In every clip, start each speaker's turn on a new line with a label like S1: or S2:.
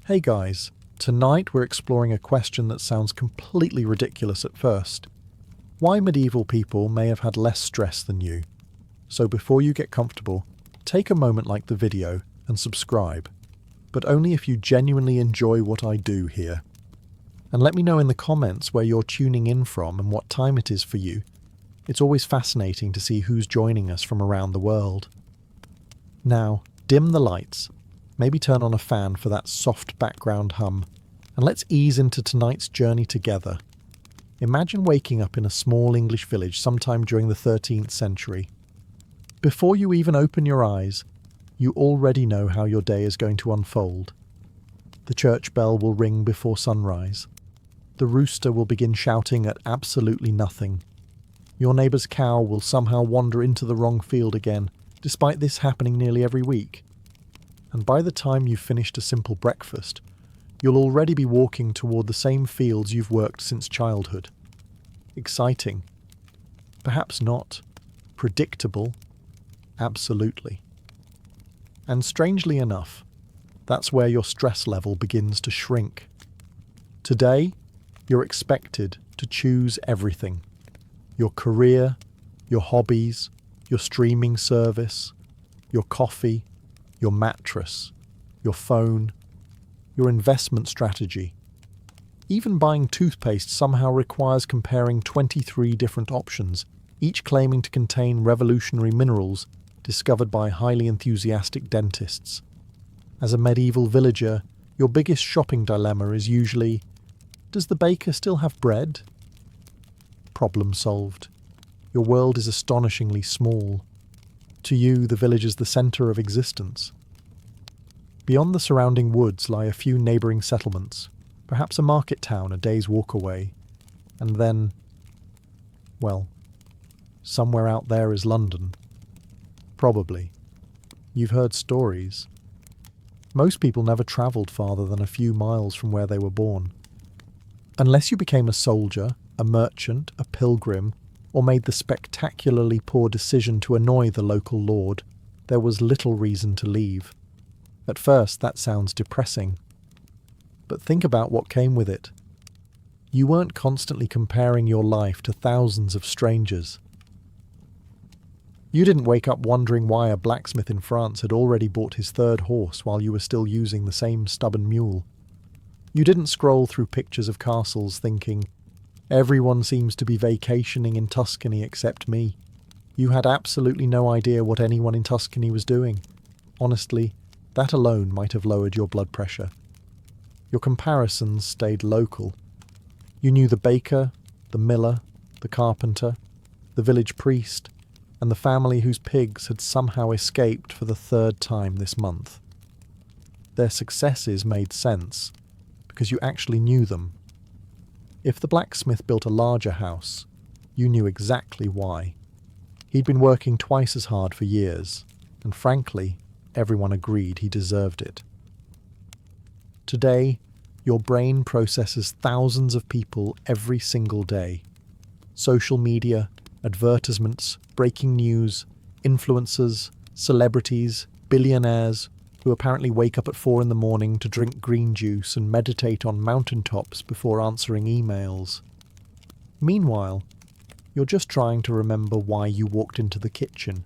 S1: Hey guys, tonight we're exploring a question that sounds completely ridiculous at first. Why medieval people may have had less stress than you. So before you get comfortable, take a moment like the video and subscribe. But only if you genuinely enjoy what I do here. And let me know in the comments where you're tuning in from and what time it is for you. It's always fascinating to see who's joining us from around the world. Now, dim the lights. Maybe turn on a fan for that soft background hum, and let's ease into tonight's journey together. Imagine waking up in a small English village sometime during the 13th century. Before you even open your eyes, you already know how your day is going to unfold. The church bell will ring before sunrise. The rooster will begin shouting at absolutely nothing. Your neighbour's cow will somehow wander into the wrong field again, despite this happening nearly every week. And by the time you've finished a simple breakfast, you'll already be walking toward the same fields you've worked since childhood. Exciting. Perhaps not. Predictable. Absolutely. And strangely enough, that's where your stress level begins to shrink. Today, you're expected to choose everything. Your career, your hobbies, your streaming service, your coffee, your mattress, your phone, your investment strategy. Even buying toothpaste somehow requires comparing 23 different options, each claiming to contain revolutionary minerals discovered by highly enthusiastic dentists. As a medieval villager, your biggest shopping dilemma is usually, does the baker still have bread? Problem solved. Your world is astonishingly small. To you, the village is the centre of existence. Beyond the surrounding woods lie a few neighbouring settlements, perhaps a market town a day's walk away, and then, well, somewhere out there is London. Probably. You've heard stories. Most people never travelled farther than a few miles from where they were born. Unless you became a soldier, a merchant, a pilgrim, or made the spectacularly poor decision to annoy the local lord, there was little reason to leave. At first, that sounds depressing. But think about what came with it. You weren't constantly comparing your life to thousands of strangers. You didn't wake up wondering why a blacksmith in France had already bought his third horse while you were still using the same stubborn mule. You didn't scroll through pictures of castles thinking, everyone seems to be vacationing in Tuscany except me. You had absolutely no idea what anyone in Tuscany was doing. Honestly, that alone might have lowered your blood pressure. Your comparisons stayed local. You knew the baker, the miller, the carpenter, the village priest, and the family whose pigs had somehow escaped for the third time this month. Their successes made sense, because you actually knew them. If the blacksmith built a larger house, you knew exactly why. He'd been working twice as hard for years, and frankly, everyone agreed he deserved it. Today, your brain processes thousands of people every single day. Social media, advertisements, breaking news, influencers, celebrities, billionaires, who apparently wake up at 4 in the morning to drink green juice and meditate on mountaintops before answering emails. Meanwhile, you're just trying to remember why you walked into the kitchen.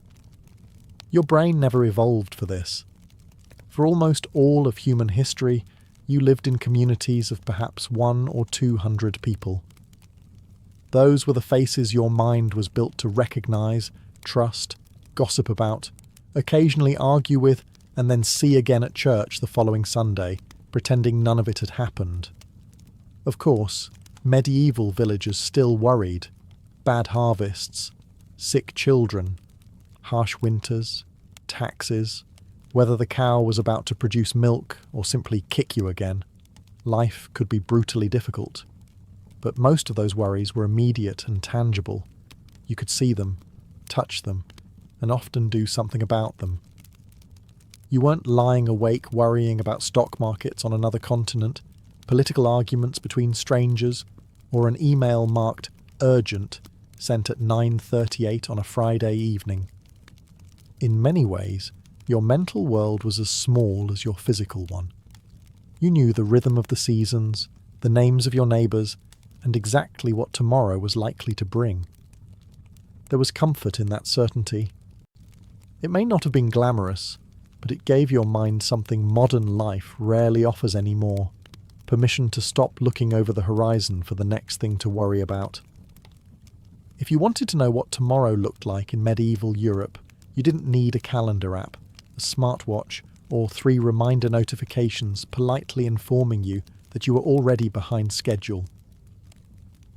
S1: Your brain never evolved for this. For almost all of human history, you lived in communities of perhaps 100 or 200 people. Those were the faces your mind was built to recognize, trust, gossip about, occasionally argue with, and then see again at church the following Sunday, pretending none of it had happened. Of course, medieval villagers still worried. Bad harvests, sick children, harsh winters, taxes, whether the cow was about to produce milk or simply kick you again. Life could be brutally difficult. But most of those worries were immediate and tangible. You could see them, touch them, and often do something about them. You weren't lying awake worrying about stock markets on another continent, political arguments between strangers, or an email marked urgent sent at 9:38 on a Friday evening. In many ways, your mental world was as small as your physical one. You knew the rhythm of the seasons, the names of your neighbours, and exactly what tomorrow was likely to bring. There was comfort in that certainty. It may not have been glamorous, but it gave your mind something modern life rarely offers anymore: permission to stop looking over the horizon for the next thing to worry about. If you wanted to know what tomorrow looked like in medieval Europe, you didn't need a calendar app, a smartwatch, or 3 reminder notifications politely informing you that you were already behind schedule.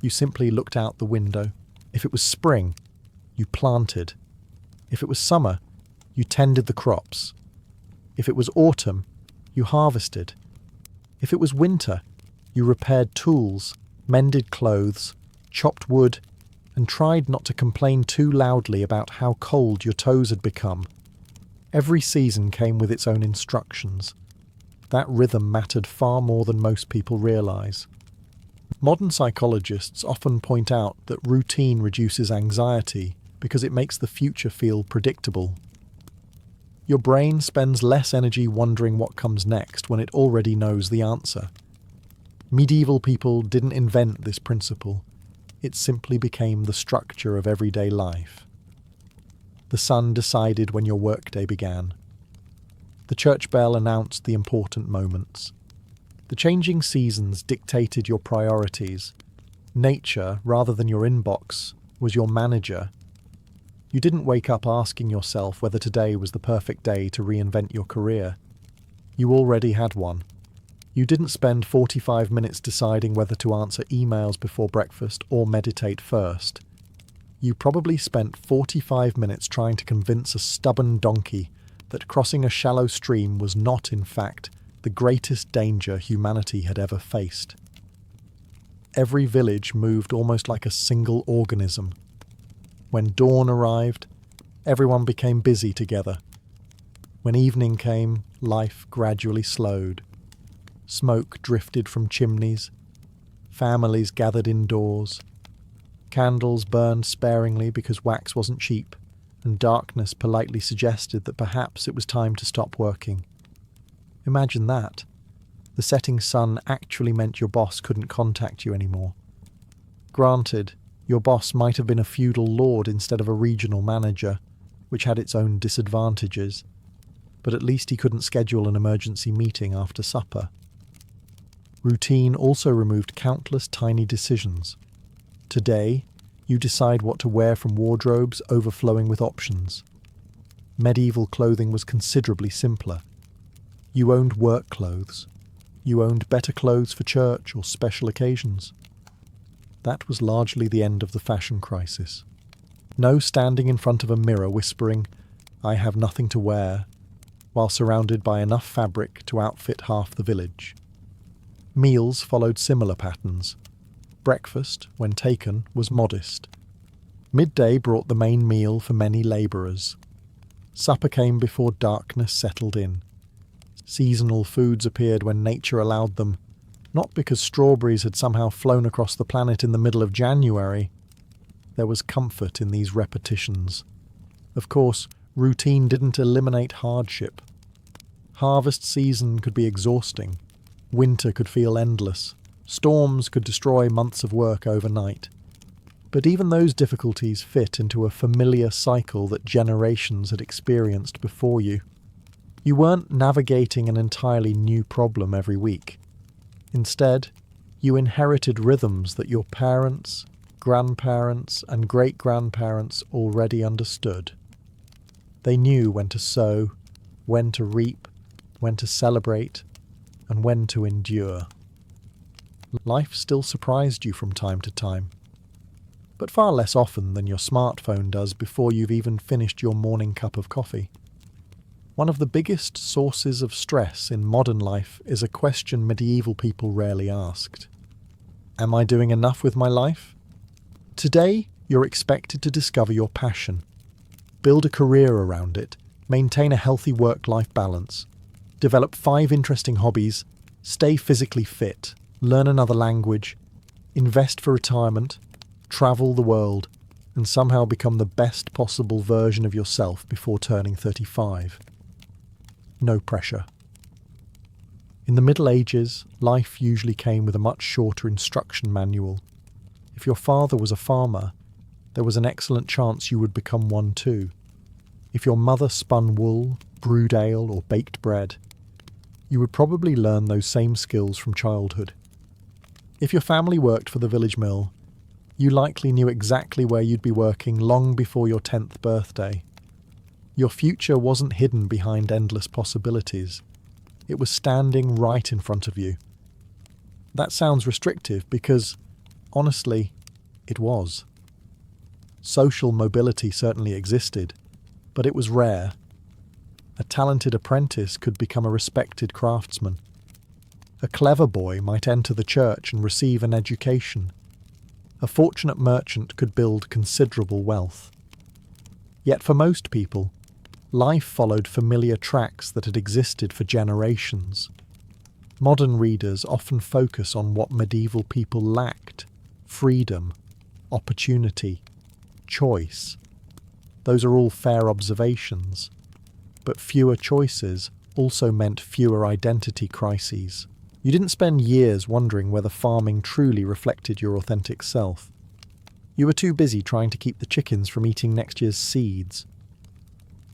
S1: You simply looked out the window. If it was spring, you planted. If it was summer, you tended the crops. If it was autumn, you harvested. If it was winter, you repaired tools, mended clothes, chopped wood, and tried not to complain too loudly about how cold your toes had become. Every season came with its own instructions. That rhythm mattered far more than most people realise. Modern psychologists often point out that routine reduces anxiety because it makes the future feel predictable. Your brain spends less energy wondering what comes next when it already knows the answer. Medieval people didn't invent this principle. It simply became the structure of everyday life. The sun decided when your workday began. The church bell announced the important moments. The changing seasons dictated your priorities. Nature, rather than your inbox, was your manager. You didn't wake up asking yourself whether today was the perfect day to reinvent your career. You already had one. You didn't spend 45 minutes deciding whether to answer emails before breakfast or meditate first. You probably spent 45 minutes trying to convince a stubborn donkey that crossing a shallow stream was not, in fact, the greatest danger humanity had ever faced. Every village moved almost like a single organism. When dawn arrived, everyone became busy together. When evening came, life gradually slowed. Smoke drifted from chimneys. Families gathered indoors. Candles burned sparingly because wax wasn't cheap, and darkness politely suggested that perhaps it was time to stop working. Imagine that. The setting sun actually meant your boss couldn't contact you anymore. Granted, your boss might have been a feudal lord instead of a regional manager, which had its own disadvantages, but at least he couldn't schedule an emergency meeting after supper. Routine also removed countless tiny decisions. Today, you decide what to wear from wardrobes overflowing with options. Medieval clothing was considerably simpler. You owned work clothes. You owned better clothes for church or special occasions. That was largely the end of the fashion crisis. No standing in front of a mirror whispering, "I have nothing to wear," while surrounded by enough fabric to outfit half the village. Meals followed similar patterns. Breakfast, when taken, was modest. Midday brought the main meal for many labourers. Supper came before darkness settled in. Seasonal foods appeared when nature allowed them, not because strawberries had somehow flown across the planet in the middle of January. There was comfort in these repetitions. Of course, routine didn't eliminate hardship. Harvest season could be exhausting. Winter could feel endless. Storms could destroy months of work overnight. But even those difficulties fit into a familiar cycle that generations had experienced before you. You weren't navigating an entirely new problem every week. Instead, you inherited rhythms that your parents, grandparents, and great-grandparents already understood. They knew when to sow, when to reap, when to celebrate, and when to endure. Life still surprised you from time to time, but far less often than your smartphone does before you've even finished your morning cup of coffee. One of the biggest sources of stress in modern life is a question medieval people rarely asked. Am I doing enough with my life? Today, you're expected to discover your passion, build a career around it, maintain a healthy work-life balance, develop 5 interesting hobbies, stay physically fit, learn another language, invest for retirement, travel the world, and somehow become the best possible version of yourself before turning 35. No pressure. In the Middle Ages, life usually came with a much shorter instruction manual. If your father was a farmer, there was an excellent chance you would become one too. If your mother spun wool, brewed ale, or baked bread, you would probably learn those same skills from childhood. If your family worked for the village mill, you likely knew exactly where you'd be working long before your 10th birthday. Your future wasn't hidden behind endless possibilities. It was standing right in front of you. That sounds restrictive because, honestly, it was. Social mobility certainly existed, but it was rare. A talented apprentice could become a respected craftsman. A clever boy might enter the church and receive an education. A fortunate merchant could build considerable wealth. Yet for most people, life followed familiar tracks that had existed for generations. Modern readers often focus on what medieval people lacked: freedom, opportunity, choice. Those are all fair observations, but fewer choices also meant fewer identity crises. You didn't spend years wondering whether farming truly reflected your authentic self. You were too busy trying to keep the chickens from eating next year's seeds.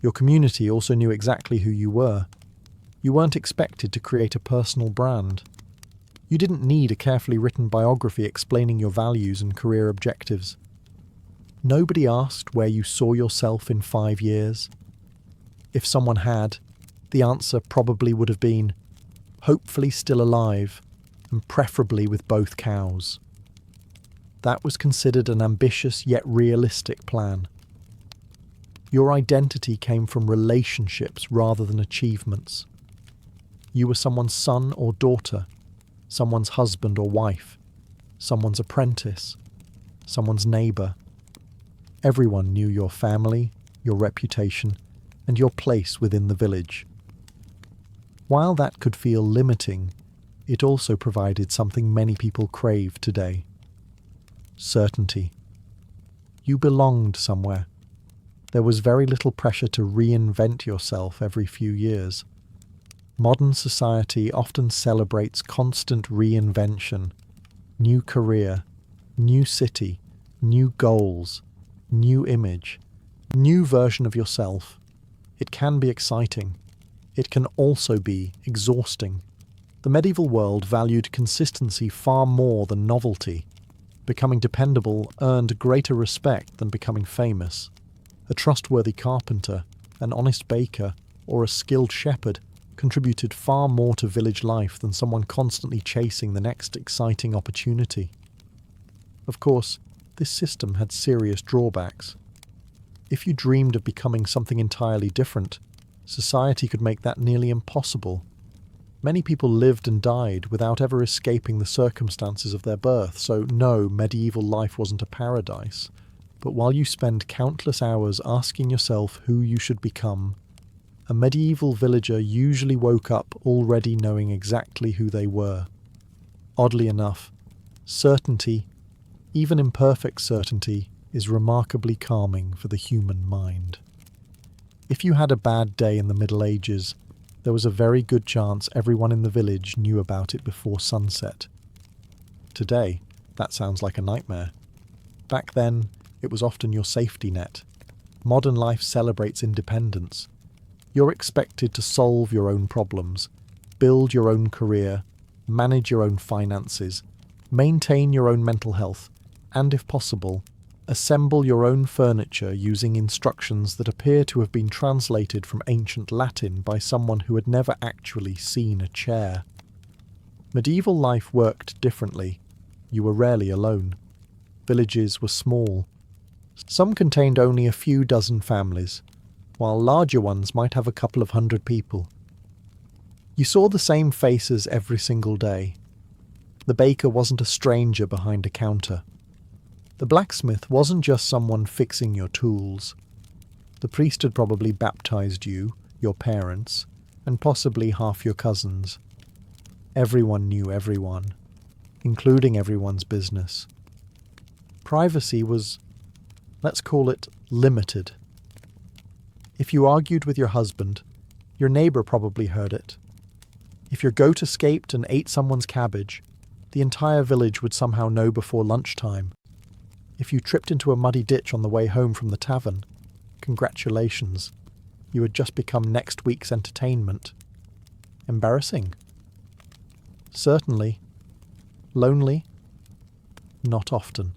S1: Your community also knew exactly who you were. You weren't expected to create a personal brand. You didn't need a carefully written biography explaining your values and career objectives. Nobody asked where you saw yourself in 5 years. If someone had, the answer probably would have been, hopefully still alive, and preferably with both cows. That was considered an ambitious yet realistic plan. Your identity came from relationships rather than achievements. You were someone's son or daughter, someone's husband or wife, someone's apprentice, someone's neighbour. Everyone knew your family, your reputation, and your place within the village. While that could feel limiting, it also provided something many people crave today: certainty. You belonged somewhere. There was very little pressure to reinvent yourself every few years. Modern society often celebrates constant reinvention: new career, new city, new goals, new image, new version of yourself. It can be exciting. It can also be exhausting. The medieval world valued consistency far more than novelty. Becoming dependable earned greater respect than becoming famous. A trustworthy carpenter, an honest baker, or a skilled shepherd contributed far more to village life than someone constantly chasing the next exciting opportunity. Of course, this system had serious drawbacks. If you dreamed of becoming something entirely different, society could make that nearly impossible. Many people lived and died without ever escaping the circumstances of their birth, so no, medieval life wasn't a paradise. But while you spend countless hours asking yourself who you should become, a medieval villager usually woke up already knowing exactly who they were. Oddly enough, certainty, even imperfect certainty, is remarkably calming for the human mind. If you had a bad day in the Middle Ages, there was a very good chance everyone in the village knew about it before sunset. Today, that sounds like a nightmare. Back then, it was often your safety net. Modern life celebrates independence. You're expected to solve your own problems, build your own career, manage your own finances, maintain your own mental health, and if possible, assemble your own furniture using instructions that appear to have been translated from ancient Latin by someone who had never actually seen a chair. Medieval life worked differently. You were rarely alone. Villages were small. Some contained only a few dozen families, while larger ones might have a couple of hundred people. You saw the same faces every single day. The baker wasn't a stranger behind a counter. The blacksmith wasn't just someone fixing your tools. The priest had probably baptized you, your parents, and possibly half your cousins. Everyone knew everyone, including everyone's business. Privacy was, let's call it, limited. If you argued with your husband, your neighbour probably heard it. If your goat escaped and ate someone's cabbage, the entire village would somehow know before lunchtime. If you tripped into a muddy ditch on the way home from the tavern, congratulations, you had just become next week's entertainment. Embarrassing? Certainly. Lonely? Not often.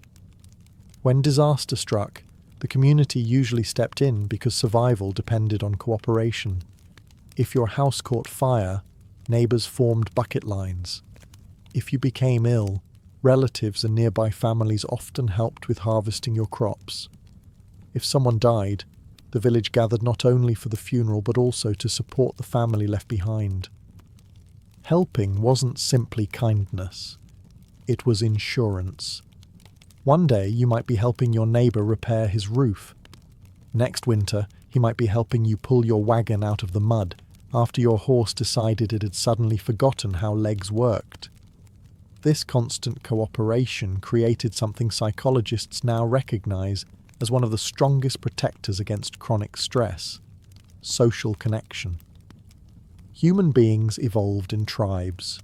S1: When disaster struck, the community usually stepped in because survival depended on cooperation. If your house caught fire, neighbours formed bucket lines. If you became ill, relatives and nearby families often helped with harvesting your crops. If someone died, the village gathered not only for the funeral but also to support the family left behind. Helping wasn't simply kindness. It was insurance. One day you might be helping your neighbour repair his roof. Next winter he might be helping you pull your wagon out of the mud after your horse decided it had suddenly forgotten how legs worked. This constant cooperation created something psychologists now recognise as one of the strongest protectors against chronic stress: social connection. Human beings evolved in tribes,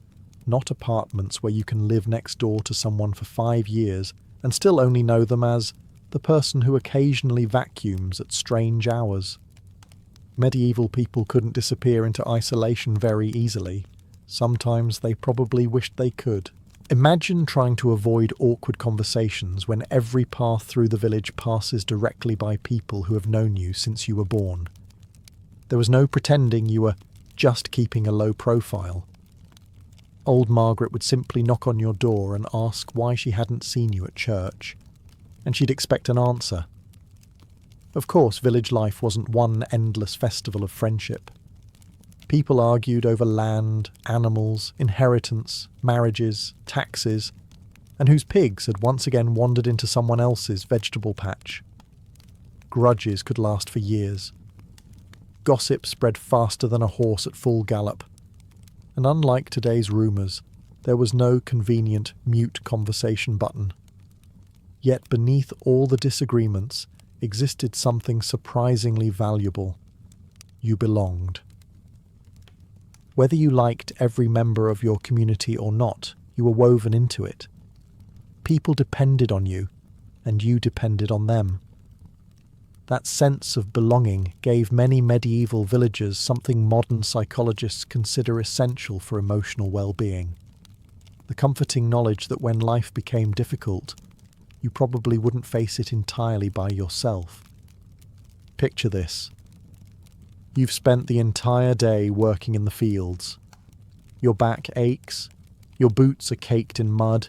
S1: not apartments where you can live next door to someone for 5 years and still only know them as the person who occasionally vacuums at strange hours. Medieval people couldn't disappear into isolation very easily. Sometimes they probably wished they could. Imagine trying to avoid awkward conversations when every path through the village passes directly by people who have known you since you were born. There was no pretending you were just keeping a low profile. Old Margaret would simply knock on your door and ask why she hadn't seen you at church, and she'd expect an answer. Of course, village life wasn't one endless festival of friendship. People argued over land, animals, inheritance, marriages, taxes, and whose pigs had once again wandered into someone else's vegetable patch. Grudges could last for years. Gossip spread faster than a horse at full gallop. And unlike today's rumours, there was no convenient mute conversation button. Yet beneath all the disagreements existed something surprisingly valuable. You belonged. Whether you liked every member of your community or not, you were woven into it. People depended on you, and you depended on them. That sense of belonging gave many medieval villagers something modern psychologists consider essential for emotional well-being. The comforting knowledge that when life became difficult, you probably wouldn't face it entirely by yourself. Picture this. You've spent the entire day working in the fields. Your back aches, your boots are caked in mud,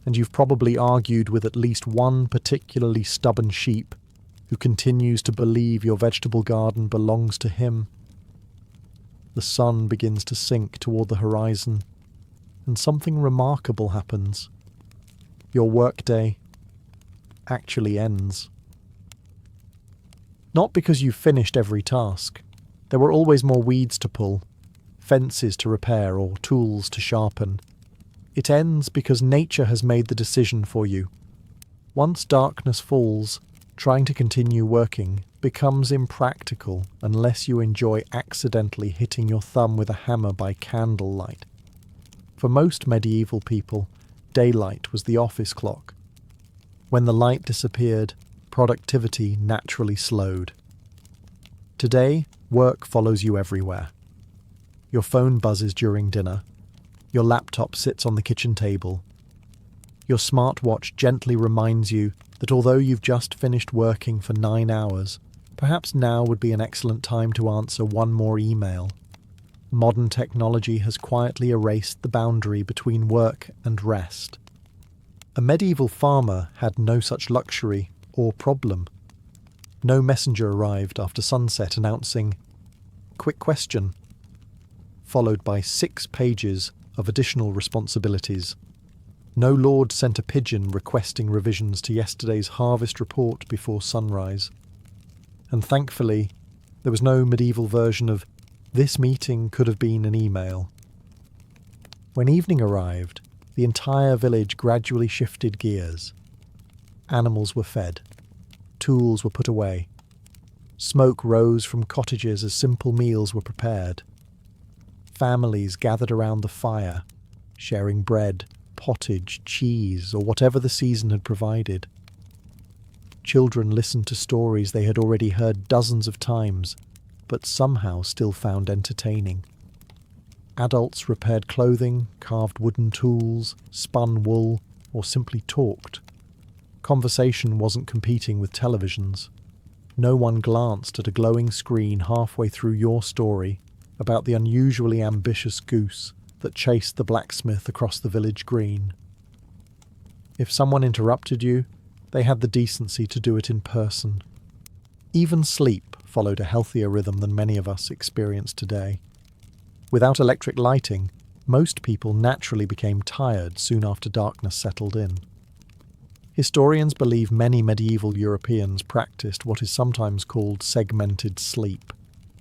S1: and you've probably argued with at least one particularly stubborn sheep who continues to believe your vegetable garden belongs to him. The sun begins to sink toward the horizon, and something remarkable happens. Your workday actually ends. Not because you've finished every task. There were always more weeds to pull, fences to repair, or tools to sharpen. It ends because nature has made the decision for you. Once darkness falls, trying to continue working becomes impractical unless you enjoy accidentally hitting your thumb with a hammer by candlelight. For most medieval people, daylight was the office clock. When the light disappeared, productivity naturally slowed. Today, work follows you everywhere. Your phone buzzes during dinner. Your laptop sits on the kitchen table. Your smartwatch gently reminds you that although you've just finished working for 9 hours, perhaps now would be an excellent time to answer one more email. Modern technology has quietly erased the boundary between work and rest. A medieval farmer had no such luxury or problem. No messenger arrived after sunset announcing, "Quick question," followed by 6 pages of additional responsibilities. No lord sent a pigeon requesting revisions to yesterday's harvest report before sunrise. And thankfully, there was no medieval version of "this meeting could have been an email." When evening arrived, the entire village gradually shifted gears. Animals were fed. Tools were put away. Smoke rose from cottages as simple meals were prepared. Families gathered around the fire, sharing bread, pottage, cheese, or whatever the season had provided. Children listened to stories they had already heard dozens of times, but somehow still found entertaining. Adults repaired clothing, carved wooden tools, spun wool, or simply talked. Conversation wasn't competing with televisions. No one glanced at a glowing screen halfway through your story about the unusually ambitious goose that chased the blacksmith across the village green. If someone interrupted you, they had the decency to do it in person. Even sleep followed a healthier rhythm than many of us experience today. Without electric lighting, most people naturally became tired soon after darkness settled in. Historians believe many medieval Europeans practiced what is sometimes called segmented sleep,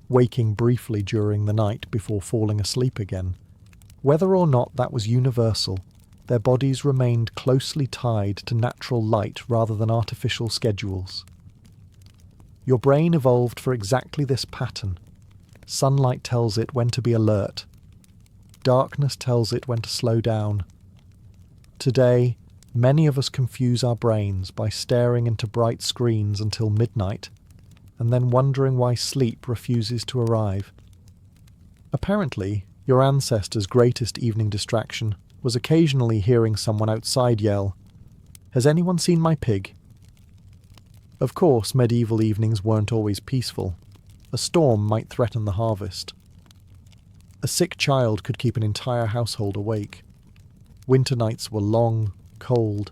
S1: waking briefly during the night before falling asleep again. Whether or not that was universal, their bodies remained closely tied to natural light rather than artificial schedules. Your brain evolved for exactly this pattern. Sunlight tells it when to be alert. Darkness tells it when to slow down. Today, many of us confuse our brains by staring into bright screens until midnight, and then wondering why sleep refuses to arrive. Apparently, your ancestors' greatest evening distraction was occasionally hearing someone outside yell, "Has anyone seen my pig?" Of course, medieval evenings weren't always peaceful. A storm might threaten the harvest. A sick child could keep an entire household awake. Winter nights were long, cold,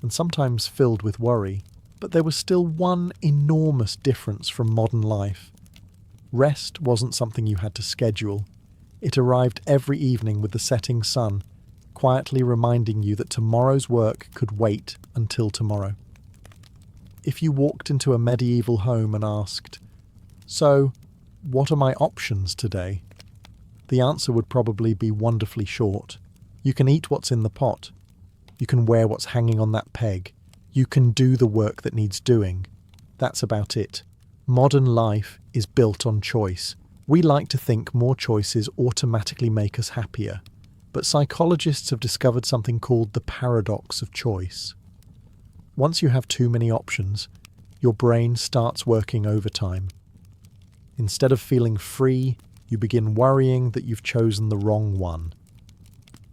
S1: and sometimes filled with worry, but there was still one enormous difference from modern life. Rest wasn't something you had to schedule. It arrived every evening with the setting sun, quietly reminding you that tomorrow's work could wait until tomorrow. If you walked into a medieval home and asked, "So, what are my options today?" the answer would probably be wonderfully short. You can eat what's in the pot. You can wear what's hanging on that peg. You can do the work that needs doing. That's about it. Modern life is built on choice. We like to think more choices automatically make us happier, but psychologists have discovered something called the paradox of choice. Once you have too many options, your brain starts working overtime. Instead of feeling free, you begin worrying that you've chosen the wrong one.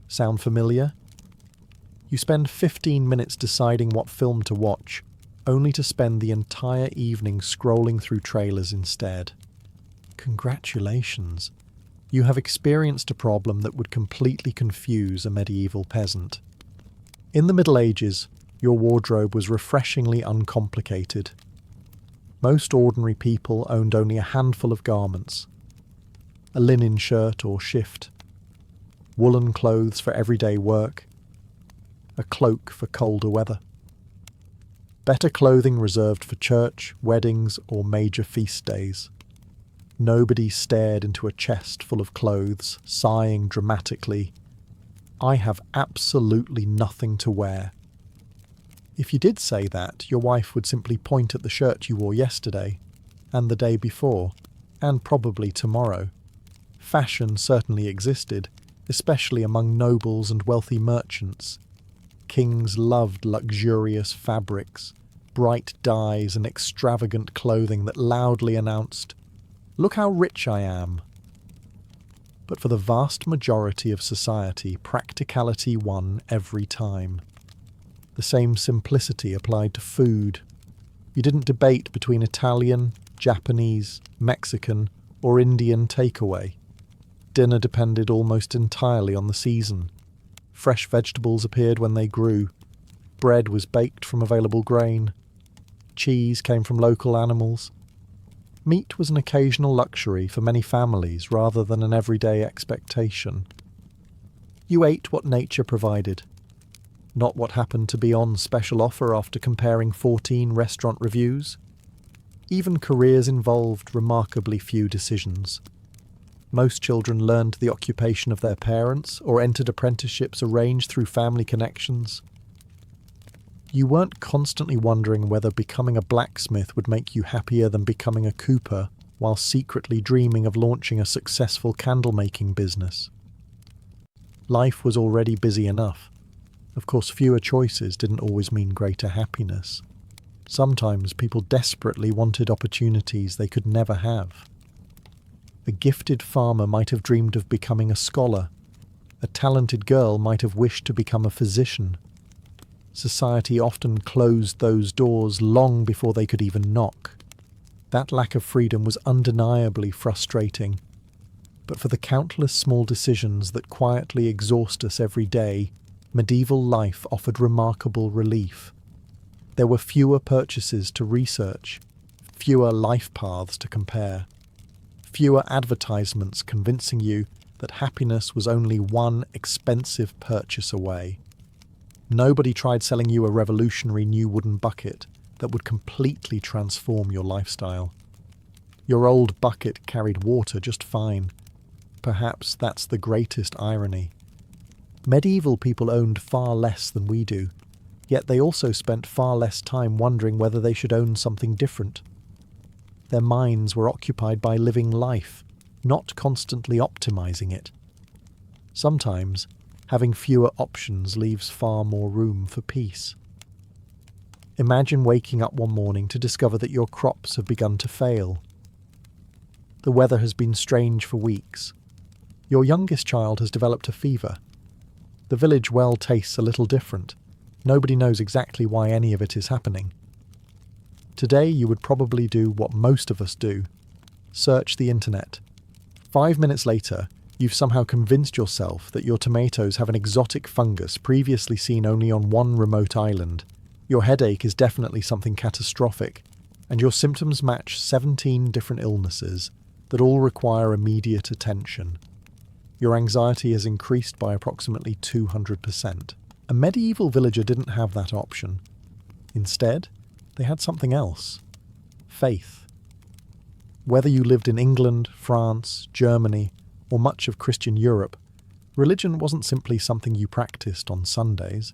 S1: Sound familiar? You spend 15 minutes deciding what film to watch, only to spend the entire evening scrolling through trailers instead. Congratulations! You have experienced a problem that would completely confuse a medieval peasant. In the Middle Ages, your wardrobe was refreshingly uncomplicated. Most ordinary people owned only a handful of garments: a linen shirt or shift, woolen clothes for everyday work, a cloak for colder weather. Better clothing reserved for church, weddings, or major feast days. Nobody stared into a chest full of clothes, sighing dramatically, "I have absolutely nothing to wear." If you did say that, your wife would simply point at the shirt you wore yesterday, and the day before, and probably tomorrow. Fashion certainly existed, especially among nobles and wealthy merchants. Kings loved luxurious fabrics, bright dyes, and extravagant clothing that loudly announced, "Look how rich I am." But for the vast majority of society, practicality won every time. The same simplicity applied to food. You didn't debate between Italian, Japanese, Mexican, or Indian takeaway. Dinner depended almost entirely on the season. Fresh vegetables appeared when they grew. Bread was baked from available grain. Cheese came from local animals. Meat was an occasional luxury for many families rather than an everyday expectation. You ate what nature provided, not what happened to be on special offer after comparing 14 restaurant reviews. Even careers involved remarkably few decisions. Most children learned the occupation of their parents or entered apprenticeships arranged through family connections. You weren't constantly wondering whether becoming a blacksmith would make you happier than becoming a cooper while secretly dreaming of launching a successful candle-making business. Life was already busy enough. Of course, fewer choices didn't always mean greater happiness. Sometimes people desperately wanted opportunities they could never have. A gifted farmer might have dreamed of becoming a scholar. A talented girl might have wished to become a physician. Society often closed those doors long before they could even knock. That lack of freedom was undeniably frustrating. But for the countless small decisions that quietly exhaust us every day, medieval life offered remarkable relief. There were fewer purchases to research, fewer life paths to compare, fewer advertisements convincing you that happiness was only one expensive purchase away. Nobody tried selling you a revolutionary new wooden bucket that would completely transform your lifestyle. Your old bucket carried water just fine. Perhaps that's the greatest irony. Medieval people owned far less than we do, yet they also spent far less time wondering whether they should own something different. Their minds were occupied by living life, not constantly optimizing it. Sometimes, having fewer options leaves far more room for peace. Imagine waking up one morning to discover that your crops have begun to fail. The weather has been strange for weeks. Your youngest child has developed a fever. The village well tastes a little different. Nobody knows exactly why any of it is happening. Today you would probably do what most of us do. Search the internet. 5 minutes later, you've somehow convinced yourself that your tomatoes have an exotic fungus previously seen only on one remote island. Your headache is definitely something catastrophic, and your symptoms match 17 different illnesses that all require immediate attention. Your anxiety has increased by approximately 200%. A medieval villager didn't have that option. Instead, they had something else. Faith. Whether you lived in England, France, Germany, or much of Christian Europe, religion wasn't simply something you practiced on Sundays.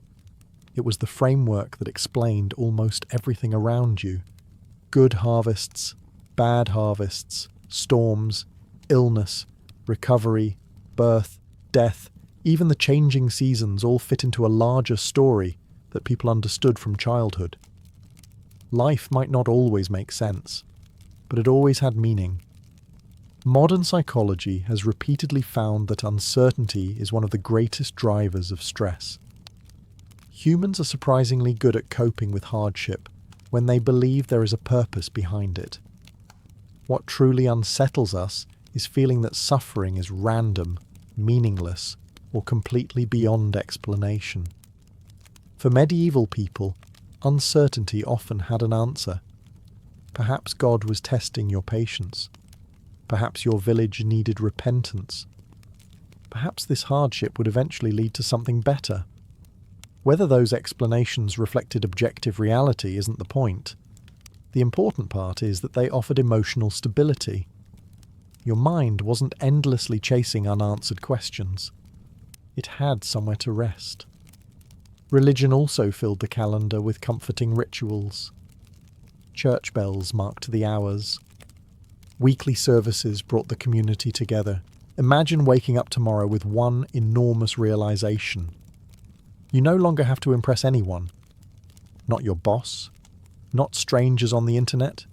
S1: It was the framework that explained almost everything around you. Good harvests, bad harvests, storms, illness, recovery, birth, death, even the changing seasons all fit into a larger story that people understood from childhood. Life might not always make sense, but it always had meaning. Modern psychology has repeatedly found that uncertainty is one of the greatest drivers of stress. Humans are surprisingly good at coping with hardship when they believe there is a purpose behind it. What truly unsettles us is feeling that suffering is random, meaningless, or completely beyond explanation. For medieval people, uncertainty often had an answer. Perhaps God was testing your patience. Perhaps your village needed repentance. Perhaps this hardship would eventually lead to something better. Whether those explanations reflected objective reality isn't the point. The important part is that they offered emotional stability. Your mind wasn't endlessly chasing unanswered questions. It had somewhere to rest. Religion also filled the calendar with comforting rituals. Church bells marked the hours. Weekly services brought the community together. Imagine waking up tomorrow with one enormous realization. You no longer have to impress anyone. Not your boss. Not strangers on the internet.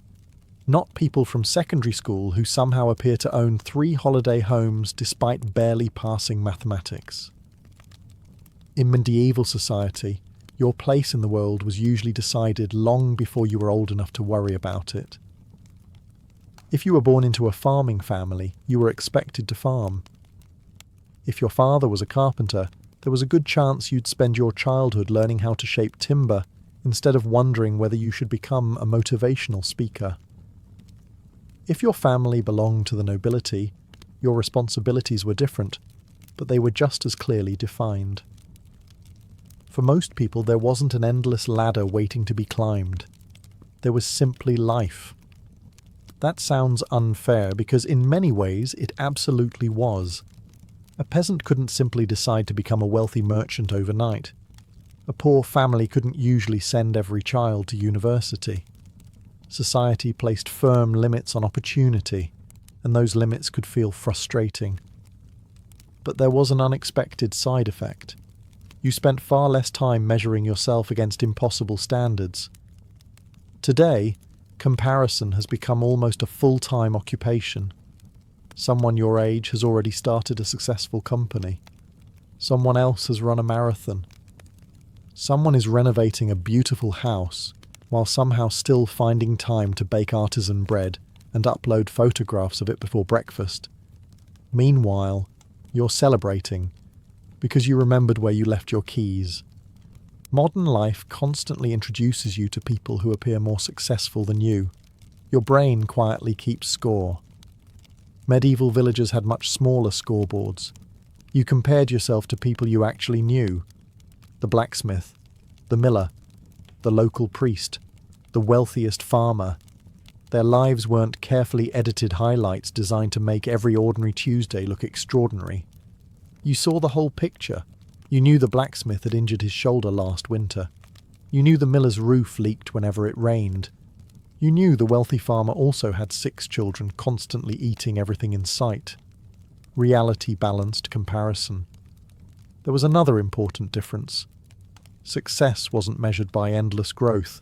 S1: Not people from secondary school who somehow appear to own 3 holiday homes despite barely passing mathematics. In medieval society, your place in the world was usually decided long before you were old enough to worry about it. If you were born into a farming family, you were expected to farm. If your father was a carpenter, there was a good chance you'd spend your childhood learning how to shape timber instead of wondering whether you should become a motivational speaker. If your family belonged to the nobility, your responsibilities were different, but they were just as clearly defined. For most people, there wasn't an endless ladder waiting to be climbed. There was simply life. That sounds unfair because in many ways it absolutely was. A peasant couldn't simply decide to become a wealthy merchant overnight. A poor family couldn't usually send every child to university. Society placed firm limits on opportunity, and those limits could feel frustrating. But there was an unexpected side effect. You spent far less time measuring yourself against impossible standards. Today, comparison has become almost a full-time occupation. Someone your age has already started a successful company. Someone else has run a marathon. Someone is renovating a beautiful house while somehow still finding time to bake artisan bread and upload photographs of it before breakfast. Meanwhile, you're celebrating because you remembered where you left your keys. Modern life constantly introduces you to people who appear more successful than you. Your brain quietly keeps score. Medieval villagers had much smaller scoreboards. You compared yourself to people you actually knew. The blacksmith, the miller, the local priest, the wealthiest farmer. Their lives weren't carefully edited highlights designed to make every ordinary Tuesday look extraordinary. You saw the whole picture. You knew the blacksmith had injured his shoulder last winter. You knew the miller's roof leaked whenever it rained. You knew the wealthy farmer also had 6 children constantly eating everything in sight. Reality balanced comparison. There was another important difference. Success wasn't measured by endless growth.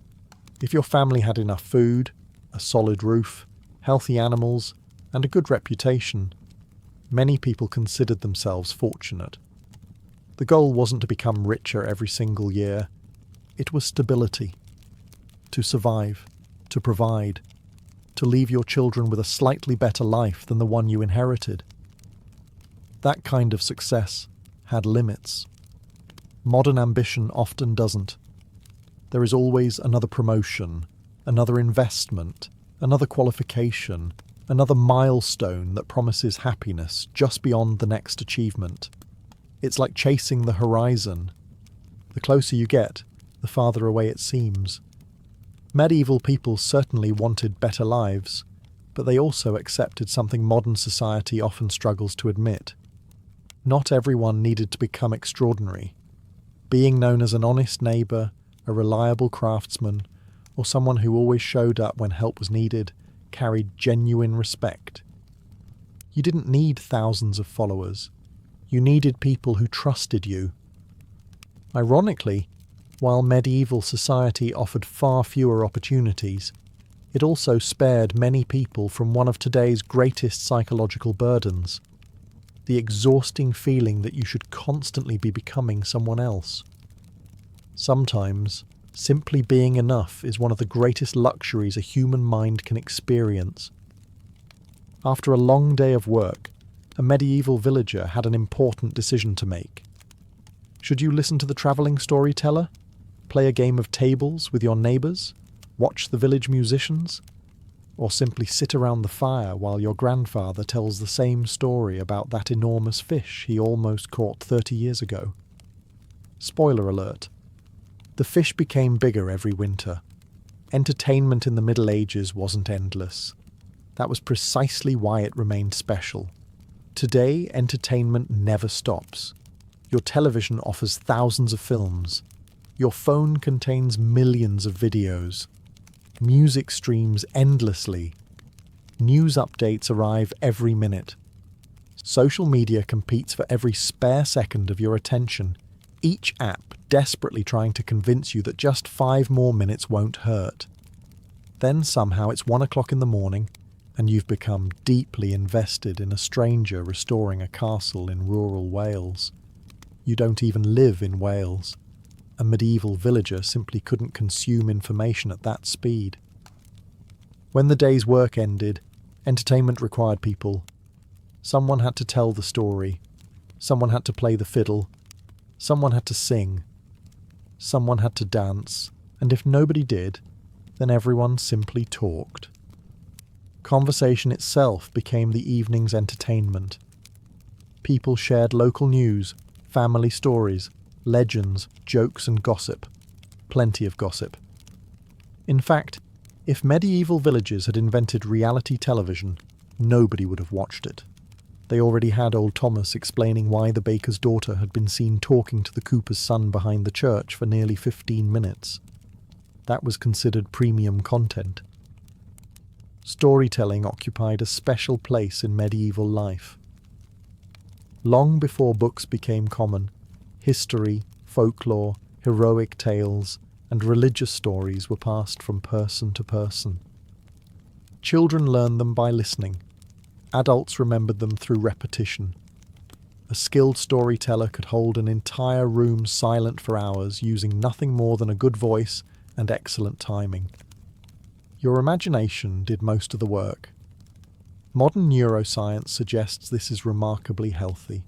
S1: If your family had enough food, a solid roof, healthy animals, and a good reputation, many people considered themselves fortunate. The goal wasn't to become richer every single year. It was stability. To survive, to provide, to leave your children with a slightly better life than the one you inherited. That kind of success had limits. Modern ambition often doesn't. There is always another promotion, another investment, another qualification, another milestone that promises happiness just beyond the next achievement. It's like chasing the horizon. The closer you get, the farther away it seems. Medieval people certainly wanted better lives, but they also accepted something modern society often struggles to admit. Not everyone needed to become extraordinary. Being known as an honest neighbour, a reliable craftsman, or someone who always showed up when help was needed, carried genuine respect. You didn't need thousands of followers. You needed people who trusted you. Ironically, while medieval society offered far fewer opportunities, it also spared many people from one of today's greatest psychological burdens: the exhausting feeling that you should constantly be becoming someone else. Sometimes, simply being enough is one of the greatest luxuries a human mind can experience. After a long day of work, a medieval villager had an important decision to make. Should you listen to the travelling storyteller? Play a game of tables with your neighbours? Watch the village musicians? Or simply sit around the fire while your grandfather tells the same story about that enormous fish he almost caught 30 years ago? Spoiler alert. The fish became bigger every winter. Entertainment in the Middle Ages wasn't endless. That was precisely why it remained special. Today, entertainment never stops. Your television offers thousands of films. Your phone contains millions of videos. Music streams endlessly. News updates arrive every minute. Social media competes for every spare second of your attention, each app desperately trying to convince you that just 5 more minutes won't hurt. Then somehow it's 1 o'clock in the morning, and you've become deeply invested in a stranger restoring a castle in rural Wales. You don't even live in Wales. A medieval villager simply couldn't consume information at that speed. When the day's work ended, entertainment required people. Someone had to tell the story. Someone had to play the fiddle. Someone had to sing. Someone had to dance. And if nobody did, then everyone simply talked. Conversation itself became the evening's entertainment. People shared local news, family stories, legends, jokes and gossip. Plenty of gossip. In fact, if medieval villagers had invented reality television, nobody would have watched it. They already had old Thomas explaining why the baker's daughter had been seen talking to the cooper's son behind the church for nearly 15 minutes. That was considered premium content. storytelling occupied a special place in medieval life. Long before books became common, history, folklore, heroic tales, and religious stories were passed from person to person. Children learned them by listening. Adults remembered them through repetition. A skilled storyteller could hold an entire room silent for hours using nothing more than a good voice and excellent timing. Your imagination did most of the work. Modern neuroscience suggests this is remarkably healthy.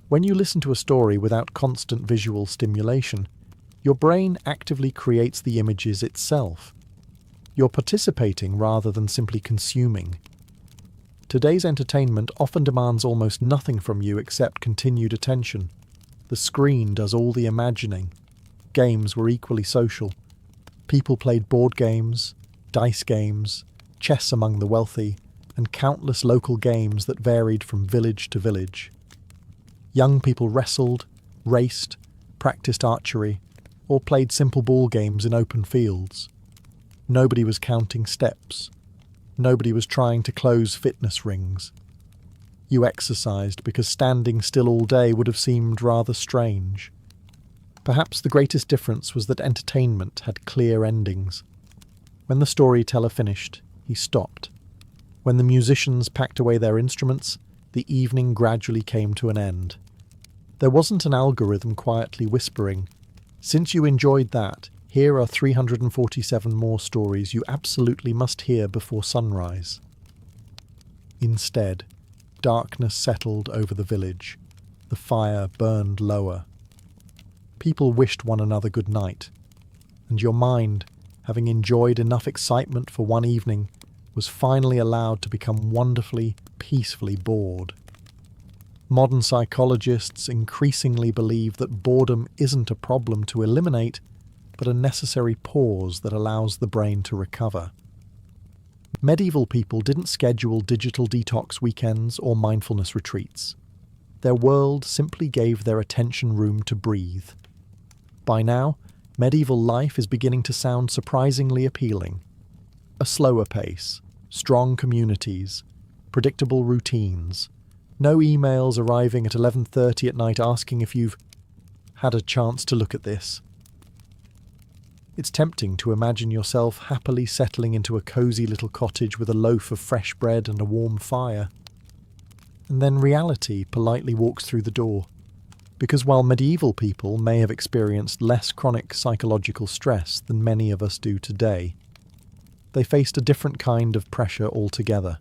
S1: When you listen to a story without constant visual stimulation, your brain actively creates the images itself. You're participating rather than simply consuming. Today's entertainment often demands almost nothing from you except continued attention. The screen does all the imagining. Games were equally social. People played board games, dice games, chess among the wealthy, and countless local games that varied from village to village. Young people wrestled, raced, practiced archery, or played simple ball games in open fields. Nobody was counting steps. Nobody was trying to close fitness rings. You exercised because standing still all day would have seemed rather strange. Perhaps the greatest difference was that entertainment had clear endings. When the storyteller finished, he stopped. When the musicians packed away their instruments, the evening gradually came to an end. There wasn't an algorithm quietly whispering, "Since you enjoyed that, here are 347 more stories you absolutely must hear before sunrise." Instead, darkness settled over the village. The fire burned lower. People wished one another good night, and your mind, having enjoyed enough excitement for one evening, was finally allowed to become wonderfully, peacefully bored. Modern psychologists increasingly believe that boredom isn't a problem to eliminate, but a necessary pause that allows the brain to recover. Medieval people didn't schedule digital detox weekends or mindfulness retreats. Their world simply gave their attention room to breathe. By now, medieval life is beginning to sound surprisingly appealing. A slower pace, strong communities, predictable routines, no emails arriving at 11:30 at night asking if you've had a chance to look at this. It's tempting to imagine yourself happily settling into a cosy little cottage with a loaf of fresh bread and a warm fire. And then reality politely walks through the door. Because while medieval people may have experienced less chronic psychological stress than many of us do today, they faced a different kind of pressure altogether.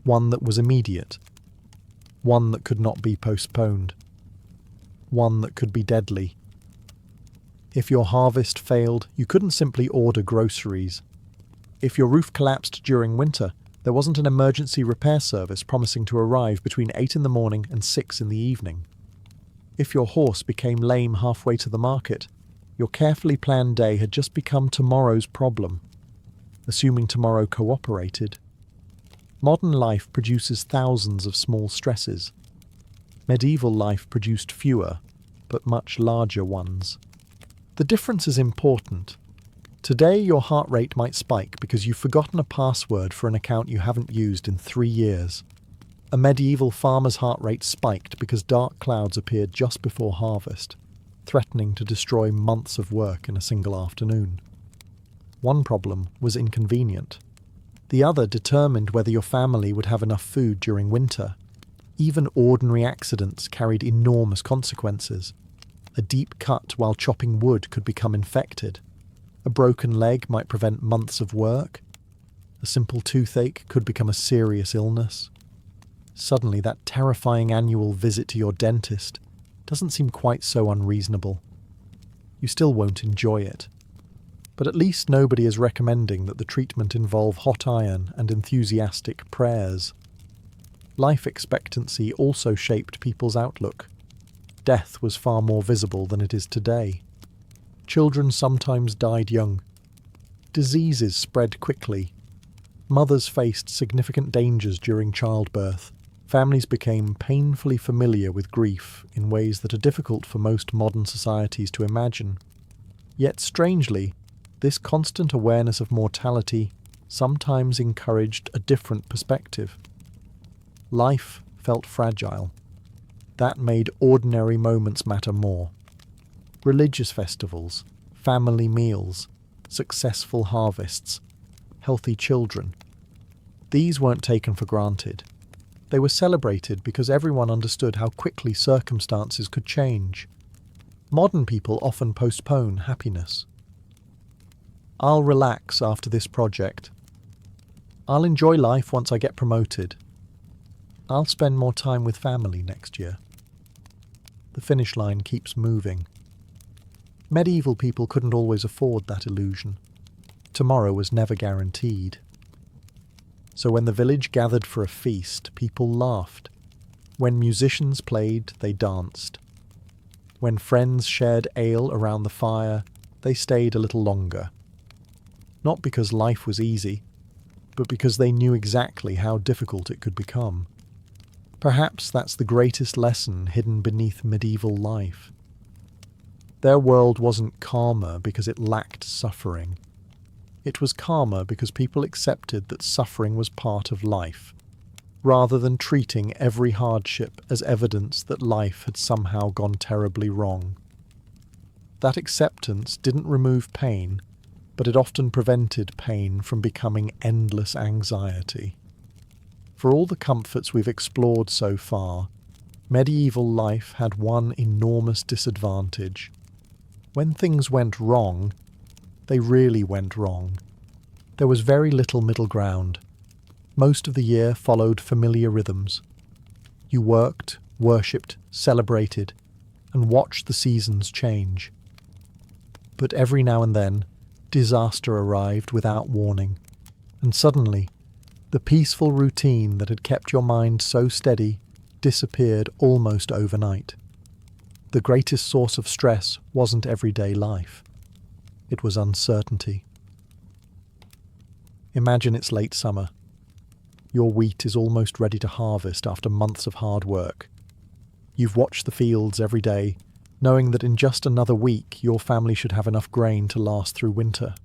S1: One that was immediate. One that could not be postponed. One that could be deadly. If your harvest failed, you couldn't simply order groceries. If your roof collapsed during winter, there wasn't an emergency repair service promising to arrive between 8 in the morning and 6 in the evening. If your horse became lame halfway to the market, your carefully planned day had just become tomorrow's problem, assuming tomorrow cooperated. Modern life produces thousands of small stresses. Medieval life produced fewer, but much larger ones. The difference is important. Today your heart rate might spike because you've forgotten a password for an account you haven't used in 3 years. A medieval farmer's heart rate spiked because dark clouds appeared just before harvest, threatening to destroy months of work in a single afternoon. One problem was inconvenient. The other determined whether your family would have enough food during winter. Even ordinary accidents carried enormous consequences. A deep cut while chopping wood could become infected. A broken leg might prevent months of work. A simple toothache could become a serious illness. Suddenly, that terrifying annual visit to your dentist doesn't seem quite so unreasonable. You still won't enjoy it. But at least nobody is recommending that the treatment involve hot iron and enthusiastic prayers. Life expectancy also shaped people's outlook. Death was far more visible than it is today. Children sometimes died young. Diseases spread quickly. Mothers faced significant dangers during childbirth. Families became painfully familiar with grief in ways that are difficult for most modern societies to imagine. Yet strangely, this constant awareness of mortality sometimes encouraged a different perspective. Life felt fragile. That made ordinary moments matter more. Religious festivals, family meals, successful harvests, healthy children. These weren't taken for granted. They were celebrated because everyone understood how quickly circumstances could change. Modern people often postpone happiness. I'll relax after this project. I'll enjoy life once I get promoted. I'll spend more time with family next year. The finish line keeps moving. Medieval people couldn't always afford that illusion. Tomorrow was never guaranteed. So when the village gathered for a feast, people laughed. When musicians played, they danced. When friends shared ale around the fire, they stayed a little longer. Not because life was easy, but because they knew exactly how difficult it could become. Perhaps that's the greatest lesson hidden beneath medieval life. Their world wasn't calmer because it lacked suffering. It was calmer because people accepted that suffering was part of life, rather than treating every hardship as evidence that life had somehow gone terribly wrong. That acceptance didn't remove pain, but it often prevented pain from becoming endless anxiety. For all the comforts we've explored so far, medieval life had one enormous disadvantage. When things went wrong, they really went wrong. There was very little middle ground. Most of the year followed familiar rhythms. You worked, worshipped, celebrated, and watched the seasons change. But every now and then, disaster arrived without warning, and suddenly, the peaceful routine that had kept your mind so steady disappeared almost overnight. The greatest source of stress wasn't everyday life. It was uncertainty. Imagine it's late summer. Your wheat is almost ready to harvest after months of hard work. You've watched the fields every day, knowing that in just another week your family should have enough grain to last through winter.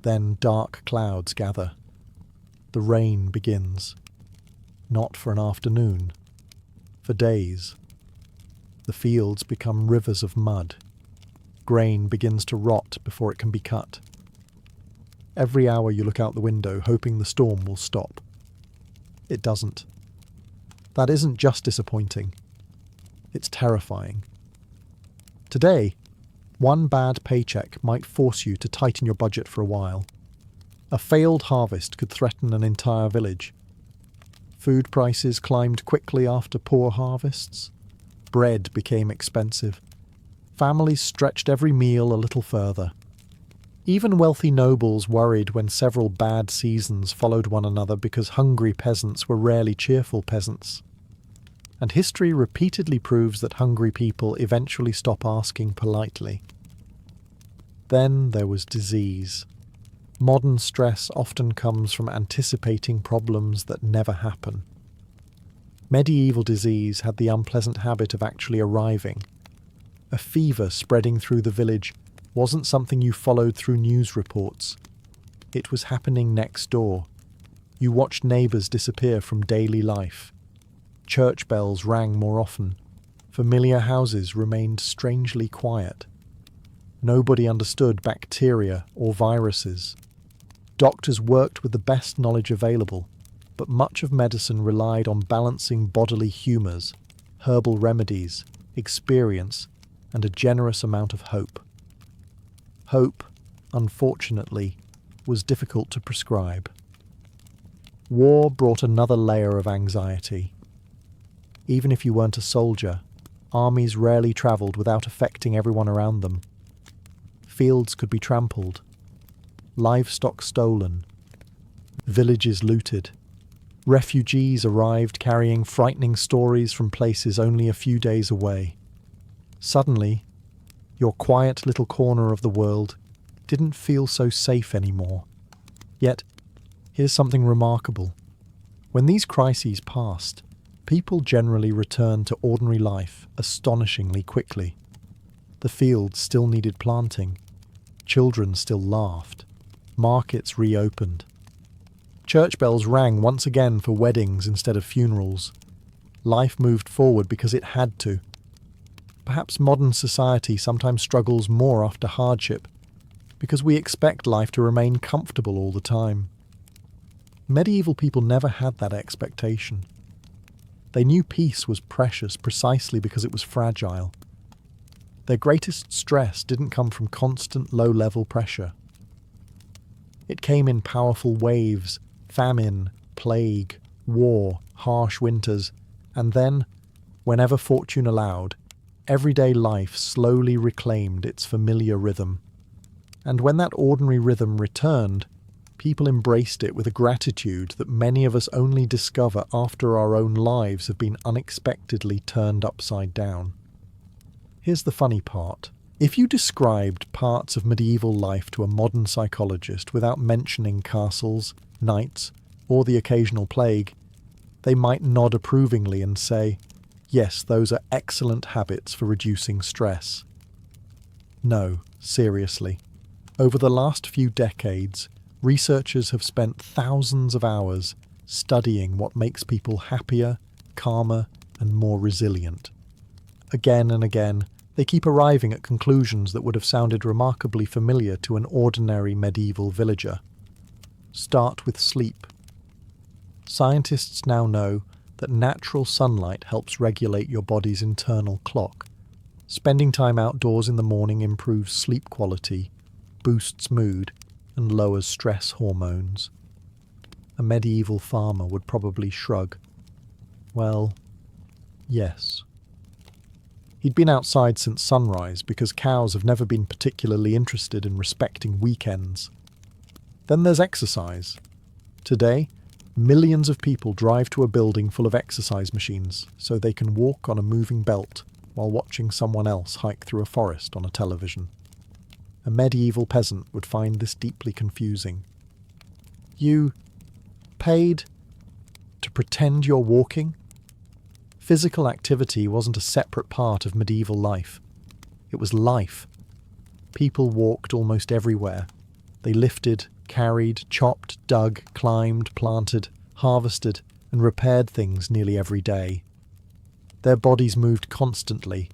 S1: Then dark clouds gather. The rain begins. Not for an afternoon, for days. The fields become rivers of mud. Grain begins to rot before it can be cut. Every hour you look out the window hoping the storm will stop. It doesn't. That isn't just disappointing. It's terrifying. Today, one bad paycheck might force you to tighten your budget for a while. A failed harvest could threaten an entire village. Food prices climbed quickly after poor harvests. Bread became expensive. Families stretched every meal a little further. Even wealthy nobles worried when several bad seasons followed one another because hungry peasants were rarely cheerful peasants. And history repeatedly proves that hungry people eventually stop asking politely. Then there was disease. Modern stress often comes from anticipating problems that never happen. Medieval disease had the unpleasant habit of actually arriving. A fever spreading through the village wasn't something you followed through news reports. It was happening next door. You watched neighbours disappear from daily life. Church bells rang more often. Familiar houses remained strangely quiet. Nobody understood bacteria or viruses. Doctors worked with the best knowledge available, but much of medicine relied on balancing bodily humours, herbal remedies, experience, and a generous amount of hope. Hope, unfortunately, was difficult to prescribe. War brought another layer of anxiety. Even if you weren't a soldier, armies rarely travelled without affecting everyone around them. Fields could be trampled, livestock stolen, villages looted. Refugees arrived carrying frightening stories from places only a few days away. Suddenly, your quiet little corner of the world didn't feel so safe anymore. Yet, here's something remarkable. When these crises passed, people generally returned to ordinary life astonishingly quickly. The fields still needed planting. Children still laughed. Markets reopened. Church bells rang once again for weddings instead of funerals. Life moved forward because it had to. Perhaps modern society sometimes struggles more after hardship because we expect life to remain comfortable all the time. Medieval people never had that expectation. They knew peace was precious precisely because it was fragile. Their greatest stress didn't come from constant low-level pressure. It came in powerful waves, famine, plague, war, harsh winters, and then, whenever fortune allowed, everyday life slowly reclaimed its familiar rhythm. And when that ordinary rhythm returned, people embraced it with a gratitude that many of us only discover after our own lives have been unexpectedly turned upside down. Here's the funny part. If you described parts of medieval life to a modern psychologist without mentioning castles, knights, or the occasional plague, they might nod approvingly and say, yes, those are excellent habits for reducing stress. No, seriously. Over the last few decades, researchers have spent thousands of hours studying what makes people happier, calmer, and more resilient. Again and again, they keep arriving at conclusions that would have sounded remarkably familiar to an ordinary medieval villager. Start with sleep. Scientists now know that natural sunlight helps regulate your body's internal clock. Spending time outdoors in the morning improves sleep quality, boosts mood, and lowers stress hormones. A medieval farmer would probably shrug. Well, yes. He'd been outside since sunrise because cows have never been particularly interested in respecting weekends. Then there's exercise. Today, millions of people drive to a building full of exercise machines so they can walk on a moving belt while watching someone else hike through a forest on a television. A medieval peasant would find this deeply confusing. You paid to pretend you're walking? Physical activity wasn't a separate part of medieval life. It was life. People walked almost everywhere. They lifted, carried, chopped, dug, climbed, planted, harvested, and repaired things nearly every day. Their bodies moved constantly,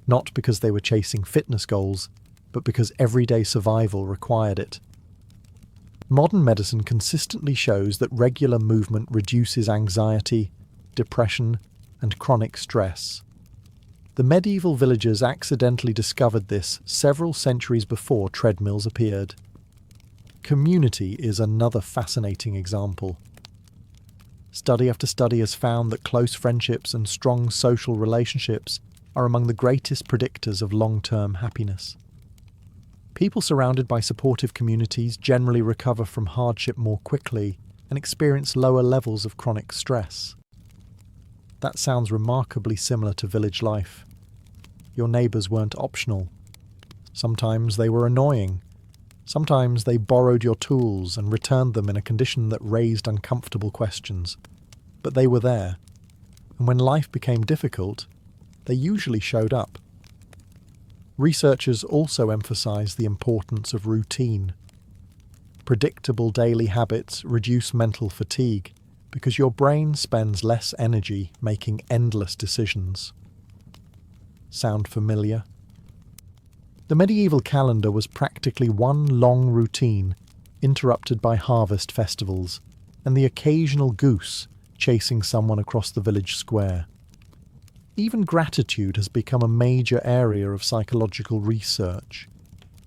S1: not because they were chasing fitness goals, but because everyday survival required it. Modern medicine consistently shows that regular movement reduces anxiety, depression, and chronic stress. The medieval villagers accidentally discovered this several centuries before treadmills appeared. Community is another fascinating example. Study after study has found that close friendships and strong social relationships are among the greatest predictors of long-term happiness. People surrounded by supportive communities generally recover from hardship more quickly and experience lower levels of chronic stress. That sounds remarkably similar to village life. Your neighbours weren't optional. Sometimes they were annoying. Sometimes they borrowed your tools and returned them in a condition that raised uncomfortable questions. But they were there. And when life became difficult, they usually showed up. Researchers also emphasize the importance of routine. Predictable daily habits reduce mental fatigue because your brain spends less energy making endless decisions. Sound familiar? The medieval calendar was practically one long routine, interrupted by harvest festivals and the occasional goose chasing someone across the village square. Even gratitude has become a major area of psychological research.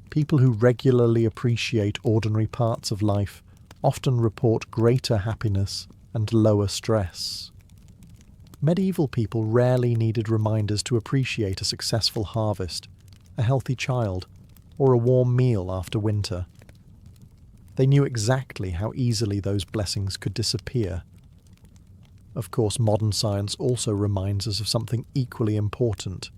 S1: People who regularly appreciate ordinary parts of life often report greater happiness and lower stress. Medieval people rarely needed reminders to appreciate a successful harvest, a healthy child, or a warm meal after winter. They knew exactly how easily those blessings could disappear. Of course, modern science also reminds us of something equally important.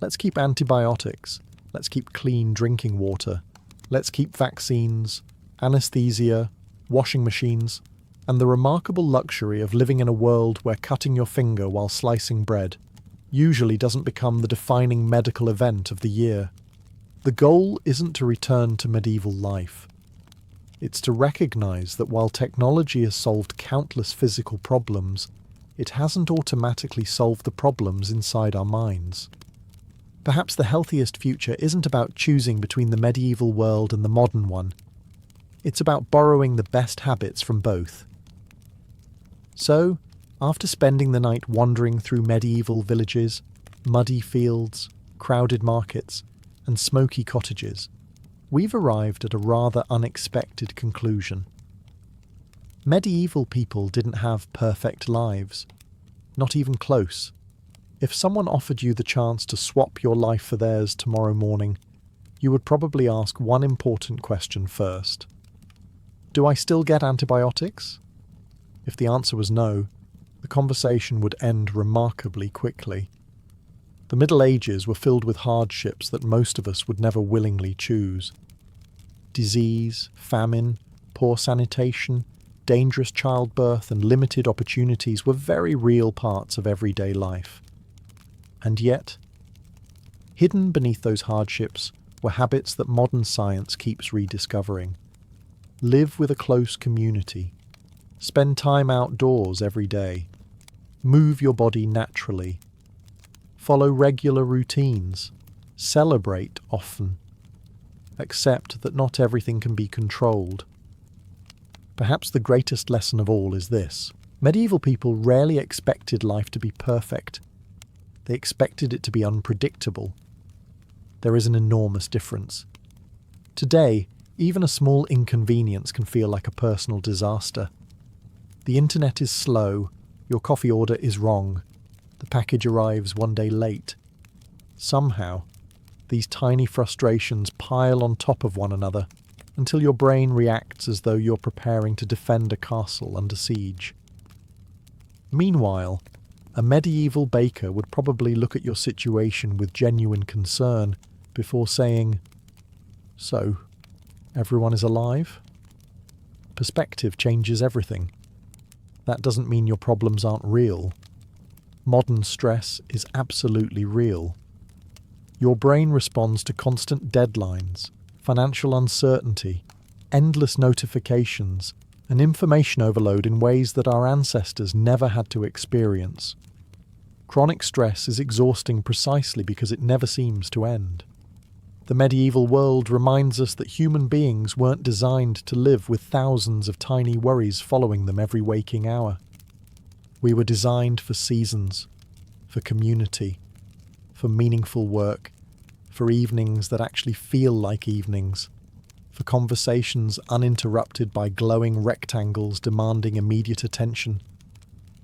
S1: Let's keep antibiotics. Let's keep clean drinking water. Let's keep vaccines, anesthesia, washing machines, and the remarkable luxury of living in a world where cutting your finger while slicing bread usually doesn't become the defining medical event of the year. The goal isn't to return to medieval life. It's to recognize that while technology has solved countless physical problems, it hasn't automatically solved the problems inside our minds. Perhaps the healthiest future isn't about choosing between the medieval world and the modern one. It's about borrowing the best habits from both. So, after spending the night wandering through medieval villages, muddy fields, crowded markets, and smoky cottages, we've arrived at a rather unexpected conclusion. Medieval people didn't have perfect lives, not even close. If someone offered you the chance to swap your life for theirs tomorrow morning, you would probably ask one important question first. Do I still get antibiotics? If the answer was no, the conversation would end remarkably quickly. The Middle Ages were filled with hardships that most of us would never willingly choose. Disease, famine, poor sanitation, dangerous childbirth, and limited opportunities were very real parts of everyday life. And yet, hidden beneath those hardships were habits that modern science keeps rediscovering. Live with a close community. Spend time outdoors every day. Move your body naturally. Follow regular routines. Celebrate often. Accept that not everything can be controlled. Perhaps the greatest lesson of all is this. Medieval people rarely expected life to be perfect. They expected it to be unpredictable. There is an enormous difference. Today, even a small inconvenience can feel like a personal disaster. The internet is slow, your coffee order is wrong, the package arrives one day late. Somehow, these tiny frustrations pile on top of one another until your brain reacts as though you're preparing to defend a castle under siege. Meanwhile, a medieval baker would probably look at your situation with genuine concern before saying, "So, everyone is alive?" Perspective changes everything. That doesn't mean your problems aren't real. Modern stress is absolutely real. Your brain responds to constant deadlines, financial uncertainty, endless notifications, and information overload in ways that our ancestors never had to experience. Chronic stress is exhausting precisely because it never seems to end. The medieval world reminds us that human beings weren't designed to live with thousands of tiny worries following them every waking hour. We were designed for seasons, for community, for meaningful work, for evenings that actually feel like evenings, for conversations uninterrupted by glowing rectangles demanding immediate attention,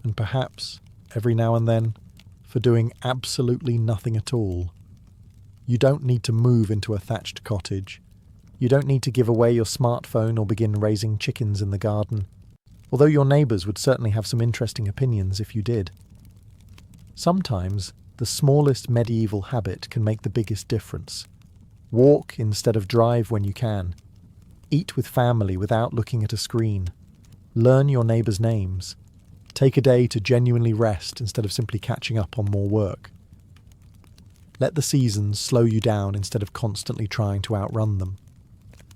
S1: and perhaps, every now and then, for doing absolutely nothing at all. You don't need to move into a thatched cottage. You don't need to give away your smartphone or begin raising chickens in the garden, although your neighbours would certainly have some interesting opinions if you did. Sometimes, the smallest medieval habit can make the biggest difference. Walk instead of drive when you can. Eat with family without looking at a screen. Learn your neighbours' names. Take a day to genuinely rest instead of simply catching up on more work. Let the seasons slow you down instead of constantly trying to outrun them.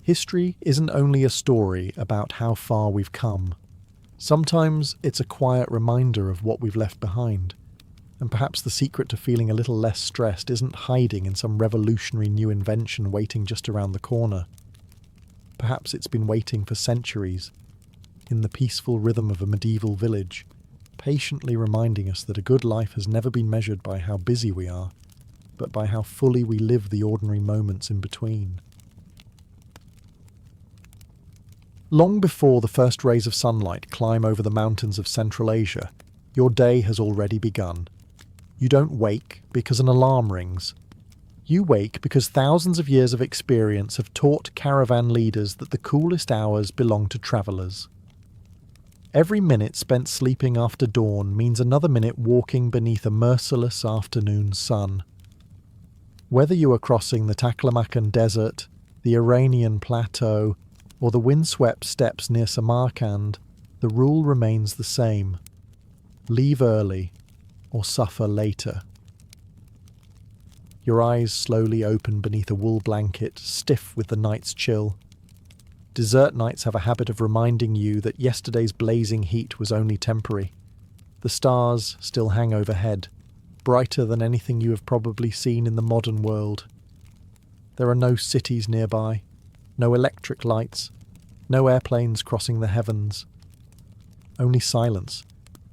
S1: History isn't only a story about how far we've come. Sometimes it's a quiet reminder of what we've left behind. And perhaps the secret to feeling a little less stressed isn't hiding in some revolutionary new invention waiting just around the corner. Perhaps it's been waiting for centuries, in the peaceful rhythm of a medieval village, patiently reminding us that a good life has never been measured by how busy we are, but by how fully we live the ordinary moments in between. Long before the first rays of sunlight climb over the mountains of Central Asia, your day has already begun. You don't wake because an alarm rings. You wake because thousands of years of experience have taught caravan leaders that the coolest hours belong to travellers. Every minute spent sleeping after dawn means another minute walking beneath a merciless afternoon sun. Whether you are crossing the Taklamakan Desert, the Iranian Plateau, or the windswept steppes near Samarkand, the rule remains the same. Leave early, or suffer later. Your eyes slowly open beneath a wool blanket, stiff with the night's chill. Desert nights have a habit of reminding you that yesterday's blazing heat was only temporary. The stars still hang overhead, brighter than anything you have probably seen in the modern world. There are no cities nearby, no electric lights, no airplanes crossing the heavens. Only silence,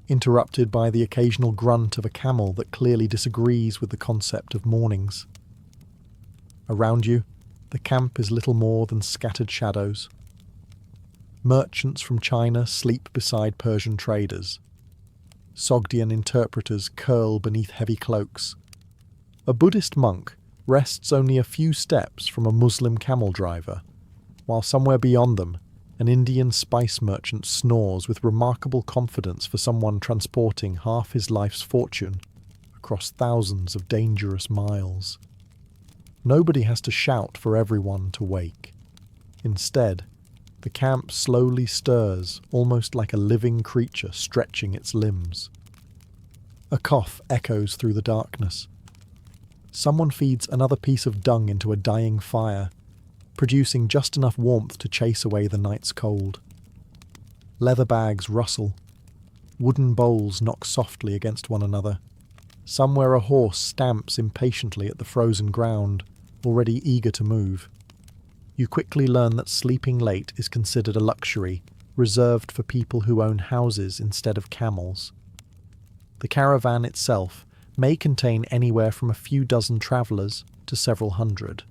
S1: interrupted by the occasional grunt of a camel that clearly disagrees with the concept of mornings. Around you, the camp is little more than scattered shadows. Merchants from China sleep beside Persian traders. Sogdian interpreters curl beneath heavy cloaks. A Buddhist monk rests only a few steps from a Muslim camel driver, while somewhere beyond them, an Indian spice merchant snores with remarkable confidence for someone transporting half his life's fortune across thousands of dangerous miles. Nobody has to shout for everyone to wake. Instead, the camp slowly stirs, almost like a living creature stretching its limbs. A cough echoes through the darkness. Someone feeds another piece of dung into a dying fire, producing just enough warmth to chase away the night's cold. Leather bags rustle. Wooden bowls knock softly against one another. Somewhere a horse stamps impatiently at the frozen ground, already eager to move. You quickly learn that sleeping late is considered a luxury, reserved for people who own houses instead of camels. The caravan itself may contain anywhere from a few dozen travellers to several hundred.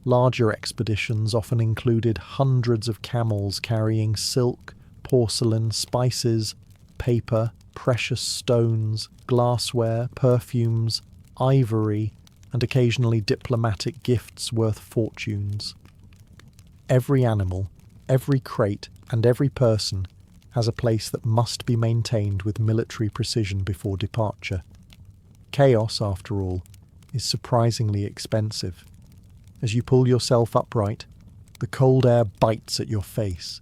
S1: Larger expeditions often included hundreds of camels carrying silk, porcelain, spices, paper, precious stones, glassware, perfumes, ivory, and occasionally diplomatic gifts worth fortunes. Every animal, every crate, and every person has a place that must be maintained with military precision before departure. Chaos, after all, is surprisingly expensive. As you pull yourself upright, the cold air bites at your face.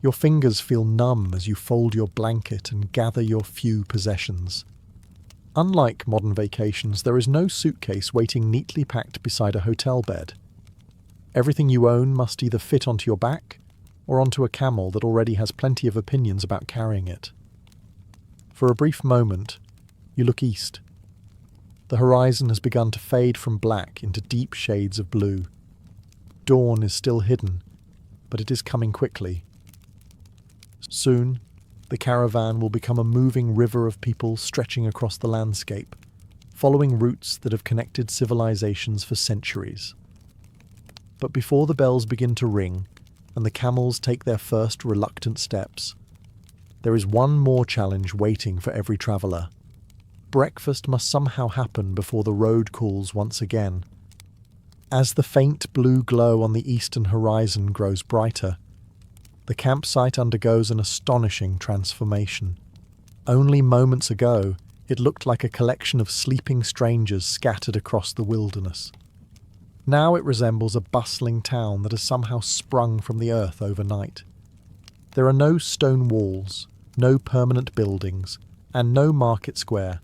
S1: Your fingers feel numb as you fold your blanket and gather your few possessions. Unlike modern vacations, there is no suitcase waiting neatly packed beside a hotel bed. Everything you own must either fit onto your back or onto a camel that already has plenty of opinions about carrying it. For a brief moment, you look east. The horizon has begun to fade from black into deep shades of blue. Dawn is still hidden, but it is coming quickly. Soon, the caravan will become a moving river of people stretching across the landscape, following routes that have connected civilizations for centuries. But before the bells begin to ring and the camels take their first reluctant steps, there is one more challenge waiting for every traveller. Breakfast must somehow happen before the road calls once again. As the faint blue glow on the eastern horizon grows brighter, the campsite undergoes an astonishing transformation. Only moments ago, it looked like a collection of sleeping strangers scattered across the wilderness. Now it resembles a bustling town that has somehow sprung from the earth overnight. There are no stone walls, no permanent buildings, and no market square.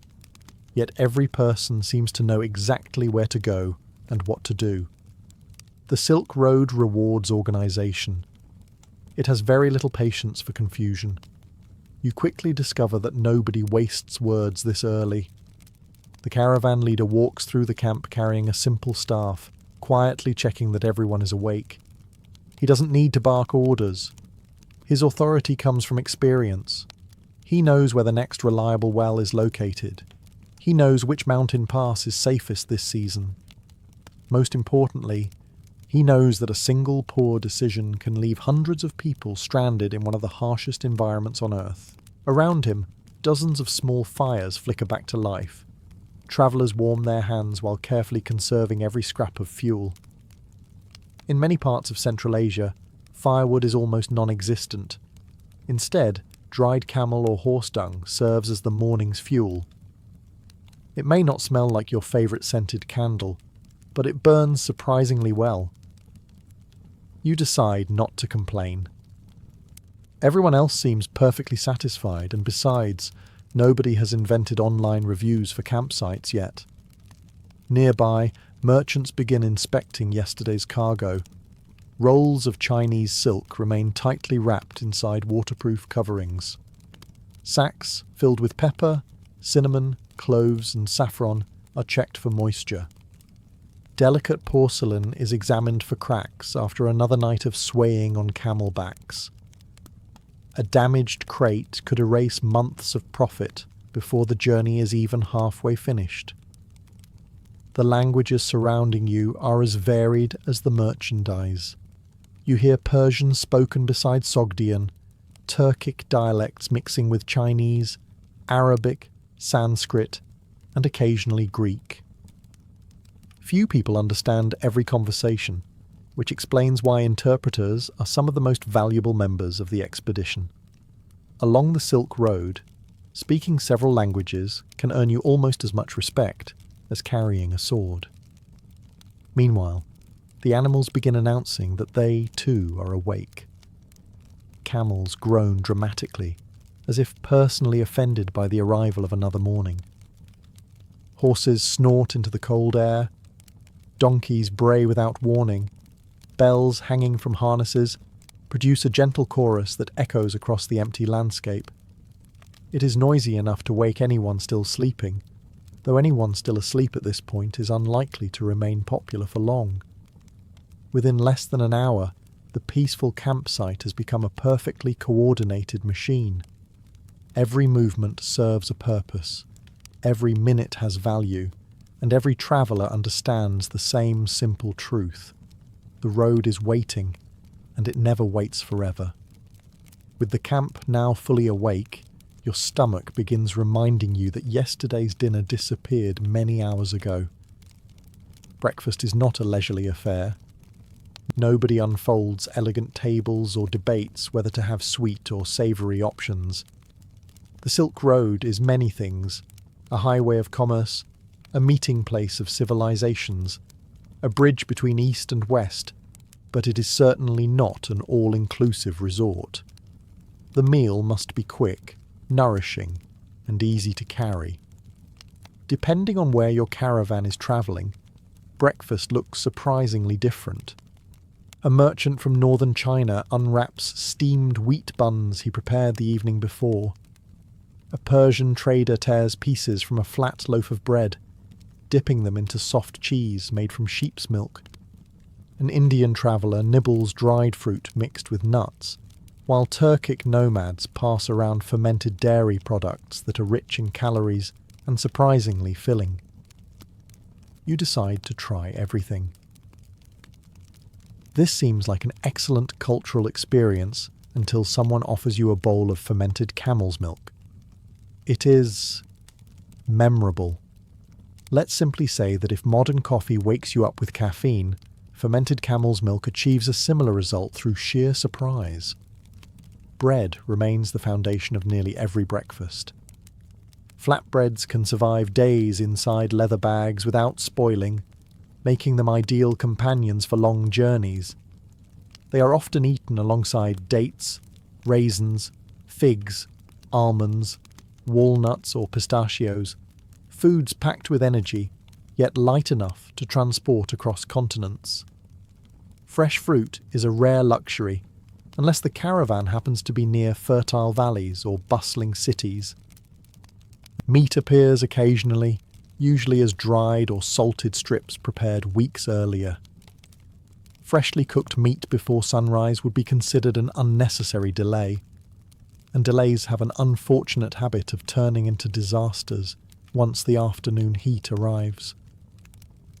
S1: Yet every person seems to know exactly where to go and what to do. The Silk Road rewards organisation. It has very little patience for confusion. You quickly discover that nobody wastes words this early. The caravan leader walks through the camp carrying a simple staff, quietly checking that everyone is awake. He doesn't need to bark orders. His authority comes from experience. He knows where the next reliable well is located. He knows which mountain pass is safest this season. Most importantly, he knows that a single poor decision can leave hundreds of people stranded in one of the harshest environments on Earth. Around him, dozens of small fires flicker back to life. Travellers warm their hands while carefully conserving every scrap of fuel. In many parts of Central Asia, firewood is almost non-existent. Instead, dried camel or horse dung serves as the morning's fuel. It may not smell like your favourite scented candle, but it burns surprisingly well. You decide not to complain. Everyone else seems perfectly satisfied, and besides, nobody has invented online reviews for campsites yet. Nearby, merchants begin inspecting yesterday's cargo. Rolls of Chinese silk remain tightly wrapped inside waterproof coverings. Sacks filled with pepper, cinnamon, cloves and saffron are checked for moisture. Delicate porcelain is examined for cracks after another night of swaying on camel backs. A damaged crate could erase months of profit before the journey is even halfway finished. The languages surrounding you are as varied as the merchandise. You hear Persian spoken beside Sogdian, Turkic dialects mixing with Chinese, Arabic, Sanskrit, and occasionally Greek. Few people understand every conversation, which explains why interpreters are some of the most valuable members of the expedition. Along the Silk Road, speaking several languages can earn you almost as much respect as carrying a sword. Meanwhile, the animals begin announcing that they, too, are awake. Camels groan dramatically, as if personally offended by the arrival of another morning. Horses snort into the cold air. Donkeys bray without warning. Bells hanging from harnesses produce a gentle chorus that echoes across the empty landscape. It is noisy enough to wake anyone still sleeping, though anyone still asleep at this point is unlikely to remain popular for long. Within less than an hour, the peaceful campsite has become a perfectly coordinated machine. Every movement serves a purpose, every minute has value, and every traveller understands the same simple truth. The road is waiting, and it never waits forever. With the camp now fully awake, your stomach begins reminding you that yesterday's dinner disappeared many hours ago. Breakfast is not a leisurely affair. Nobody unfolds elegant tables or debates whether to have sweet or savoury options. The Silk Road is many things: a highway of commerce, a meeting place of civilizations, a bridge between East and West, but it is certainly not an all-inclusive resort. The meal must be quick, nourishing, and easy to carry. Depending on where your caravan is travelling, breakfast looks surprisingly different. A merchant from northern China unwraps steamed wheat buns he prepared the evening before. A Persian trader tears pieces from a flat loaf of bread, dipping them into soft cheese made from sheep's milk. An Indian traveller nibbles dried fruit mixed with nuts, while Turkic nomads pass around fermented dairy products that are rich in calories and surprisingly filling. You decide to try everything. This seems like an excellent cultural experience until someone offers you a bowl of fermented camel's milk. It is memorable. Let's simply say that if modern coffee wakes you up with caffeine, fermented camel's milk achieves a similar result through sheer surprise. Bread remains the foundation of nearly every breakfast. Flatbreads can survive days inside leather bags without spoiling, making them ideal companions for long journeys. They are often eaten alongside dates, raisins, figs, almonds, walnuts or pistachios, foods packed with energy, yet light enough to transport across continents. Fresh fruit is a rare luxury, unless the caravan happens to be near fertile valleys or bustling cities. Meat appears occasionally, usually as dried or salted strips prepared weeks earlier. Freshly cooked meat before sunrise would be considered an unnecessary delay, and delays have an unfortunate habit of turning into disasters once the afternoon heat arrives.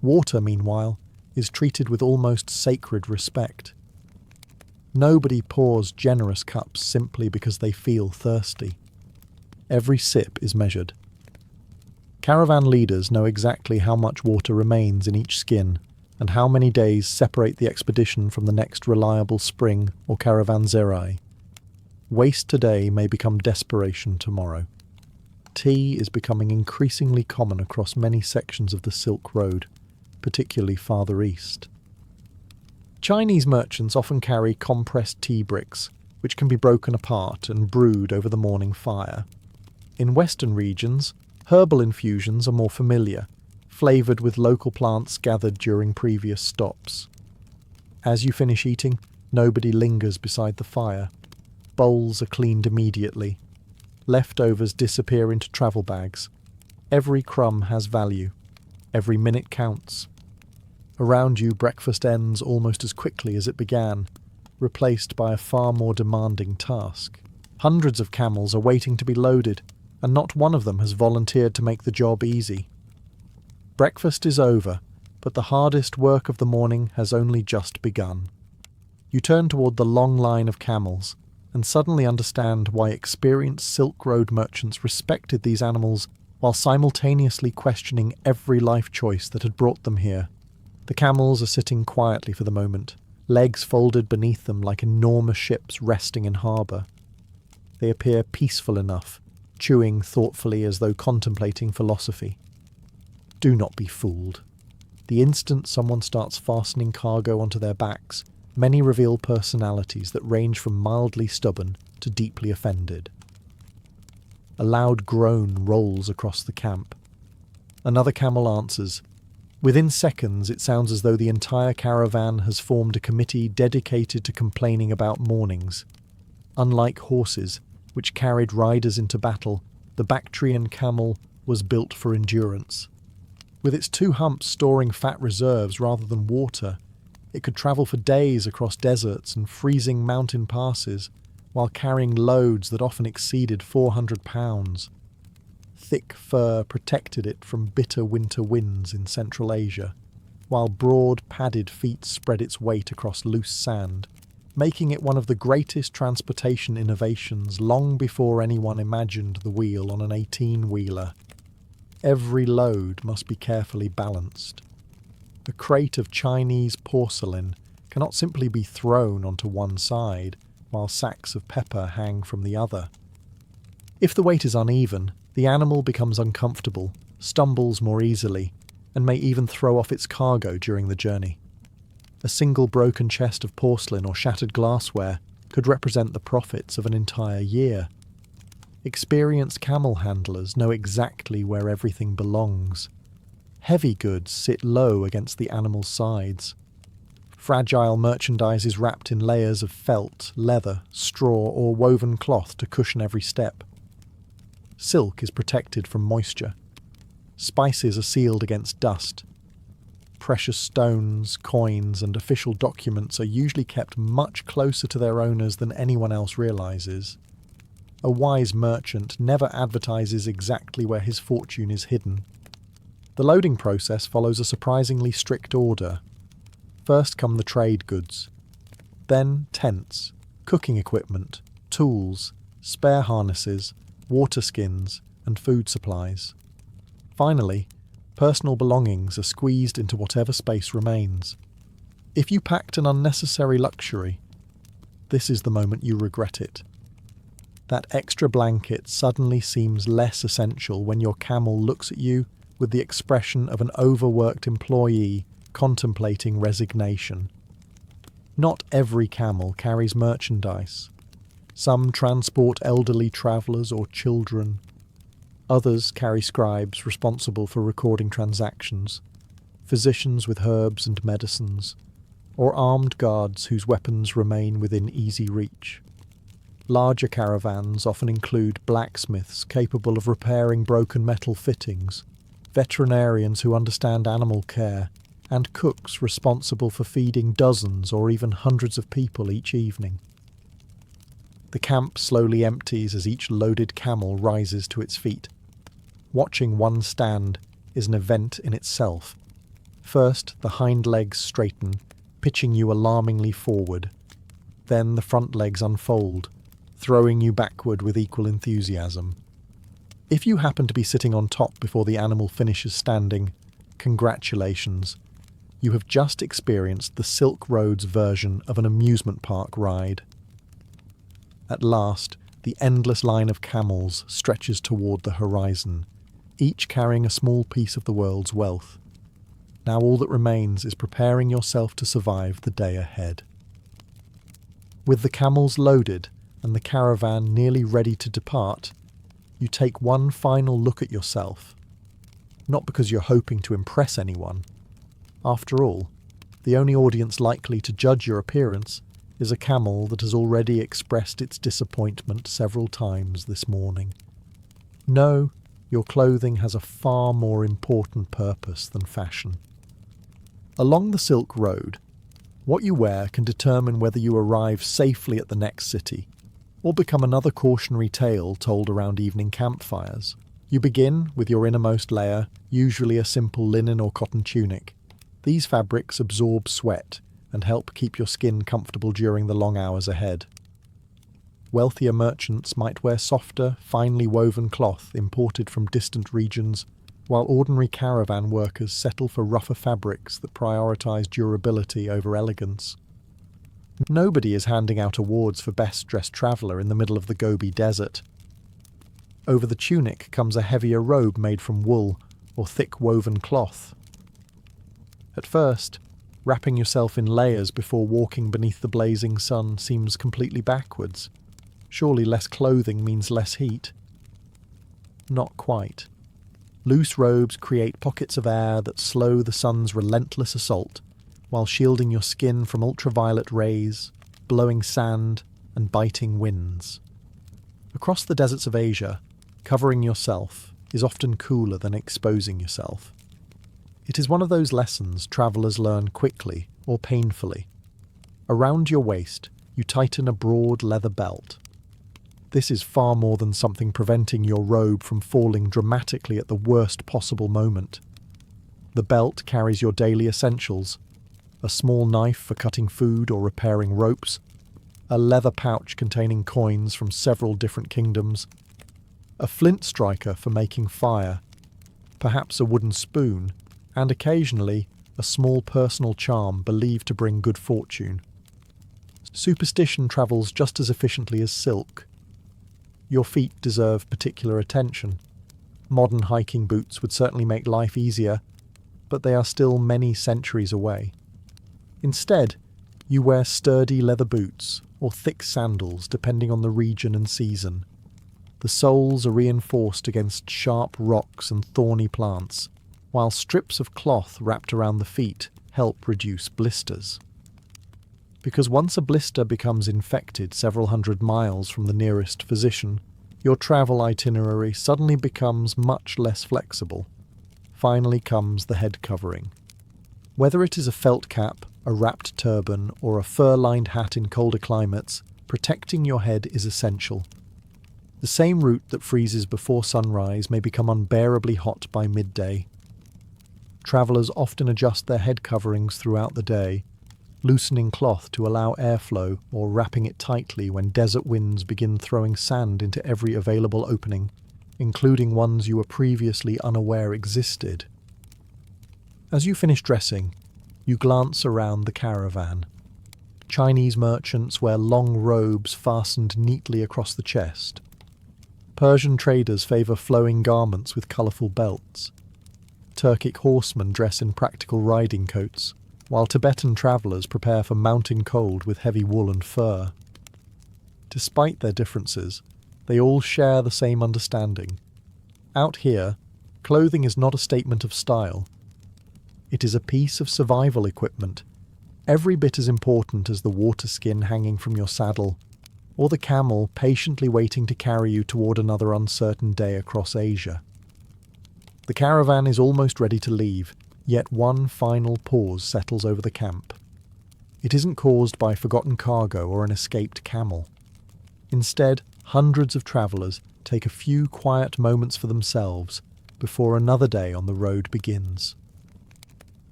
S1: Water, meanwhile, is treated with almost sacred respect. Nobody pours generous cups simply because they feel thirsty. Every sip is measured. Caravan leaders know exactly how much water remains in each skin and how many days separate the expedition from the next reliable spring or caravanserai. Waste today may become desperation tomorrow. Tea is becoming increasingly common across many sections of the Silk Road, particularly farther east. Chinese merchants often carry compressed tea bricks, which can be broken apart and brewed over the morning fire. In Western regions, herbal infusions are more familiar, flavoured with local plants gathered during previous stops. As you finish eating, nobody lingers beside the fire. Bowls are cleaned immediately. Leftovers disappear into travel bags. Every crumb has value. Every minute counts. Around you, breakfast ends almost as quickly as it began, replaced by a far more demanding task. Hundreds of camels are waiting to be loaded, and not one of them has volunteered to make the job easy. Breakfast is over, but the hardest work of the morning has only just begun. You turn toward the long line of camels, and suddenly understand why experienced Silk Road merchants respected these animals while simultaneously questioning every life choice that had brought them here. The camels are sitting quietly for the moment, legs folded beneath them like enormous ships resting in harbour. They appear peaceful enough, chewing thoughtfully as though contemplating philosophy. Do not be fooled. The instant someone starts fastening cargo onto their backs, many reveal personalities that range from mildly stubborn to deeply offended. A loud groan rolls across the camp. Another camel answers. Within seconds, it sounds as though the entire caravan has formed a committee dedicated to complaining about mornings. Unlike horses, which carried riders into battle, the Bactrian camel was built for endurance. With its two humps storing fat reserves rather than water, it could travel for days across deserts and freezing mountain passes, while carrying loads that often exceeded 400 pounds. Thick fur protected it from bitter winter winds in Central Asia, while broad, padded feet spread its weight across loose sand, making it one of the greatest transportation innovations long before anyone imagined the wheel on an 18-wheeler. Every load must be carefully balanced. A crate of Chinese porcelain cannot simply be thrown onto one side, while sacks of pepper hang from the other. If the weight is uneven, the animal becomes uncomfortable, stumbles more easily, and may even throw off its cargo during the journey. A single broken chest of porcelain or shattered glassware could represent the profits of an entire year. Experienced camel handlers know exactly where everything belongs. Heavy goods sit low against the animal's sides. Fragile merchandise is wrapped in layers of felt, leather, straw, or woven cloth to cushion every step. Silk is protected from moisture. Spices are sealed against dust. Precious stones, coins, and official documents are usually kept much closer to their owners than anyone else realizes. A wise merchant never advertises exactly where his fortune is hidden. The loading process follows a surprisingly strict order. First come the trade goods, then tents, cooking equipment, tools, spare harnesses, water skins, and food supplies. Finally, personal belongings are squeezed into whatever space remains. If you packed an unnecessary luxury, this is the moment you regret it. That extra blanket suddenly seems less essential when your camel looks at you with the expression of an overworked employee contemplating resignation. Not every camel carries merchandise. Some transport elderly travellers or children. Others carry scribes responsible for recording transactions, physicians with herbs and medicines, or armed guards whose weapons remain within easy reach. Larger caravans often include blacksmiths capable of repairing broken metal fittings, veterinarians who understand animal care, and cooks responsible for feeding dozens or even hundreds of people each evening. The camp slowly empties as each loaded camel rises to its feet. Watching one stand is an event in itself. First, the hind legs straighten, pitching you alarmingly forward. Then the front legs unfold, throwing you backward with equal enthusiasm. If you happen to be sitting on top before the animal finishes standing, congratulations. You have just experienced the Silk Road's version of an amusement park ride. At last, the endless line of camels stretches toward the horizon, each carrying a small piece of the world's wealth. Now all that remains is preparing yourself to survive the day ahead. With the camels loaded and the caravan nearly ready to depart, you take one final look at yourself. Not because you're hoping to impress anyone. After all, the only audience likely to judge your appearance is a camel that has already expressed its disappointment several times this morning. No, your clothing has a far more important purpose than fashion. Along the Silk Road, what you wear can determine whether you arrive safely at the next city, or become another cautionary tale told around evening campfires. You begin with your innermost layer, usually a simple linen or cotton tunic. These fabrics absorb sweat and help keep your skin comfortable during the long hours ahead. Wealthier merchants might wear softer, finely woven cloth imported from distant regions, while ordinary caravan workers settle for rougher fabrics that prioritize durability over elegance. Nobody is handing out awards for best dressed traveller in the middle of the Gobi Desert. Over the tunic comes a heavier robe made from wool or thick woven cloth. At first, wrapping yourself in layers before walking beneath the blazing sun seems completely backwards. Surely less clothing means less heat. Not quite. Loose robes create pockets of air that slow the sun's relentless assault, while shielding your skin from ultraviolet rays, blowing sand, and biting winds. Across the deserts of Asia, covering yourself is often cooler than exposing yourself. It is one of those lessons travellers learn quickly or painfully. Around your waist, you tighten a broad leather belt. This is far more than something preventing your robe from falling dramatically at the worst possible moment. The belt carries your daily essentials: a small knife for cutting food or repairing ropes, a leather pouch containing coins from several different kingdoms, a flint striker for making fire, perhaps a wooden spoon, and occasionally a small personal charm believed to bring good fortune. Superstition travels just as efficiently as silk. Your feet deserve particular attention. Modern hiking boots would certainly make life easier, but they are still many centuries away. Instead, you wear sturdy leather boots or thick sandals depending on the region and season. The soles are reinforced against sharp rocks and thorny plants, while strips of cloth wrapped around the feet help reduce blisters. Because once a blister becomes infected several hundred miles from the nearest physician, your travel itinerary suddenly becomes much less flexible. Finally comes the head covering. Whether it is a felt cap, a wrapped turban, or a fur-lined hat in colder climates, protecting your head is essential. The same route that freezes before sunrise may become unbearably hot by midday. Travellers often adjust their head coverings throughout the day, loosening cloth to allow airflow or wrapping it tightly when desert winds begin throwing sand into every available opening, including ones you were previously unaware existed. As you finish dressing, you glance around the caravan. Chinese merchants wear long robes fastened neatly across the chest. Persian traders favour flowing garments with colourful belts. Turkic horsemen dress in practical riding coats, while Tibetan travellers prepare for mountain cold with heavy wool and fur. Despite their differences, they all share the same understanding. Out here, clothing is not a statement of style. It is a piece of survival equipment, every bit as important as the water skin hanging from your saddle, or the camel patiently waiting to carry you toward another uncertain day across Asia. The caravan is almost ready to leave, yet one final pause settles over the camp. It isn't caused by forgotten cargo or an escaped camel. Instead, hundreds of travellers take a few quiet moments for themselves before another day on the road begins.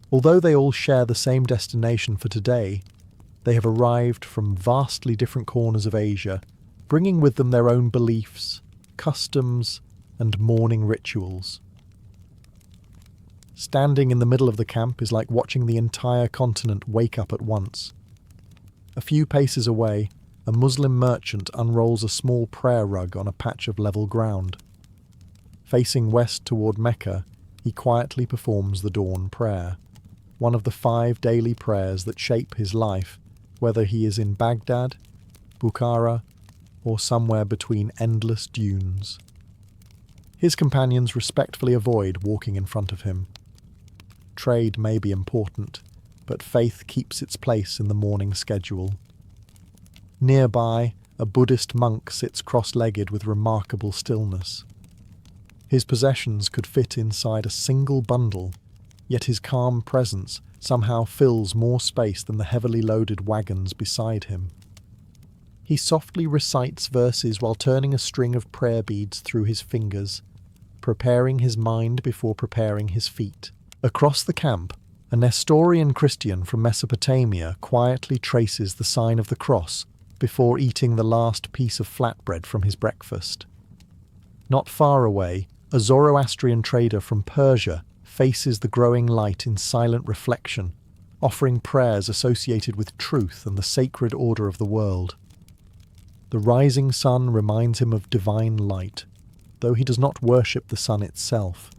S1: Although they all share the same destination for today, they have arrived from vastly different corners of Asia, bringing with them their own beliefs, customs, and mourning rituals. Standing in the middle of the camp is like watching the entire continent wake up at once. A few paces away, a Muslim merchant unrolls a small prayer rug on a patch of level ground. Facing west toward Mecca, he quietly performs the dawn prayer, one of the 5 daily prayers that shape his life, whether he is in Baghdad, Bukhara, or somewhere between endless dunes. His companions respectfully avoid walking in front of him. Trade may be important, but faith keeps its place in the morning schedule. Nearby, a Buddhist monk sits cross-legged with remarkable stillness. His possessions could fit inside a single bundle, yet his calm presence somehow fills more space than the heavily loaded wagons beside him. He softly recites verses while turning a string of prayer beads through his fingers, preparing his mind before preparing his feet. Across the camp, a Nestorian Christian from Mesopotamia quietly traces the sign of the cross before eating the last piece of flatbread from his breakfast. Not far away, a Zoroastrian trader from Persia faces the growing light in silent reflection, offering prayers associated with truth and the sacred order of the world. The rising sun reminds him of divine light, though he does not worship the sun itself,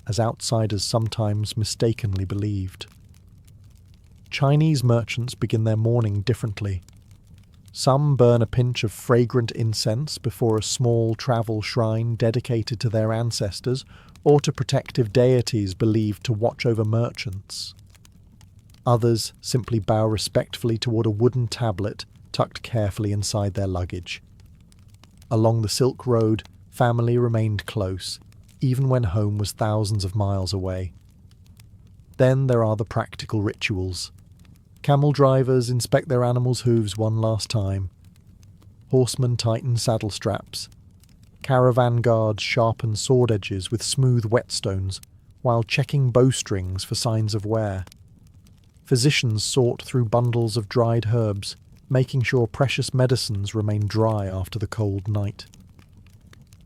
S1: as outsiders sometimes mistakenly believed. Chinese merchants begin their morning differently. Some burn a pinch of fragrant incense before a small travel shrine dedicated to their ancestors or to protective deities believed to watch over merchants. Others simply bow respectfully toward a wooden tablet tucked carefully inside their luggage. Along the Silk Road, family remained close, even when home was thousands of miles away. Then there are the practical rituals. Camel drivers inspect their animals' hooves one last time. Horsemen tighten saddle straps. Caravan guards sharpen sword edges with smooth whetstones while checking bowstrings for signs of wear. Physicians sort through bundles of dried herbs, making sure precious medicines remain dry after the cold night.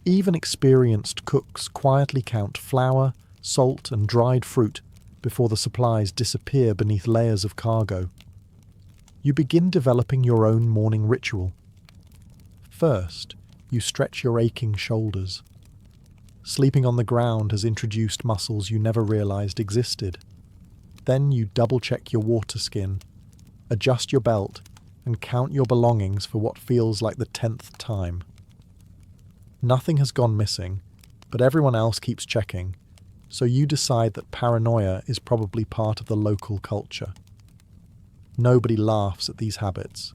S1: Even experienced cooks quietly count flour, salt, and dried fruit before the supplies disappear beneath layers of cargo. You begin developing your own morning ritual. First, you stretch your aching shoulders. Sleeping on the ground has introduced muscles you never realized existed. Then you double-check your water skin, adjust your belt, and count your belongings for what feels like the 10th time. Nothing has gone missing, but everyone else keeps checking, so you decide that paranoia is probably part of the local culture. Nobody laughs at these habits.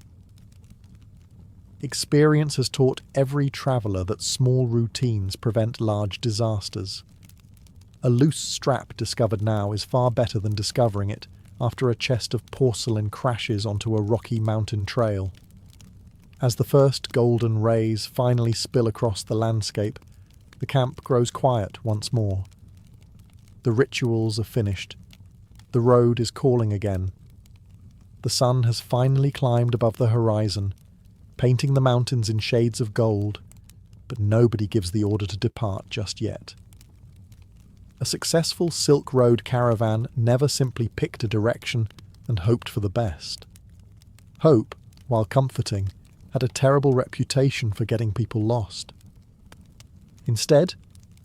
S1: Experience has taught every traveller that small routines prevent large disasters. A loose strap discovered now is far better than discovering it after a chest of porcelain crashes onto a rocky mountain trail. As the first golden rays finally spill across the landscape, the camp grows quiet once more. The rituals are finished. The road is calling again. The sun has finally climbed above the horizon, painting the mountains in shades of gold, but nobody gives the order to depart just yet. A successful Silk Road caravan never simply picked a direction and hoped for the best. Hope, while comforting, had a terrible reputation for getting people lost. Instead,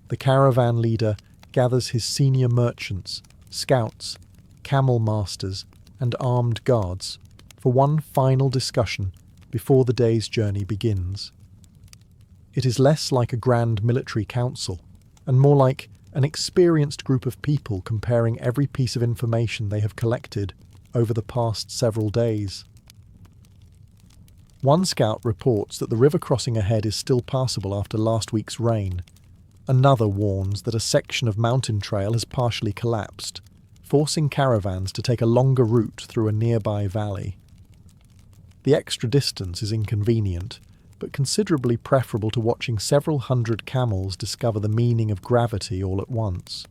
S1: the caravan leader gathers his senior merchants, scouts, camel masters, and armed guards for one final discussion before the day's journey begins. It is less like a grand military council, and more like an experienced group of people comparing every piece of information they have collected over the past several days. One scout reports that the river crossing ahead is still passable after last week's rain. Another warns that a section of mountain trail has partially collapsed, forcing caravans to take a longer route through a nearby valley. The extra distance is inconvenient, but considerably preferable to watching several hundred camels discover the meaning of gravity all at once.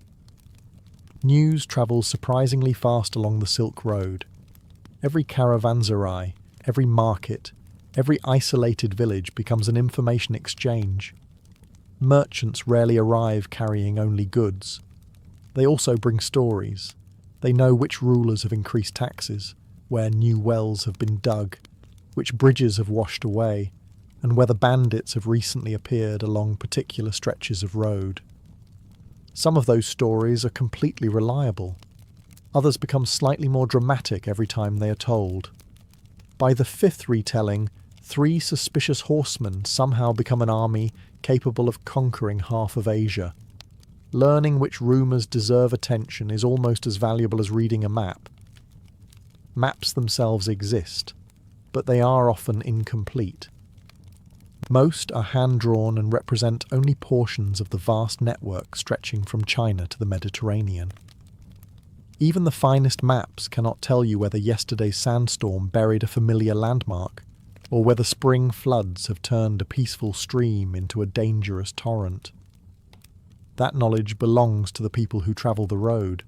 S1: News travels surprisingly fast along the Silk Road. Every caravanserai, every market, every isolated village becomes an information exchange. Merchants rarely arrive carrying only goods. They also bring stories. They know which rulers have increased taxes, where new wells have been dug, which bridges have washed away, and whether bandits have recently appeared along particular stretches of road. Some of those stories are completely reliable. Others become slightly more dramatic every time they are told. By the 5th retelling, 3 suspicious horsemen somehow become an army capable of conquering half of Asia. Learning which rumours deserve attention is almost as valuable as reading a map. Maps themselves exist, but they are often incomplete. Most are hand-drawn and represent only portions of the vast network stretching from China to the Mediterranean. Even the finest maps cannot tell you whether yesterday's sandstorm buried a familiar landmark, or whether spring floods have turned a peaceful stream into a dangerous torrent. That knowledge belongs to the people who travel the road.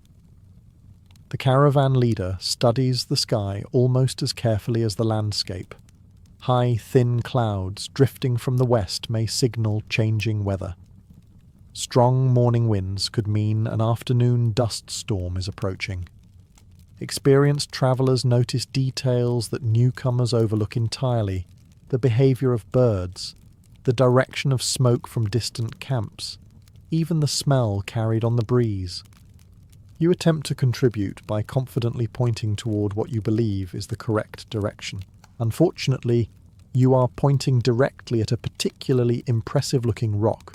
S1: The caravan leader studies the sky almost as carefully as the landscape. High, thin clouds drifting from the west may signal changing weather. Strong morning winds could mean an afternoon dust storm is approaching. Experienced travellers notice details that newcomers overlook entirely: the behaviour of birds, the direction of smoke from distant camps, even the smell carried on the breeze. You attempt to contribute by confidently pointing toward what you believe is the correct direction. Unfortunately, you are pointing directly at a particularly impressive-looking rock.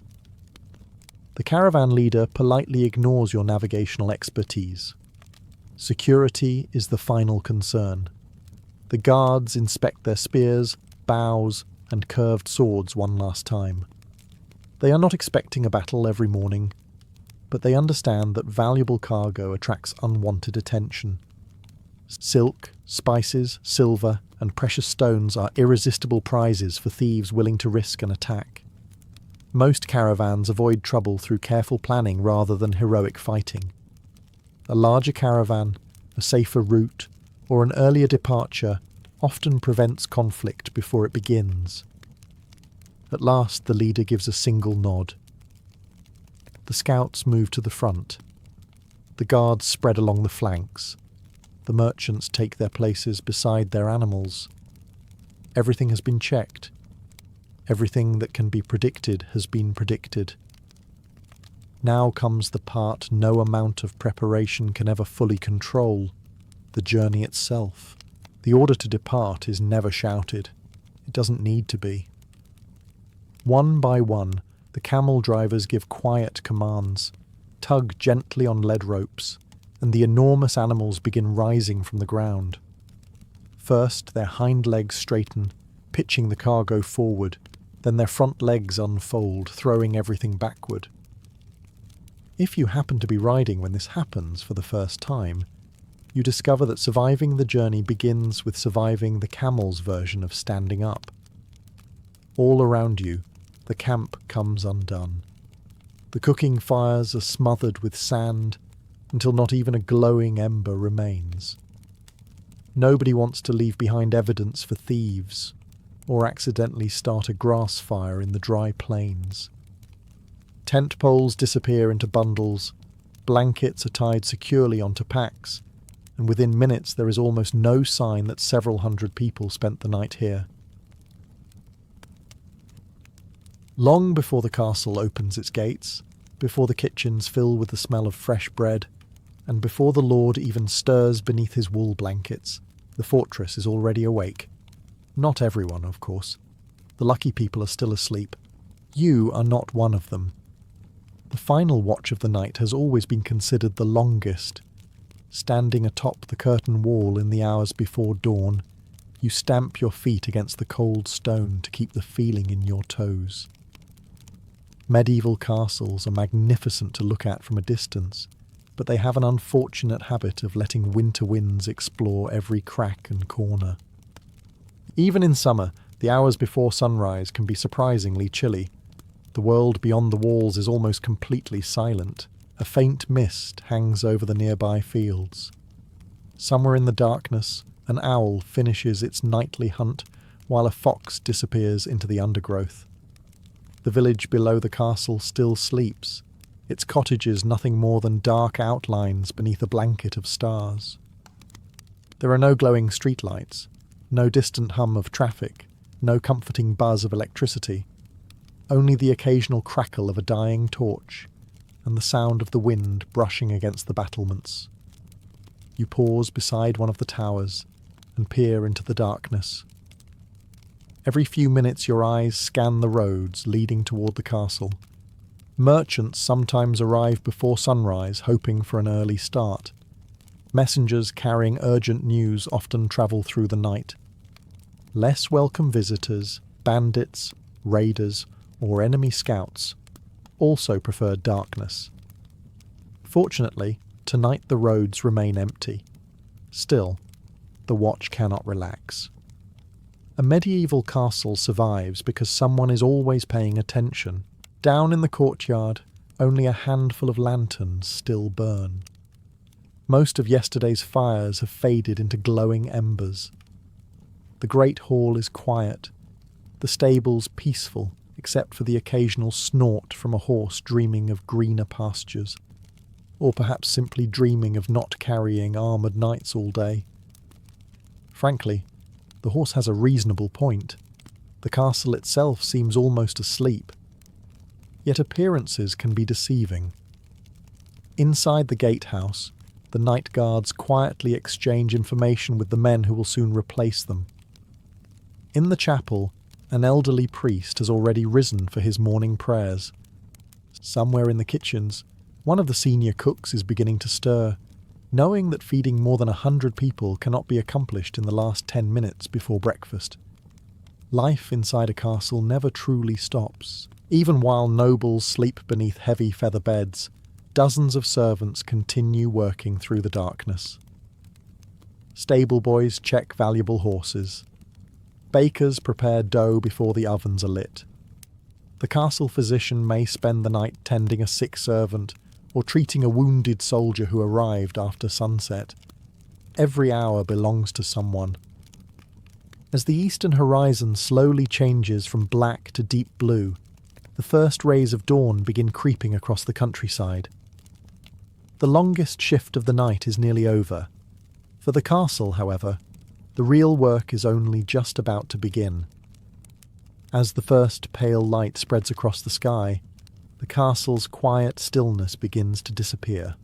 S1: The caravan leader politely ignores your navigational expertise. Security is the final concern. The guards inspect their spears, bows, and curved swords one last time. They are not expecting a battle every morning, but they understand that valuable cargo attracts unwanted attention. Silk, spices, silver, and precious stones are irresistible prizes for thieves willing to risk an attack. Most caravans avoid trouble through careful planning rather than heroic fighting. A larger caravan, a safer route, or an earlier departure often prevents conflict before it begins. At last the leader gives a single nod. The scouts move to the front. The guards spread along the flanks. The merchants take their places beside their animals. Everything has been checked. Everything that can be predicted has been predicted. Now comes the part no amount of preparation can ever fully control: the journey itself. The order to depart is never shouted. It doesn't need to be. One by one, the camel drivers give quiet commands, tug gently on lead ropes, and the enormous animals begin rising from the ground. First, their hind legs straighten, pitching the cargo forward, then their front legs unfold, throwing everything backward. If you happen to be riding when this happens for the first time, you discover that surviving the journey begins with surviving the camel's version of standing up. All around you, the camp comes undone. The cooking fires are smothered with sand until not even a glowing ember remains. Nobody wants to leave behind evidence for thieves, or accidentally start a grass fire in the dry plains. Tent poles disappear into bundles, blankets are tied securely onto packs, and within minutes there is almost no sign that several hundred people spent the night here. Long before the castle opens its gates, before the kitchens fill with the smell of fresh bread, and before the lord even stirs beneath his wool blankets, the fortress is already awake. Not everyone, of course. The lucky people are still asleep. You are not one of them. The final watch of the night has always been considered the longest. Standing atop the curtain wall in the hours before dawn, you stamp your feet against the cold stone to keep the feeling in your toes. Medieval castles are magnificent to look at from a distance, but they have an unfortunate habit of letting winter winds explore every crack and corner. Even in summer, the hours before sunrise can be surprisingly chilly. The world beyond the walls is almost completely silent. A faint mist hangs over the nearby fields. Somewhere in the darkness, an owl finishes its nightly hunt while a fox disappears into the undergrowth. The village below the castle still sleeps, its cottages nothing more than dark outlines beneath a blanket of stars. There are no glowing streetlights, no distant hum of traffic, no comforting buzz of electricity, only the occasional crackle of a dying torch and the sound of the wind brushing against the battlements. You pause beside one of the towers and peer into the darkness. Every few minutes your eyes scan the roads leading toward the castle. Merchants sometimes arrive before sunrise hoping for an early start. Messengers carrying urgent news often travel through the night. Less welcome visitors, bandits, raiders, or enemy scouts also prefer darkness. Fortunately, tonight the roads remain empty. Still, the watch cannot relax. A medieval castle survives because someone is always paying attention. Down in the courtyard, only a handful of lanterns still burn. Most of yesterday's fires have faded into glowing embers. The great hall is quiet, the stables peaceful except for the occasional snort from a horse dreaming of greener pastures, or perhaps simply dreaming of not carrying armoured knights all day. Frankly, the horse has a reasonable point. The castle itself seems almost asleep. Yet appearances can be deceiving. Inside the gatehouse, the night guards quietly exchange information with the men who will soon replace them. In the chapel, an elderly priest has already risen for his morning prayers. Somewhere in the kitchens, one of the senior cooks is beginning to stir, knowing that feeding more than 100 people cannot be accomplished in the last 10 minutes before breakfast. Life inside a castle never truly stops. Even while nobles sleep beneath heavy feather beds, dozens of servants continue working through the darkness. Stable boys check valuable horses. Bakers prepare dough before the ovens are lit. The castle physician may spend the night tending a sick servant or treating a wounded soldier who arrived after sunset. Every hour belongs to someone. As the eastern horizon slowly changes from black to deep blue, the first rays of dawn begin creeping across the countryside. The longest shift of the night is nearly over. For the castle, however, the real work is only just about to begin. As the first pale light spreads across the sky, the castle's quiet stillness begins to disappear.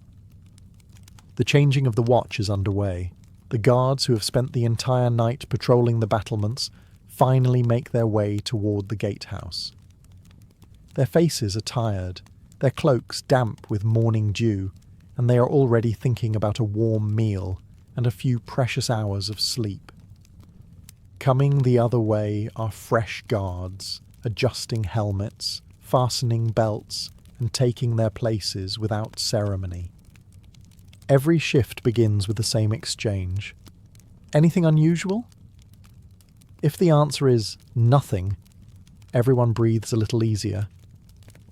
S1: The changing of the watch is underway. The guards who have spent the entire night patrolling the battlements finally make their way toward the gatehouse. Their faces are tired, their cloaks damp with morning dew, and they are already thinking about a warm meal and a few precious hours of sleep. Coming the other way are fresh guards, adjusting helmets, fastening belts, and taking their places without ceremony. Every shift begins with the same exchange. Anything unusual? If the answer is nothing, everyone breathes a little easier.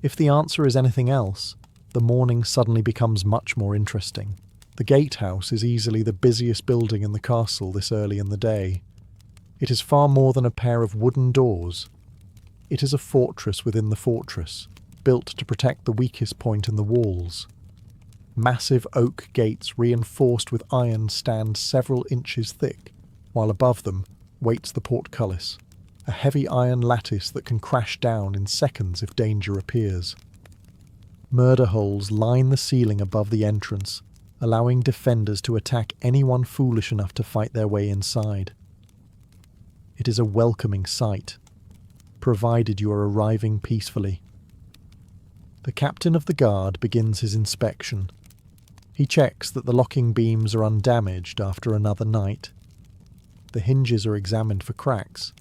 S1: If the answer is anything else, the morning suddenly becomes much more interesting. The gatehouse is easily the busiest building in the castle this early in the day. It is far more than a pair of wooden doors. It is a fortress within the fortress, built to protect the weakest point in the walls. Massive oak gates reinforced with iron stand several inches thick, while above them waits the portcullis, a heavy iron lattice that can crash down in seconds if danger appears. Murder holes line the ceiling above the entrance, allowing defenders to attack anyone foolish enough to fight their way inside. It is a welcoming sight, provided you are arriving peacefully. The captain of the guard begins his inspection. He checks that the locking beams are undamaged after another night. The hinges are examined for cracks.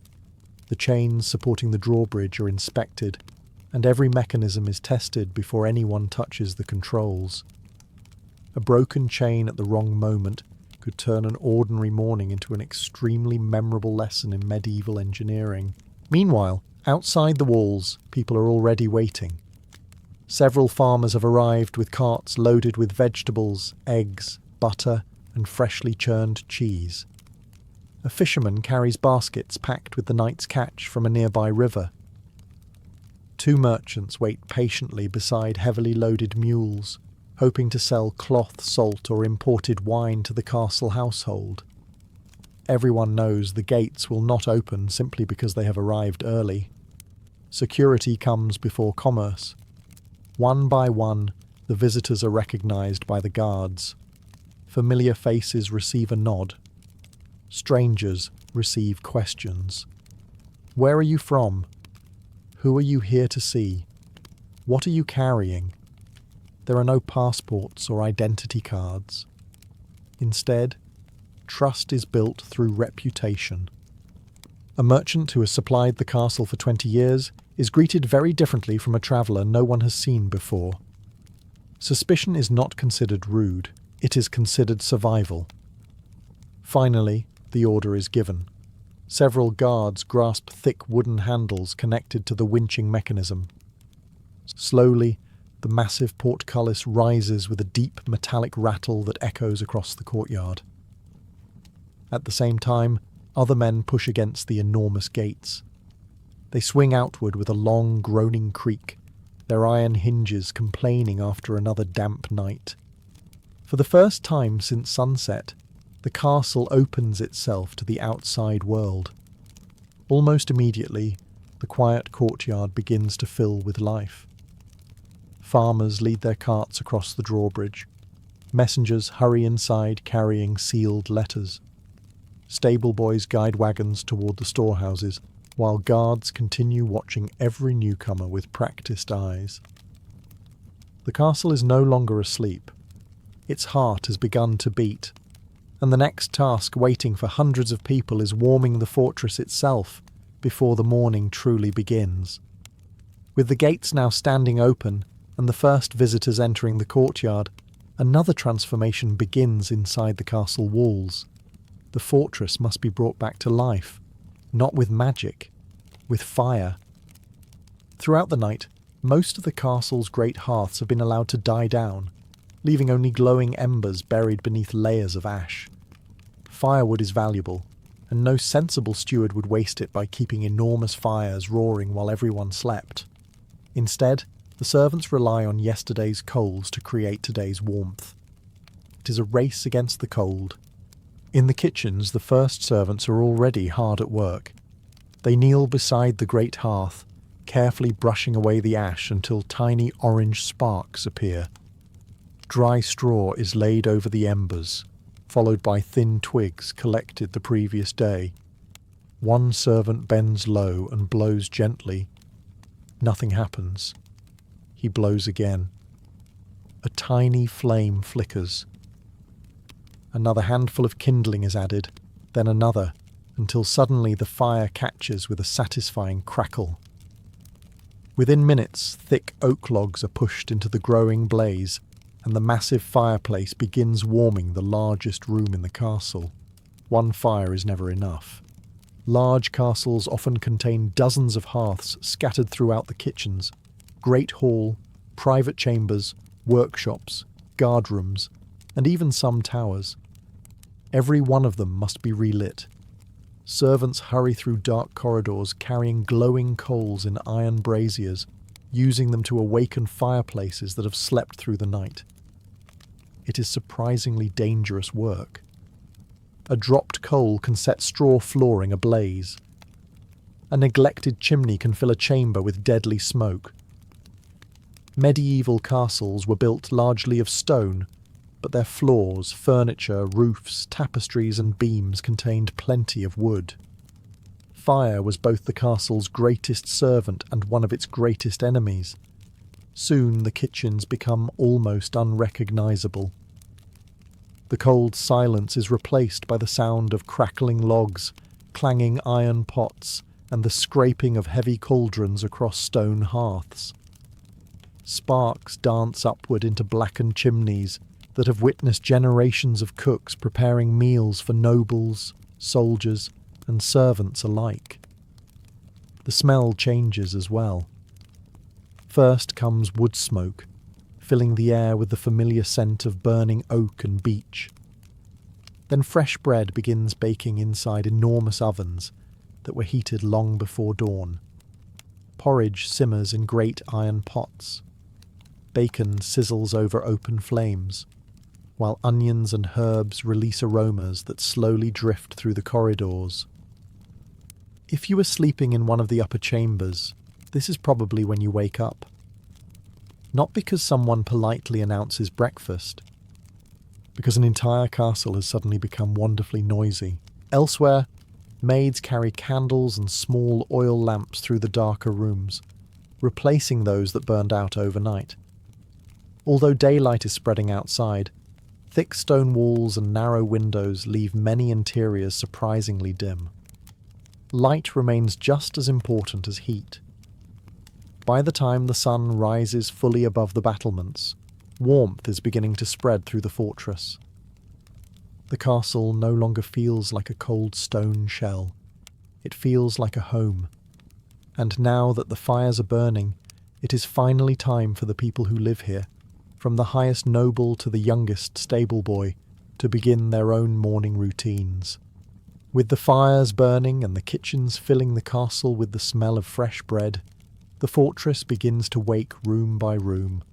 S1: The chains supporting the drawbridge are inspected, and every mechanism is tested before anyone touches the controls. A broken chain at the wrong moment could turn an ordinary morning into an extremely memorable lesson in medieval engineering. Meanwhile, outside the walls, people are already waiting. Several farmers have arrived with carts loaded with vegetables, eggs, butter, and freshly churned cheese. A fisherman carries baskets packed with the night's catch from a nearby river. Two merchants wait patiently beside heavily loaded mules, hoping to sell cloth, salt, or imported wine to the castle household. Everyone knows the gates will not open simply because they have arrived early. Security comes before commerce. One by one, the visitors are recognized by the guards. Familiar faces receive a nod. Strangers receive questions. Where are you from? Who are you here to see? What are you carrying? There are no passports or identity cards. Instead, trust is built through reputation. A merchant who has supplied the castle for 20 years is greeted very differently from a traveller no one has seen before. Suspicion is not considered rude, it is considered survival. Finally, the order is given. Several guards grasp thick wooden handles connected to the winching mechanism. Slowly, the massive portcullis rises with a deep metallic rattle that echoes across the courtyard. At the same time, other men push against the enormous gates. They swing outward with a long, groaning creak, their iron hinges complaining after another damp night. For the first time since sunset, the castle opens itself to the outside world. Almost immediately, the quiet courtyard begins to fill with life. Farmers lead their carts across the drawbridge. Messengers hurry inside carrying sealed letters. Stable boys guide wagons toward the storehouses, while guards continue watching every newcomer with practiced eyes. The castle is no longer asleep. Its heart has begun to beat, and the next task waiting for hundreds of people is warming the fortress itself before the morning truly begins. With the gates now standing open and the first visitors entering the courtyard, another transformation begins inside the castle walls. The fortress must be brought back to life, not with magic, with fire. Throughout the night, most of the castle's great hearths have been allowed to die down, leaving only glowing embers buried beneath layers of ash. Firewood is valuable, and no sensible steward would waste it by keeping enormous fires roaring while everyone slept. Instead, the servants rely on yesterday's coals to create today's warmth. It is a race against the cold. In the kitchens, the first servants are already hard at work. They kneel beside the great hearth, carefully brushing away the ash until tiny orange sparks appear. Dry straw is laid over the embers, followed by thin twigs collected the previous day. One servant bends low and blows gently. Nothing happens. He blows again. A tiny flame flickers. Another handful of kindling is added, then another, until suddenly the fire catches with a satisfying crackle. Within minutes, thick oak logs are pushed into the growing blaze, and the massive fireplace begins warming the largest room in the castle. One fire is never enough. Large castles often contain dozens of hearths scattered throughout the kitchens, great hall, private chambers, workshops, guard rooms, and even some towers. Every one of them must be relit. Servants hurry through dark corridors carrying glowing coals in iron braziers, using them to awaken fireplaces that have slept through the night. It is surprisingly dangerous work. A dropped coal can set straw flooring ablaze. A neglected chimney can fill a chamber with deadly smoke. Medieval castles were built largely of stone, but their floors, furniture, roofs, tapestries and beams contained plenty of wood. Fire was both the castle's greatest servant and one of its greatest enemies. Soon the kitchens become almost unrecognisable. The cold silence is replaced by the sound of crackling logs, clanging iron pots, and the scraping of heavy cauldrons across stone hearths. Sparks dance upward into blackened chimneys that have witnessed generations of cooks preparing meals for nobles, soldiers, and servants alike. The smell changes as well. First comes wood smoke, filling the air with the familiar scent of burning oak and beech. Then fresh bread begins baking inside enormous ovens that were heated long before dawn. Porridge simmers in great iron pots. Bacon sizzles over open flames, while onions and herbs release aromas that slowly drift through the corridors. If you are sleeping in one of the upper chambers, this is probably when you wake up. Not because someone politely announces breakfast, because an entire castle has suddenly become wonderfully noisy. Elsewhere, maids carry candles and small oil lamps through the darker rooms, replacing those that burned out overnight. Although daylight is spreading outside, Thick stone walls and narrow windows leave many interiors surprisingly dim. Light remains just as important as heat. By the time the sun rises fully above the battlements, warmth is beginning to spread through the fortress. The castle no longer feels like a cold stone shell. It feels like a home. And now that the fires are burning, it is finally time for the people who live here, from the highest noble to the youngest stable boy, to begin their own morning routines. With the fires burning and the kitchens filling the castle with the smell of fresh bread, the fortress begins to wake room by room.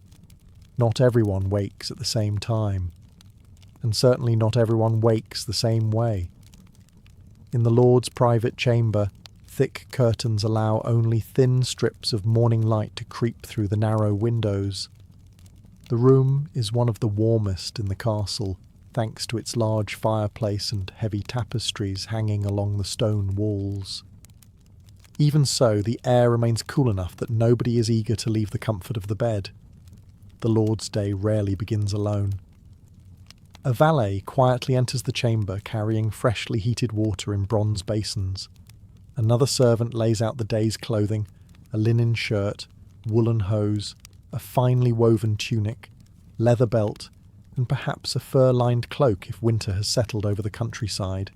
S1: Not everyone wakes at the same time, and certainly not everyone wakes the same way. In the Lord's private chamber, thick curtains allow only thin strips of morning light to creep through the narrow windows. The room is one of the warmest in the castle, thanks to its large fireplace and heavy tapestries hanging along the stone walls. Even so, the air remains cool enough that nobody is eager to leave the comfort of the bed. The Lord's day rarely begins alone. A valet quietly enters the chamber carrying freshly heated water in bronze basins. Another servant lays out the day's clothing, a linen shirt, woolen hose, a finely woven tunic, leather belt, and perhaps a fur-lined cloak if winter has settled over the countryside.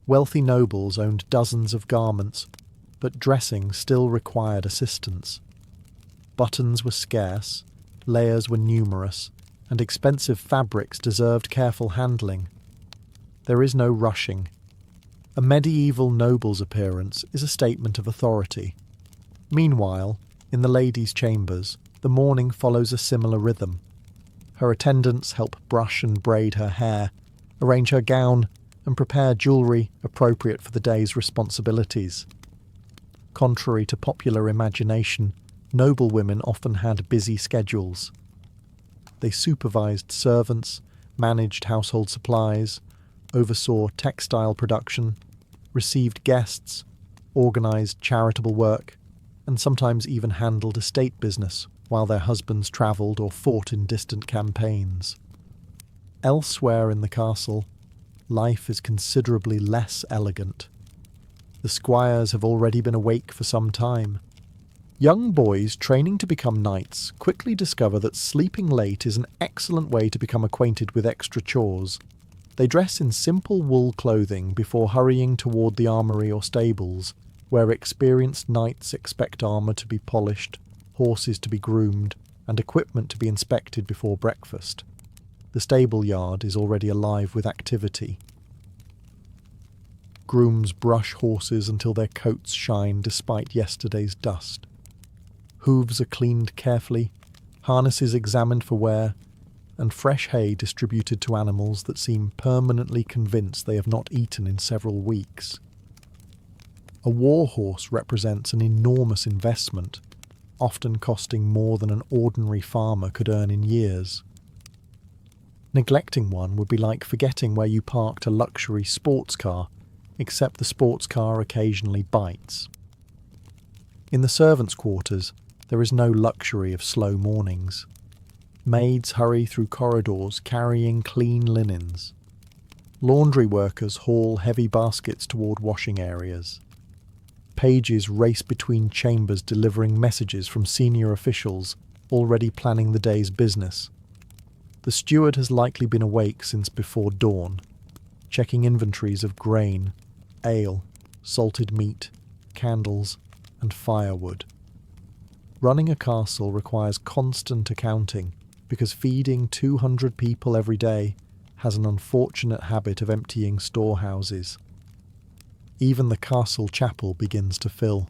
S1: Wealthy nobles owned dozens of garments, but dressing still required assistance. Buttons were scarce, layers were numerous, and expensive fabrics deserved careful handling. There is no rushing. A medieval noble's appearance is a statement of authority. Meanwhile, in the ladies' chambers, the morning follows a similar rhythm. Her attendants help brush and braid her hair, arrange her gown, and prepare jewellery appropriate for the day's responsibilities. Contrary to popular imagination, noble women often had busy schedules. They supervised servants, managed household supplies, oversaw textile production, received guests, organised charitable work, and sometimes even handled estate business while their husbands travelled or fought in distant campaigns. Elsewhere in the castle, life is considerably less elegant. The squires have already been awake for some time. Young boys training to become knights quickly discover that sleeping late is an excellent way to become acquainted with extra chores. They dress in simple wool clothing before hurrying toward the armoury or stables, where experienced knights expect armour to be polished, horses to be groomed, and equipment to be inspected before breakfast. The stable yard is already alive with activity. Grooms brush horses until their coats shine despite yesterday's dust. Hooves are cleaned carefully, harnesses examined for wear, and fresh hay distributed to animals that seem permanently convinced they have not eaten in several weeks. A war horse represents an enormous investment, often costing more than an ordinary farmer could earn in years. Neglecting one would be like forgetting where you parked a luxury sports car, except the sports car occasionally bites. In the servants' quarters, there is no luxury of slow mornings. Maids hurry through corridors carrying clean linens. Laundry workers haul heavy baskets toward washing areas. Pages race between chambers delivering messages from senior officials already planning the day's business. The steward has likely been awake since before dawn, checking inventories of grain, ale, salted meat, candles, and firewood. Running a castle requires constant accounting because feeding 200 people every day has an unfortunate habit of emptying storehouses. Even the castle chapel begins to fill.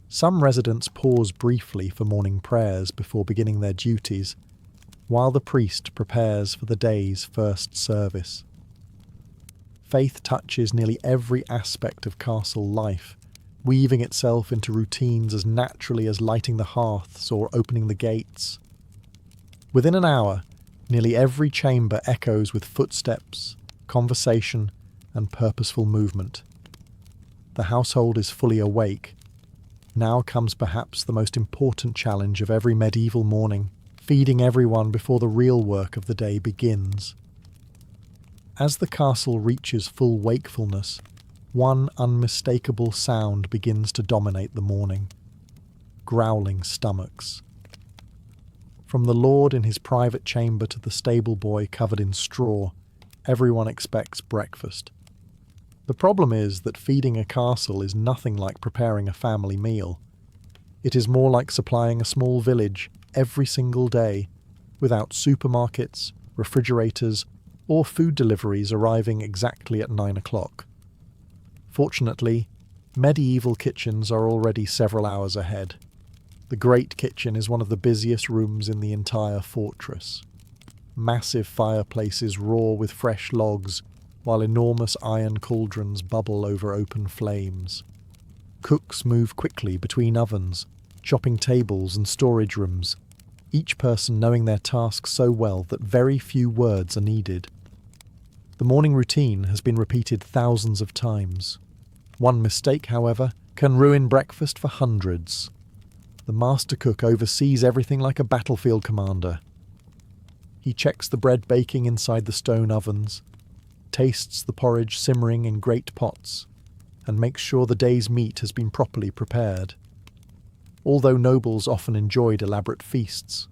S1: Some residents pause briefly for morning prayers before beginning their duties, while the priest prepares for the day's first service. Faith touches nearly every aspect of castle life, weaving itself into routines as naturally as lighting the hearths or opening the gates. Within an hour, nearly every chamber echoes with footsteps, conversation, and purposeful movement. The household is fully awake. Now comes perhaps the most important challenge of every medieval morning: feeding everyone before the real work of the day begins. As the castle reaches full wakefulness, one unmistakable sound begins to dominate the morning: growling stomachs. From the lord in his private chamber to the stable boy covered in straw, everyone expects breakfast. The problem is that feeding a castle is nothing like preparing a family meal. It is more like supplying a small village every single day, without supermarkets, refrigerators, or food deliveries arriving exactly at 9 o'clock. Fortunately, medieval kitchens are already several hours ahead. The Great Kitchen is one of the busiest rooms in the entire fortress. Massive fireplaces roar with fresh logs, while enormous iron cauldrons bubble over open flames. Cooks move quickly between ovens, chopping tables and storage rooms, each person knowing their task so well that very few words are needed. The morning routine has been repeated thousands of times. One mistake, however, can ruin breakfast for hundreds. The master cook oversees everything like a battlefield commander. He checks the bread baking inside the stone ovens, tastes the porridge simmering in great pots, and makes sure the day's meat has been properly prepared. Although nobles often enjoyed elaborate feasts,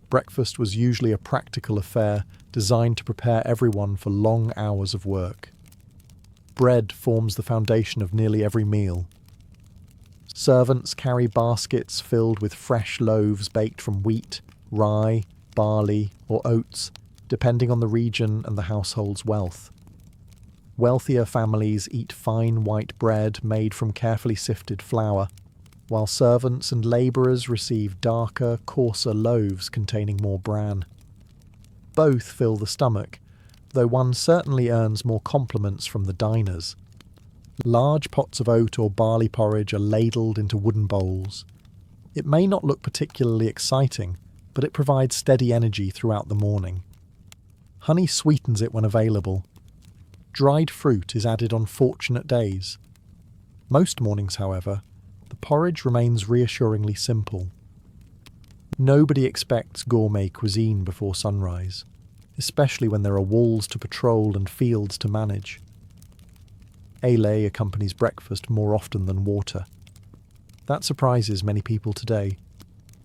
S1: breakfast was usually a practical affair designed to prepare everyone for long hours of work. Bread forms the foundation of nearly every meal. Servants carry baskets filled with fresh loaves baked from wheat, rye, barley, or oats, depending on the region and the household's wealth. Wealthier families eat fine white bread made from carefully sifted flour, while servants and labourers receive darker, coarser loaves containing more bran. Both fill the stomach, though one certainly earns more compliments from the diners. Large pots of oat or barley porridge are ladled into wooden bowls. It may not look particularly exciting, but it provides steady energy throughout the morning. Honey sweetens it when available. Dried fruit is added on fortunate days. Most mornings, however, the porridge remains reassuringly simple. Nobody expects gourmet cuisine before sunrise, especially when there are walls to patrol and fields to manage. Ale accompanies breakfast more often than water. That surprises many people today,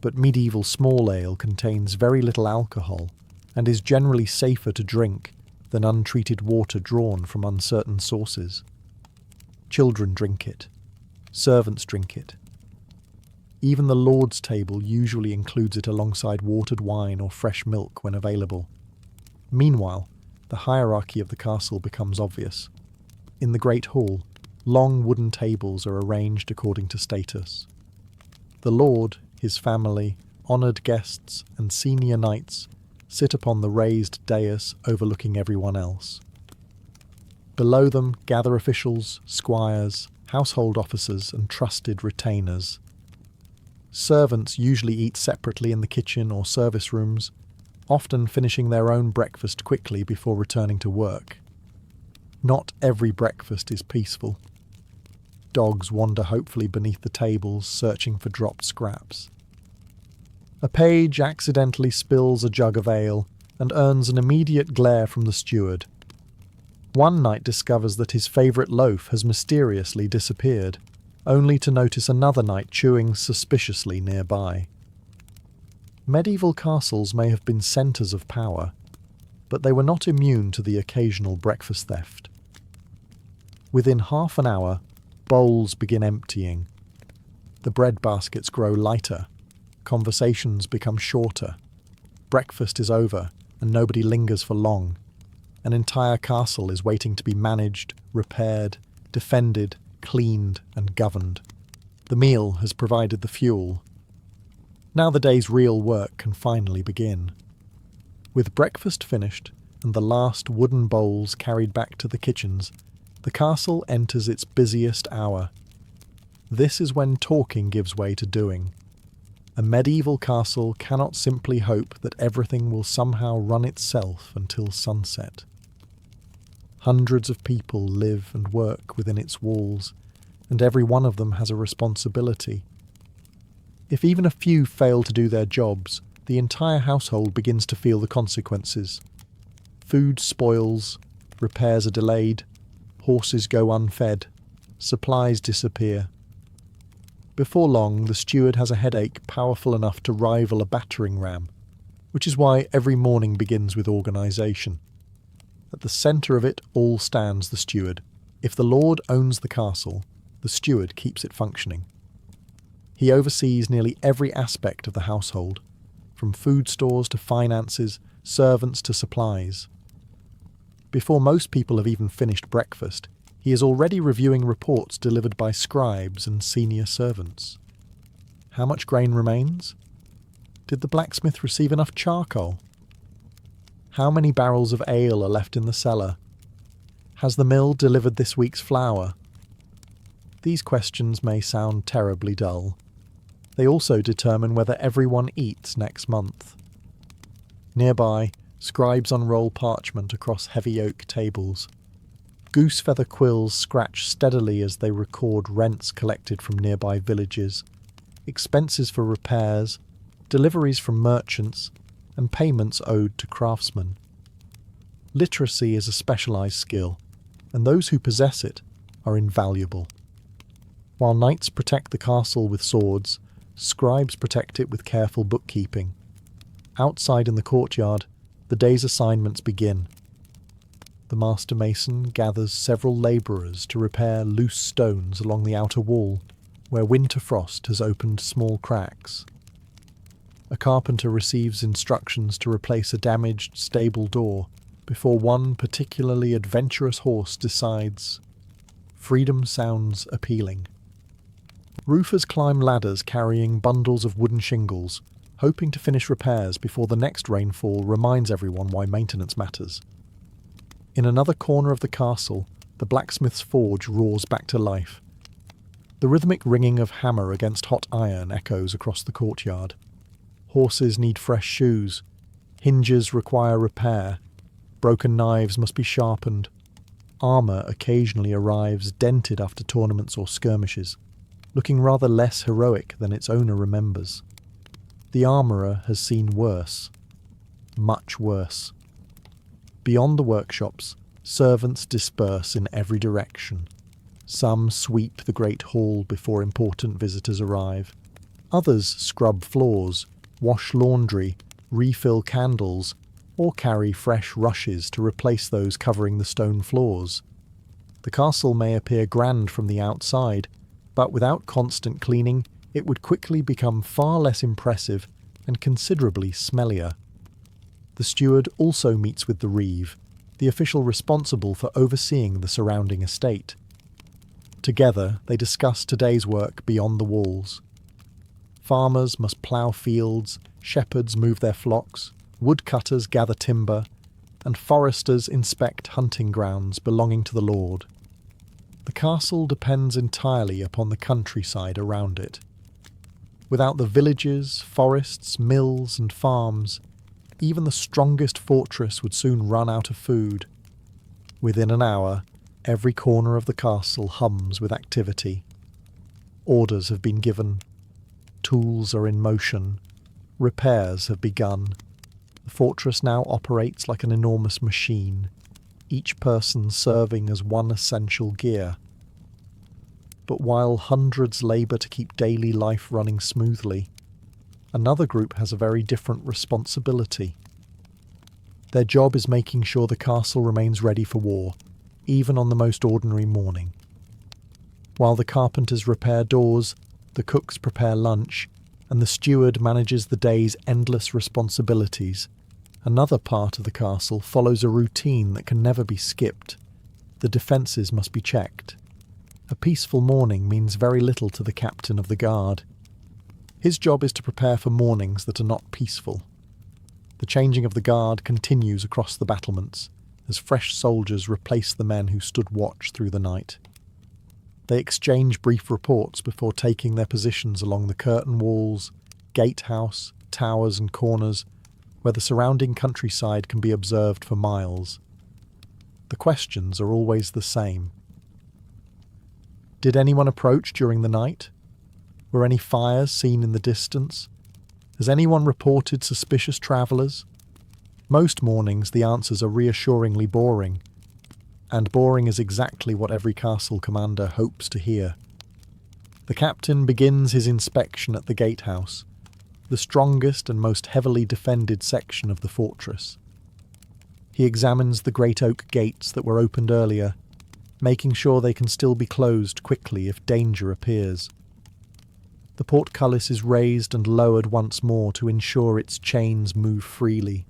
S1: but medieval small ale contains very little alcohol and is generally safer to drink than untreated water drawn from uncertain sources. Children drink it. Servants drink it. Even the Lord's table usually includes it alongside watered wine or fresh milk when available. Meanwhile, the hierarchy of the castle becomes obvious. In the Great Hall, long wooden tables are arranged according to status. The Lord, his family, honoured guests, and senior knights sit upon the raised dais overlooking everyone else. Below them gather officials, squires, household officers, and trusted retainers. Servants usually eat separately in the kitchen or service rooms, often finishing their own breakfast quickly before returning to work. Not every breakfast is peaceful. Dogs wander hopefully beneath the tables, searching for dropped scraps. A page accidentally spills a jug of ale and earns an immediate glare from the steward. One knight discovers that his favourite loaf has mysteriously disappeared, only to notice another knight chewing suspiciously nearby. Medieval castles may have been centres of power, but they were not immune to the occasional breakfast theft. Within half an hour, bowls begin emptying. The bread baskets grow lighter. Conversations become shorter. Breakfast is over, and nobody lingers for long. An entire castle is waiting to be managed, repaired, defended, cleaned, and governed. The meal has provided the fuel. Now the day's real work can finally begin. With breakfast finished and the last wooden bowls carried back to the kitchens, the castle enters its busiest hour. This is when talking gives way to doing. A medieval castle cannot simply hope that everything will somehow run itself until sunset. Hundreds of people live and work within its walls, and every one of them has a responsibility. If even a few fail to do their jobs, the entire household begins to feel the consequences. Food spoils, repairs are delayed, horses go unfed, supplies disappear. Before long, the steward has a headache powerful enough to rival a battering ram, which is why every morning begins with organisation. At the centre of it all stands the steward. If the lord owns the castle, the steward keeps it functioning. He oversees nearly every aspect of the household, from food stores to finances, servants to supplies. Before most people have even finished breakfast, he is already reviewing reports delivered by scribes and senior servants. How much grain remains? Did the blacksmith receive enough charcoal? How many barrels of ale are left in the cellar? Has the mill delivered this week's flour? These questions may sound terribly dull. They also determine whether everyone eats next month. Nearby, scribes unroll parchment across heavy oak tables. Goose feather quills scratch steadily as they record rents collected from nearby villages, expenses for repairs, deliveries from merchants, and payments owed to craftsmen. Literacy is a specialised skill, and those who possess it are invaluable. While knights protect the castle with swords, scribes protect it with careful bookkeeping. Outside in the courtyard, the day's assignments begin. The master mason gathers several labourers to repair loose stones along the outer wall, where winter frost has opened small cracks. A carpenter receives instructions to replace a damaged stable door before one particularly adventurous horse decides. Freedom sounds appealing. Roofers climb ladders carrying bundles of wooden shingles, hoping to finish repairs before the next rainfall reminds everyone why maintenance matters. In another corner of the castle, the blacksmith's forge roars back to life. The rhythmic ringing of hammer against hot iron echoes across the courtyard. Horses need fresh shoes. Hinges require repair. Broken knives must be sharpened. Armour occasionally arrives dented after tournaments or skirmishes, looking rather less heroic than its owner remembers. The armourer has seen worse. Much worse. Beyond the workshops, servants disperse in every direction. Some sweep the great hall before important visitors arrive. Others scrub floors, wash laundry, refill candles, or carry fresh rushes to replace those covering the stone floors. The castle may appear grand from the outside, but without constant cleaning, it would quickly become far less impressive and considerably smellier. The steward also meets with the reeve, the official responsible for overseeing the surrounding estate. Together, they discuss today's work beyond the walls. Farmers must plough fields, shepherds move their flocks, woodcutters gather timber, and foresters inspect hunting grounds belonging to the lord. The castle depends entirely upon the countryside around it. Without the villages, forests, mills, and farms, even the strongest fortress would soon run out of food. Within an hour, every corner of the castle hums with activity. Orders have been given. Tools are in motion. Repairs have begun. The fortress now operates like an enormous machine, each person serving as one essential gear. But while hundreds labour to keep daily life running smoothly, another group has a very different responsibility. Their job is making sure the castle remains ready for war, even on the most ordinary morning. While the carpenters repair doors, the cooks prepare lunch, and the steward manages the day's endless responsibilities, another part of the castle follows a routine that can never be skipped. The defences must be checked. A peaceful morning means very little to the captain of the guard. His job is to prepare for mornings that are not peaceful. The changing of the guard continues across the battlements, as fresh soldiers replace the men who stood watch through the night. They exchange brief reports before taking their positions along the curtain walls, gatehouse, towers and corners, where the surrounding countryside can be observed for miles. The questions are always the same. Did anyone approach during the night? Were any fires seen in the distance? Has anyone reported suspicious travellers? Most mornings the answers are reassuringly boring, and boring is exactly what every castle commander hopes to hear. The captain begins his inspection at the gatehouse, the strongest and most heavily defended section of the fortress. He examines the great oak gates that were opened earlier, making sure they can still be closed quickly if danger appears. The portcullis is raised and lowered once more to ensure its chains move freely.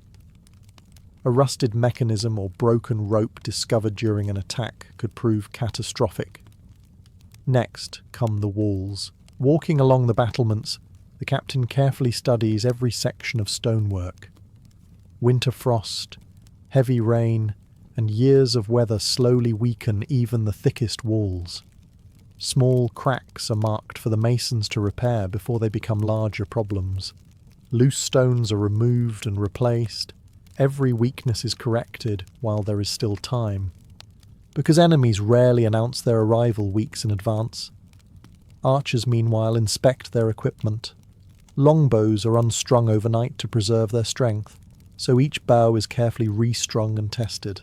S1: A rusted mechanism or broken rope discovered during an attack could prove catastrophic. Next come the walls. Walking along the battlements, the captain carefully studies every section of stonework. Winter frost, heavy rain, and years of weather slowly weaken even the thickest walls. Small cracks are marked for the masons to repair before they become larger problems. Loose stones are removed and replaced. Every weakness is corrected while there is still time. Because enemies rarely announce their arrival weeks in advance. Archers, meanwhile, inspect their equipment. Longbows are unstrung overnight to preserve their strength, so each bow is carefully restrung and tested.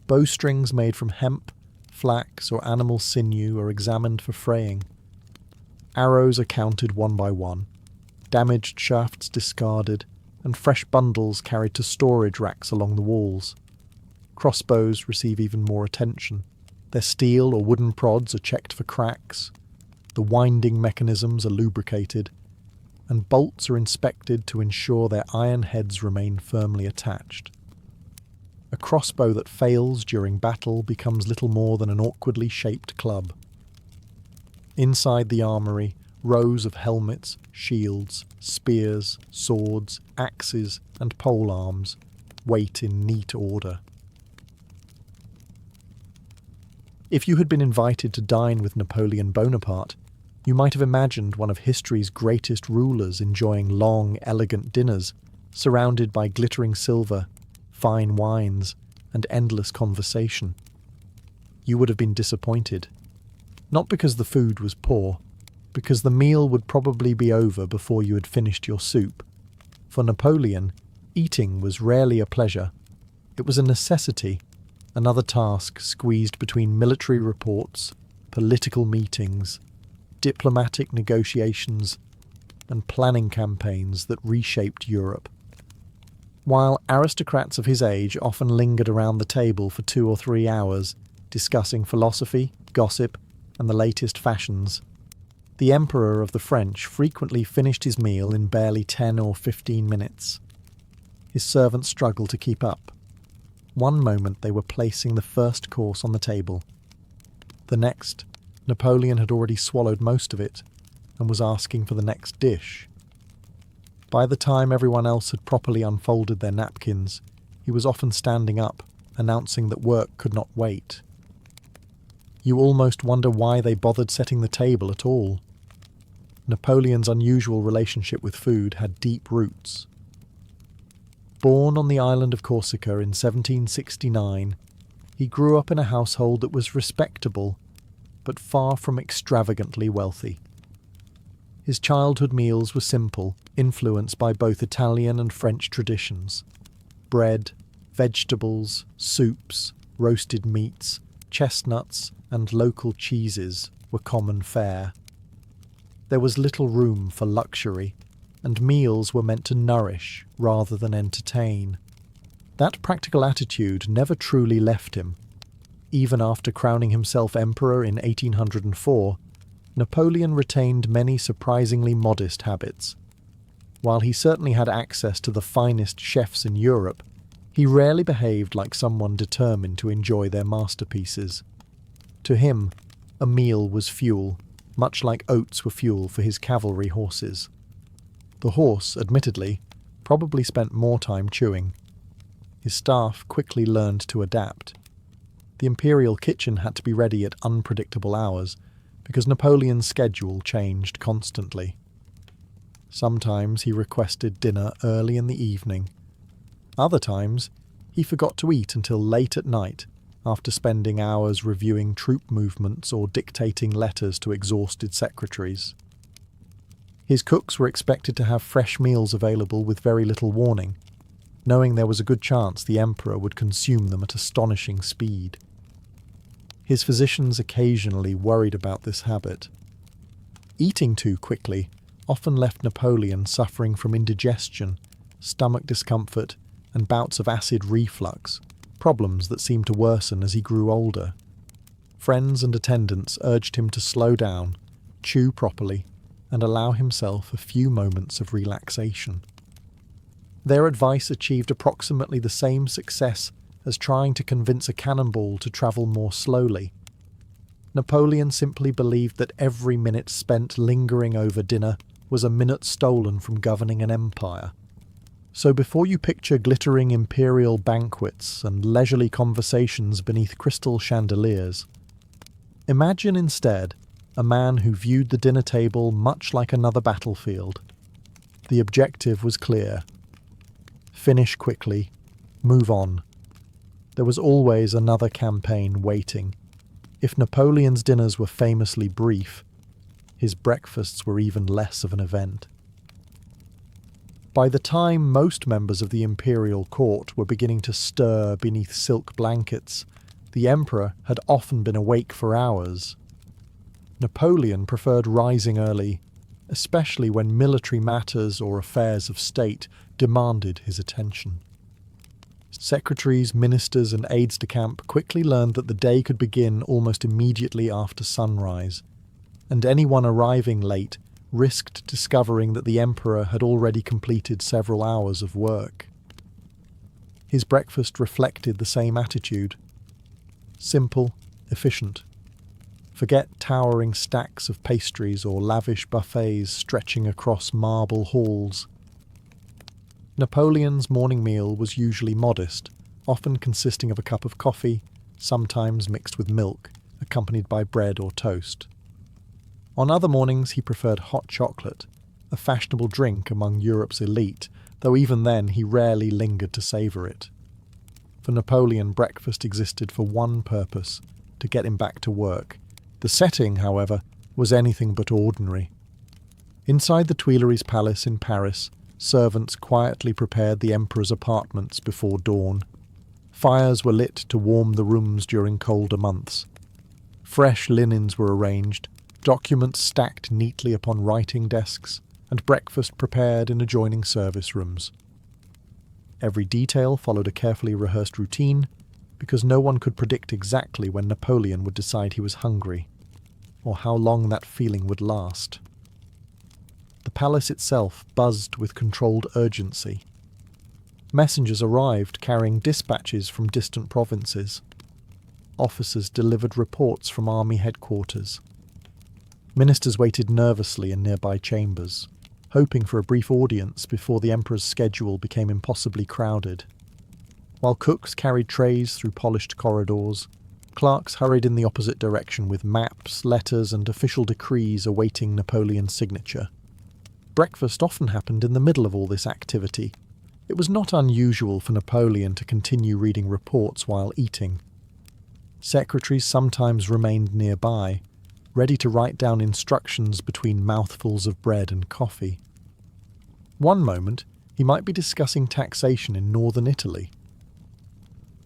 S1: Bowstrings made from hemp, flax, or animal sinew are examined for fraying. Arrows are counted one by one, damaged shafts discarded, and fresh bundles carried to storage racks along the walls. Crossbows receive even more attention. Their steel or wooden prods are checked for cracks, the winding mechanisms are lubricated, and bolts are inspected to ensure their iron heads remain firmly attached. A crossbow that fails during battle becomes little more than an awkwardly shaped club. Inside the armoury, rows of helmets, shields, spears, swords, axes, and polearms wait in neat order. If you had been invited to dine with Napoleon Bonaparte, you might have imagined one of history's greatest rulers enjoying long, elegant dinners, surrounded by glittering silver, fine wines, and endless conversation. You would have been disappointed. Not because the food was poor, because the meal would probably be over before you had finished your soup. For Napoleon, eating was rarely a pleasure. It was a necessity, another task squeezed between military reports, political meetings, diplomatic negotiations, and planning campaigns that reshaped Europe. While aristocrats of his age often lingered around the table for 2 or 3 hours, discussing philosophy, gossip, and the latest fashions, the Emperor of the French frequently finished his meal in barely 10 or 15 minutes. His servants struggled to keep up. One moment they were placing the first course on the table. The next, Napoleon had already swallowed most of it and was asking for the next dish. By the time everyone else had properly unfolded their napkins, he was often standing up, announcing that work could not wait. You almost wonder why they bothered setting the table at all. Napoleon's unusual relationship with food had deep roots. Born on the island of Corsica in 1769, he grew up in a household that was respectable, but far from extravagantly wealthy. His childhood meals were simple, influenced by both Italian and French traditions. Bread, vegetables, soups, roasted meats, chestnuts, and local cheeses were common fare. There was little room for luxury, and meals were meant to nourish rather than entertain. That practical attitude never truly left him. Even after crowning himself emperor in 1804, Napoleon retained many surprisingly modest habits. While he certainly had access to the finest chefs in Europe, he rarely behaved like someone determined to enjoy their masterpieces. To him, a meal was fuel, much like oats were fuel for his cavalry horses. The horse, admittedly, probably spent more time chewing. His staff quickly learned to adapt. The imperial kitchen had to be ready at unpredictable hours, because Napoleon's schedule changed constantly. Sometimes he requested dinner early in the evening. Other times, he forgot to eat until late at night, after spending hours reviewing troop movements or dictating letters to exhausted secretaries. His cooks were expected to have fresh meals available with very little warning, knowing there was a good chance the emperor would consume them at astonishing speed. His physicians occasionally worried about this habit. Eating too quickly often left Napoleon suffering from indigestion, stomach discomfort, and bouts of acid reflux, problems that seemed to worsen as he grew older. Friends and attendants urged him to slow down, chew properly, and allow himself a few moments of relaxation. Their advice achieved approximately the same success as trying to convince a cannonball to travel more slowly. Napoleon simply believed that every minute spent lingering over dinner was a minute stolen from governing an empire. So before you picture glittering imperial banquets and leisurely conversations beneath crystal chandeliers, imagine instead a man who viewed the dinner table much like another battlefield. The objective was clear. Finish quickly, move on. There was always another campaign waiting. If Napoleon's dinners were famously brief, his breakfasts were even less of an event. By the time most members of the imperial court were beginning to stir beneath silk blankets, the emperor had often been awake for hours. Napoleon preferred rising early, especially when military matters or affairs of state demanded his attention. Secretaries, ministers, and aides-de-camp quickly learned that the day could begin almost immediately after sunrise, and anyone arriving late risked discovering that the emperor had already completed several hours of work. His breakfast reflected the same attitude. Simple, efficient. Forget towering stacks of pastries or lavish buffets stretching across marble halls. Napoleon's morning meal was usually modest, often consisting of a cup of coffee, sometimes mixed with milk, accompanied by bread or toast. On other mornings he preferred hot chocolate, a fashionable drink among Europe's elite, though even then he rarely lingered to savour it. For Napoleon, breakfast existed for one purpose, to get him back to work. The setting, however, was anything but ordinary. Inside the Tuileries Palace in Paris, servants quietly prepared the emperor's apartments before dawn. Fires were lit to warm the rooms during colder months. Fresh linens were arranged, documents stacked neatly upon writing desks, and breakfast prepared in adjoining service rooms. Every detail followed a carefully rehearsed routine, because no one could predict exactly when Napoleon would decide he was hungry, or how long that feeling would last. The palace itself buzzed with controlled urgency. Messengers arrived carrying dispatches from distant provinces. Officers delivered reports from army headquarters. Ministers waited nervously in nearby chambers, hoping for a brief audience before the emperor's schedule became impossibly crowded. While cooks carried trays through polished corridors, clerks hurried in the opposite direction with maps, letters, and official decrees awaiting Napoleon's signature. Breakfast often happened in the middle of all this activity. It was not unusual for Napoleon to continue reading reports while eating. Secretaries sometimes remained nearby, ready to write down instructions between mouthfuls of bread and coffee. One moment, he might be discussing taxation in northern Italy.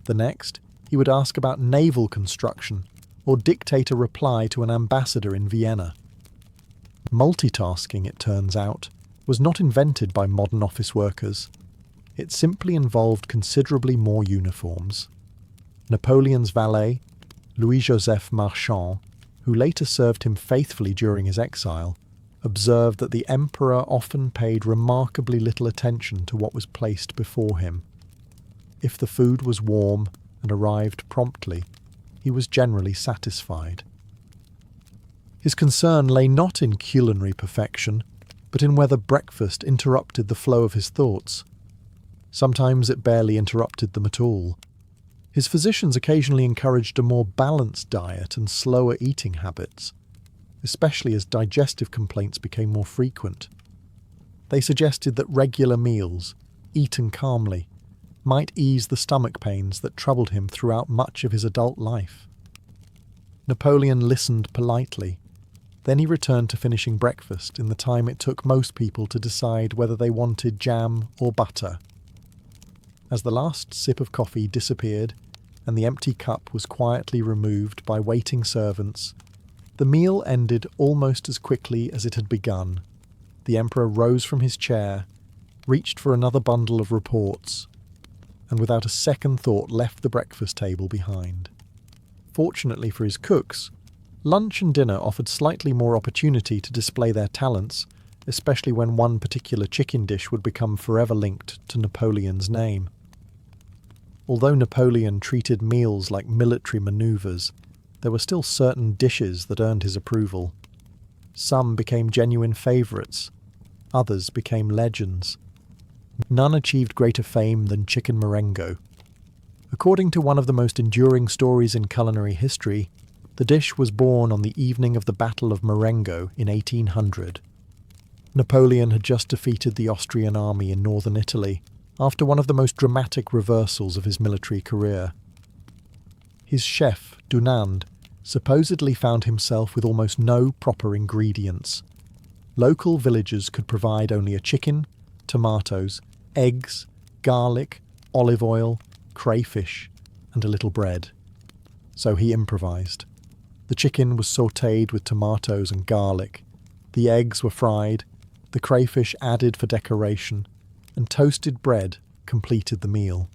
S1: The next, he would ask about naval construction or dictate a reply to an ambassador in Vienna. Multitasking, it turns out, was not invented by modern office workers. It simply involved considerably more uniforms. Napoleon's valet, Louis-Joseph Marchand, who later served him faithfully during his exile, observed that the emperor often paid remarkably little attention to what was placed before him. If the food was warm and arrived promptly, he was generally satisfied. His concern lay not in culinary perfection, but in whether breakfast interrupted the flow of his thoughts. Sometimes it barely interrupted them at all. His physicians occasionally encouraged a more balanced diet and slower eating habits, especially as digestive complaints became more frequent. They suggested that regular meals, eaten calmly, might ease the stomach pains that troubled him throughout much of his adult life. Napoleon listened politely, Then he returned to finishing breakfast in the time it took most people to decide whether they wanted jam or butter. As the last sip of coffee disappeared and the empty cup was quietly removed by waiting servants, the meal ended almost as quickly as it had begun. The Emperor rose from his chair, reached for another bundle of reports, and without a second thought left the breakfast table behind. Fortunately for his cooks, lunch and dinner offered slightly more opportunity to display their talents, especially when one particular chicken dish would become forever linked to Napoleon's name. Although Napoleon treated meals like military manoeuvres, there were still certain dishes that earned his approval. Some became genuine favourites, others became legends. None achieved greater fame than chicken Marengo. According to one of the most enduring stories in culinary history, the dish was born on the evening of the Battle of Marengo in 1800. Napoleon had just defeated the Austrian army in northern Italy, after one of the most dramatic reversals of his military career. His chef, Dunand, supposedly found himself with almost no proper ingredients. Local villagers could provide only a chicken, tomatoes, eggs, garlic, olive oil, crayfish, and a little bread. So he improvised. The chicken was sautéed with tomatoes and garlic, the eggs were fried, the crayfish added for decoration, and toasted bread completed the meal.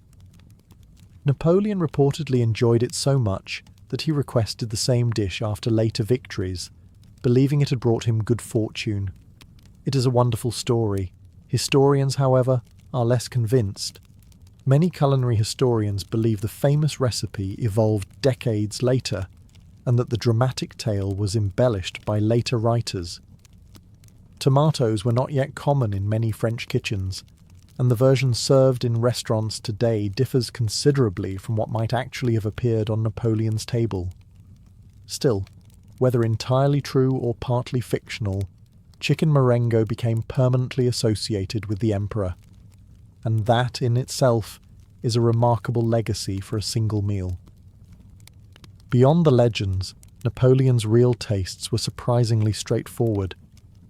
S1: Napoleon reportedly enjoyed it so much that he requested the same dish after later victories, believing it had brought him good fortune. It is a wonderful story. Historians, however, are less convinced. Many culinary historians believe the famous recipe evolved decades later, and that the dramatic tale was embellished by later writers. Tomatoes were not yet common in many French kitchens, and the version served in restaurants today differs considerably from what might actually have appeared on Napoleon's table. Still, whether entirely true or partly fictional, chicken Marengo became permanently associated with the Emperor, and that in itself is a remarkable legacy for a single meal. Beyond the legends, Napoleon's real tastes were surprisingly straightforward.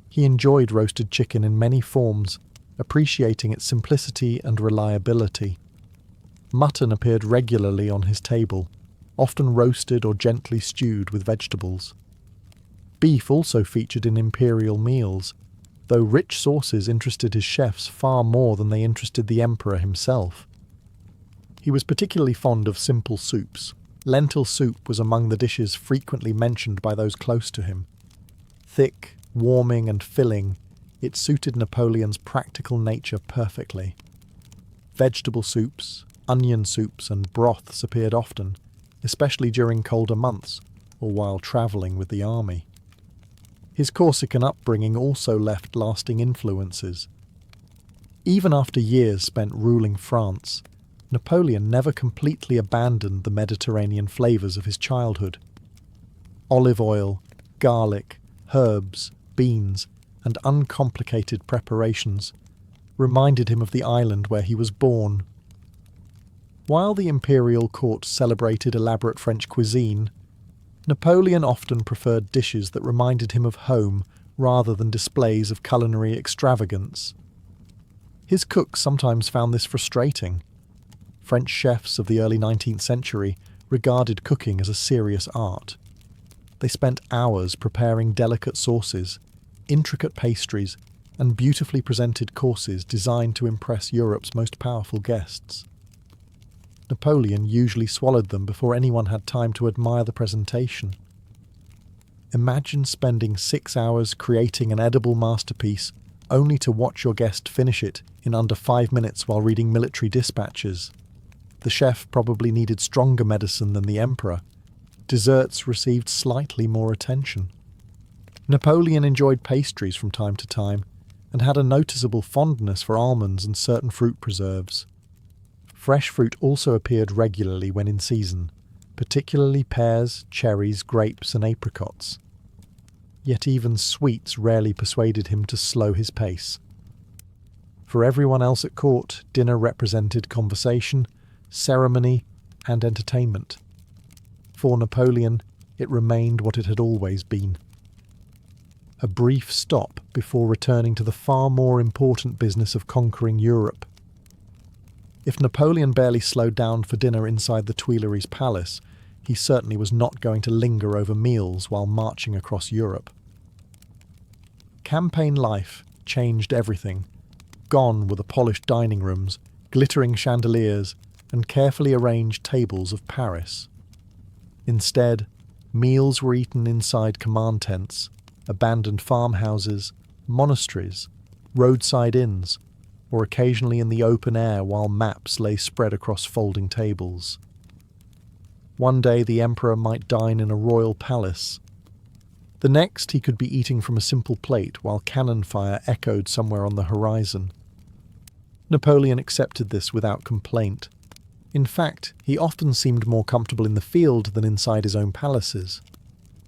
S1: He enjoyed roasted chicken in many forms, appreciating its simplicity and reliability. Mutton appeared regularly on his table, often roasted or gently stewed with vegetables. Beef also featured in imperial meals, though rich sauces interested his chefs far more than they interested the emperor himself. He was particularly fond of simple soups. Lentil soup was among the dishes frequently mentioned by those close to him. Thick, warming and filling, it suited Napoleon's practical nature perfectly. Vegetable soups, onion soups and broths appeared often, especially during colder months or while travelling with the army. His Corsican upbringing also left lasting influences. Even after years spent ruling France, Napoleon never completely abandoned the Mediterranean flavours of his childhood. Olive oil, garlic, herbs, beans, and uncomplicated preparations reminded him of the island where he was born. While the imperial court celebrated elaborate French cuisine, Napoleon often preferred dishes that reminded him of home rather than displays of culinary extravagance. His cooks sometimes found this frustrating. French chefs of the early 19th century regarded cooking as a serious art. They spent hours preparing delicate sauces, intricate pastries, and beautifully presented courses designed to impress Europe's most powerful guests. Napoleon usually swallowed them before anyone had time to admire the presentation. Imagine spending 6 hours creating an edible masterpiece only to watch your guest finish it in under 5 minutes while reading military dispatches. The chef probably needed stronger medicine than the emperor. Desserts received slightly more attention. Napoleon enjoyed pastries from time to time and had a noticeable fondness for almonds and certain fruit preserves. Fresh fruit also appeared regularly when in season, particularly pears, cherries, grapes and apricots. Yet even sweets rarely persuaded him to slow his pace. For everyone else at court, dinner represented conversation, ceremony and entertainment. For Napoleon, it remained what it had always been. a brief stop before returning to the far more important business of conquering Europe. If Napoleon barely slowed down for dinner inside the Tuileries Palace, he certainly was not going to linger over meals while marching across Europe. Campaign life changed everything. Gone were the polished dining rooms, glittering chandeliers, and carefully arranged tables of Paris. Instead, meals were eaten inside command tents, abandoned farmhouses, monasteries, roadside inns, or occasionally in the open air while maps lay spread across folding tables. One day the emperor might dine in a royal palace. The next he could be eating from a simple plate while cannon fire echoed somewhere on the horizon. Napoleon accepted this without complaint. In fact, he often seemed more comfortable in the field than inside his own palaces.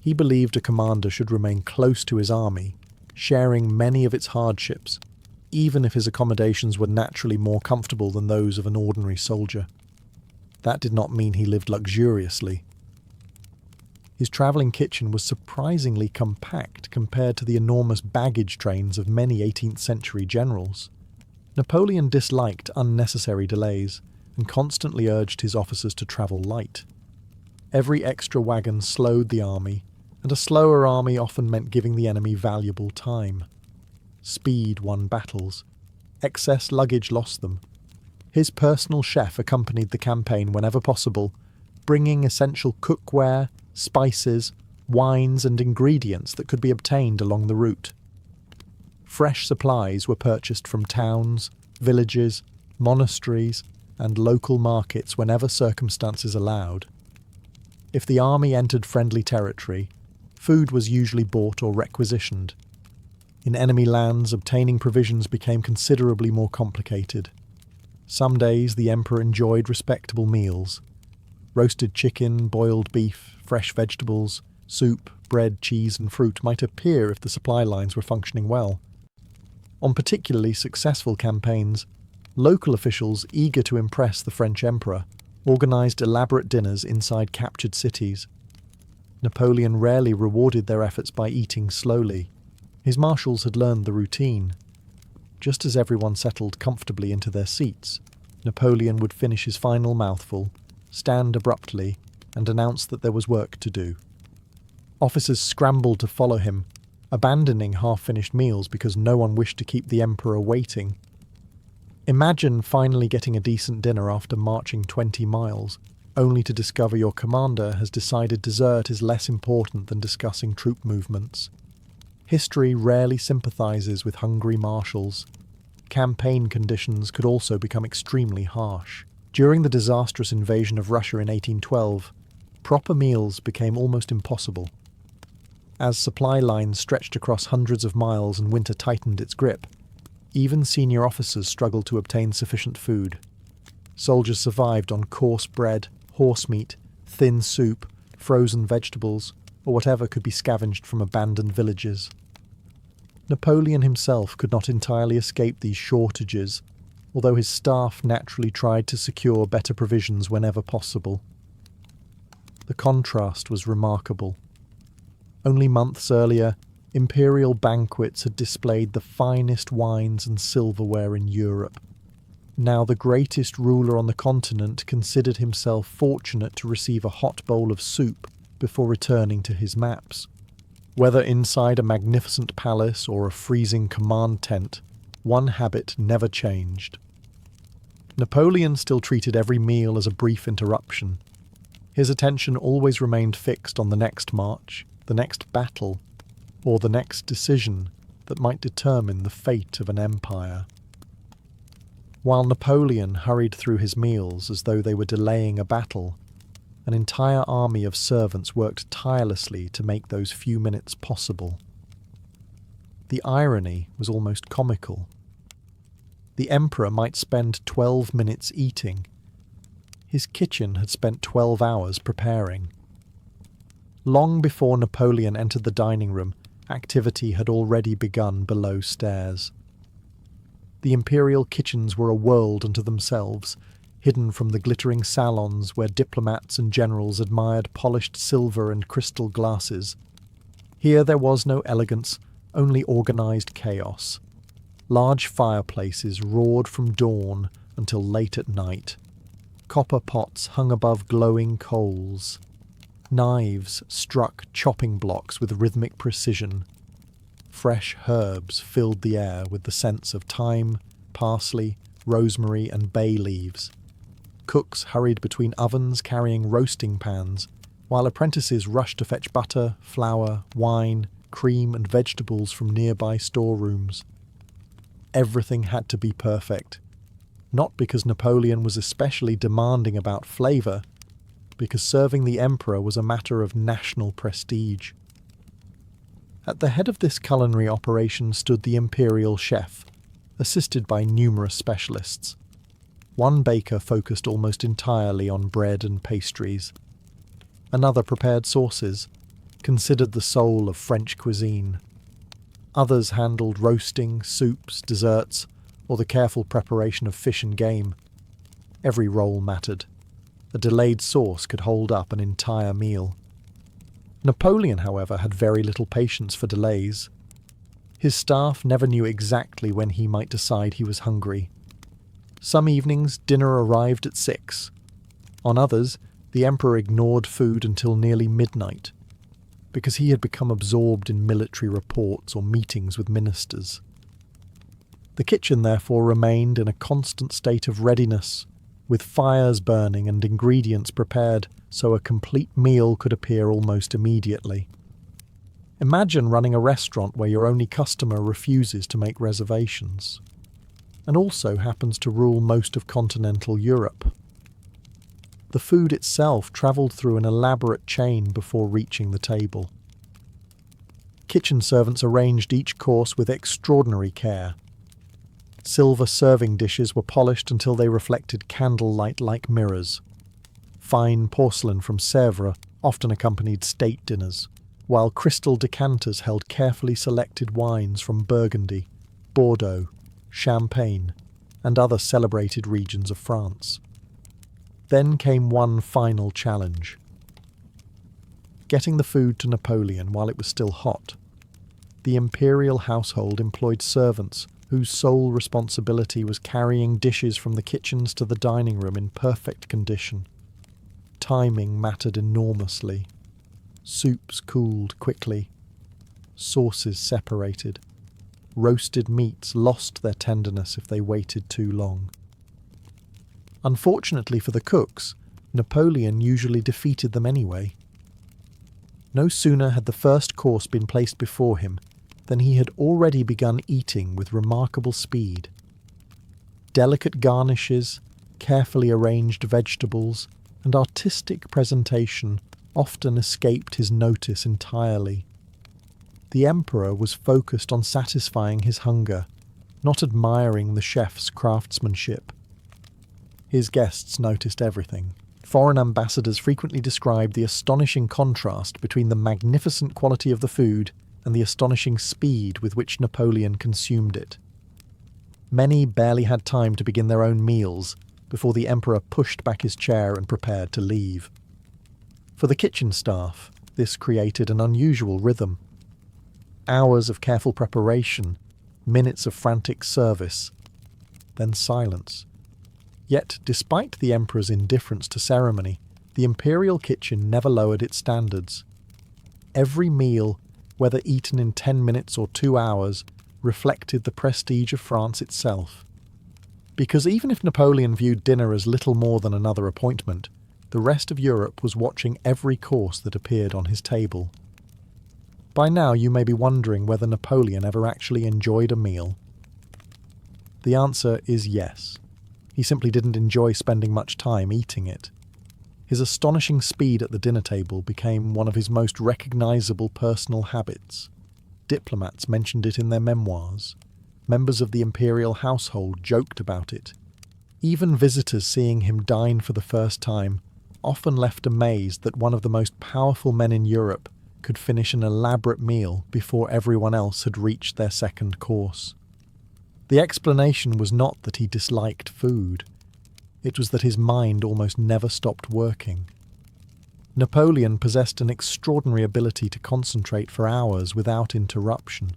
S1: He believed a commander should remain close to his army, sharing many of its hardships, even if his accommodations were naturally more comfortable than those of an ordinary soldier. That did not mean he lived luxuriously. His travelling kitchen was surprisingly compact compared to the enormous baggage trains of many 18th century generals. Napoleon disliked unnecessary delays and constantly urged his officers to travel light. Every extra wagon slowed the army, and a slower army often meant giving the enemy valuable time. Speed won battles. Excess luggage lost them. His personal chef accompanied the campaign whenever possible, bringing essential cookware, spices, wines and ingredients that could be obtained along the route. Fresh supplies were purchased from towns, villages, monasteries, and local markets whenever circumstances allowed. If the army entered friendly territory, food was usually bought or requisitioned. In enemy lands, obtaining provisions became considerably more complicated. Some days the emperor enjoyed respectable meals. Roasted chicken, boiled beef, fresh vegetables, soup, bread, cheese and fruit might appear if the supply lines were functioning well. On particularly successful campaigns, local officials eager to impress the French emperor organised elaborate dinners inside captured cities. Napoleon rarely rewarded their efforts by eating slowly. His marshals had learned the routine. Just as everyone settled comfortably into their seats, Napoleon would finish his final mouthful, stand abruptly, and announce that there was work to do. Officers scrambled to follow him, abandoning half-finished meals because no one wished to keep the emperor waiting. Imagine finally getting a decent dinner after marching 20 miles, only to discover your commander has decided dessert is less important than discussing troop movements. History rarely sympathises with hungry marshals. Campaign conditions could also become extremely harsh. During the disastrous invasion of Russia in 1812, proper meals became almost impossible. As supply lines stretched across hundreds of miles and winter tightened its grip, even senior officers struggled to obtain sufficient food. Soldiers survived on coarse bread, horse meat, thin soup, frozen vegetables, or whatever could be scavenged from abandoned villages. Napoleon himself could not entirely escape these shortages, although his staff naturally tried to secure better provisions whenever possible. The contrast was remarkable. Only months earlier, imperial banquets had displayed the finest wines and silverware in Europe. Now the greatest ruler on the continent considered himself fortunate to receive a hot bowl of soup before returning to his maps. Whether inside a magnificent palace or a freezing command tent, one habit never changed. Napoleon still treated every meal as a brief interruption. His attention always remained fixed on the next march, the next battle, or the next decision that might determine the fate of an empire. While Napoleon hurried through his meals as though they were delaying a battle, an entire army of servants worked tirelessly to make those few minutes possible. The irony was almost comical. The emperor might spend 12 minutes eating. His kitchen had spent 12 hours preparing. Long before Napoleon entered the dining room, activity had already begun below stairs. The imperial kitchens were a world unto themselves, hidden from the glittering salons where diplomats and generals admired polished silver and crystal glasses. Here there was no elegance, only organised chaos. Large fireplaces roared from dawn until late at night. Copper pots hung above glowing coals. Knives struck chopping blocks with rhythmic precision. Fresh herbs filled the air with the scents of thyme, parsley, rosemary and bay leaves. Cooks hurried between ovens carrying roasting pans, while apprentices rushed to fetch butter, flour, wine, cream and vegetables from nearby storerooms. Everything had to be perfect, not because Napoleon was especially demanding about flavour, because serving the emperor was a matter of national prestige. At the head of this culinary operation stood the imperial chef, assisted by numerous specialists. One baker focused almost entirely on bread and pastries. Another prepared sauces, considered the soul of French cuisine. Others handled roasting, soups, desserts, or the careful preparation of fish and game. Every role mattered. A delayed sauce could hold up an entire meal. Napoleon, however, had very little patience for delays. His staff never knew exactly when he might decide he was hungry. Some evenings, dinner arrived at 6. On others, the emperor ignored food until nearly midnight, because he had become absorbed in military reports or meetings with ministers. The kitchen, therefore, remained in a constant state of readiness, with fires burning and ingredients prepared so a complete meal could appear almost immediately. Imagine running a restaurant where your only customer refuses to make reservations, and also happens to rule most of continental Europe. The food itself travelled through an elaborate chain before reaching the table. Kitchen servants arranged each course with extraordinary care. Silver serving dishes were polished until they reflected candlelight like mirrors. Fine porcelain from Sèvres often accompanied state dinners, while crystal decanters held carefully selected wines from Burgundy, Bordeaux, Champagne, and other celebrated regions of France. Then came one final challenge: getting the food to Napoleon while it was still hot. The imperial household employed servants whose sole responsibility was carrying dishes from the kitchens to the dining room in perfect condition. Timing mattered enormously. Soups cooled quickly. Sauces separated. Roasted meats lost their tenderness if they waited too long. Unfortunately for the cooks, Napoleon usually defeated them anyway. No sooner had the first course been placed before him than he had already begun eating with remarkable speed. Delicate garnishes, carefully arranged vegetables, and artistic presentation often escaped his notice entirely. The emperor was focused on satisfying his hunger, not admiring the chef's craftsmanship. His guests noticed everything. Foreign ambassadors frequently described the astonishing contrast between the magnificent quality of the food and the astonishing speed with which Napoleon consumed it. Many barely had time to begin their own meals before the emperor pushed back his chair and prepared to leave. For the kitchen staff, this created an unusual rhythm. Hours of careful preparation, minutes of frantic service, then silence. Yet, despite the emperor's indifference to ceremony, the imperial kitchen never lowered its standards. Every meal, whether eaten in 10 minutes or 2 hours, reflected the prestige of France itself. Because even if Napoleon viewed dinner as little more than another appointment, the rest of Europe was watching every course that appeared on his table. By now you may be wondering whether Napoleon ever actually enjoyed a meal. The answer is yes. He simply didn't enjoy spending much time eating it. His astonishing speed at the dinner table became one of his most recognizable personal habits. Diplomats mentioned it in their memoirs. Members of the imperial household joked about it. Even visitors seeing him dine for the first time often left amazed that one of the most powerful men in Europe could finish an elaborate meal before everyone else had reached their second course. The explanation was not that he disliked food. It was that his mind almost never stopped working. Napoleon possessed an extraordinary ability to concentrate for hours without interruption.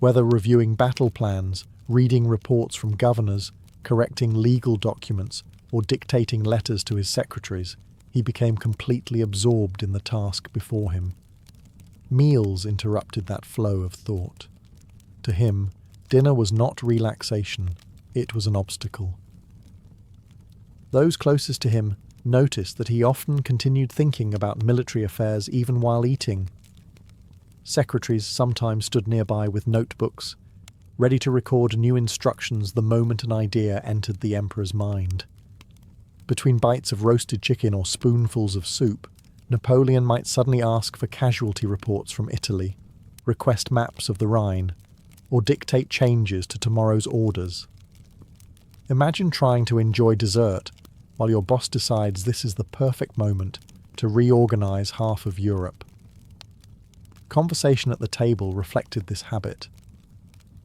S1: Whether reviewing battle plans, reading reports from governors, correcting legal documents, or dictating letters to his secretaries, he became completely absorbed in the task before him. Meals interrupted that flow of thought. To him, dinner was not relaxation, it was an obstacle. Those closest to him noticed that he often continued thinking about military affairs even while eating. Secretaries sometimes stood nearby with notebooks, ready to record new instructions the moment an idea entered the emperor's mind. Between bites of roasted chicken or spoonfuls of soup, Napoleon might suddenly ask for casualty reports from Italy, request maps of the Rhine, or dictate changes to tomorrow's orders. Imagine trying to enjoy dessert while your boss decides this is the perfect moment to reorganize half of Europe. Conversation at the table reflected this habit.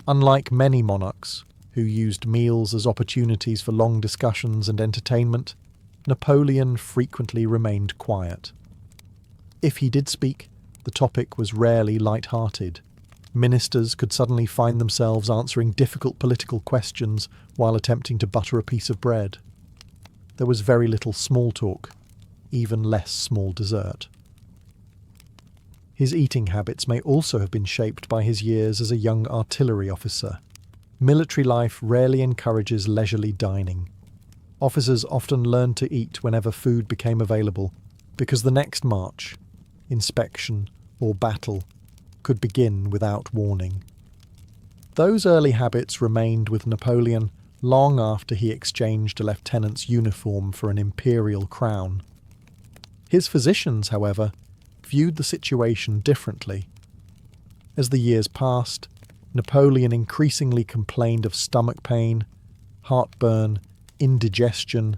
S1: Unlike many monarchs, who used meals as opportunities for long discussions and entertainment, Napoleon frequently remained quiet. If he did speak, the topic was rarely light-hearted. Ministers could suddenly find themselves answering difficult political questions while attempting to butter a piece of bread. There was very little small talk, even less small dessert. His eating habits may also have been shaped by his years as a young artillery officer. Military life rarely encourages leisurely dining. Officers often learned to eat whenever food became available, because the next march, inspection, or battle could begin without warning. Those early habits remained with Napoleon long after he exchanged a lieutenant's uniform for an imperial crown. His physicians, however, viewed the situation differently. As the years passed, Napoleon increasingly complained of stomach pain, heartburn, indigestion,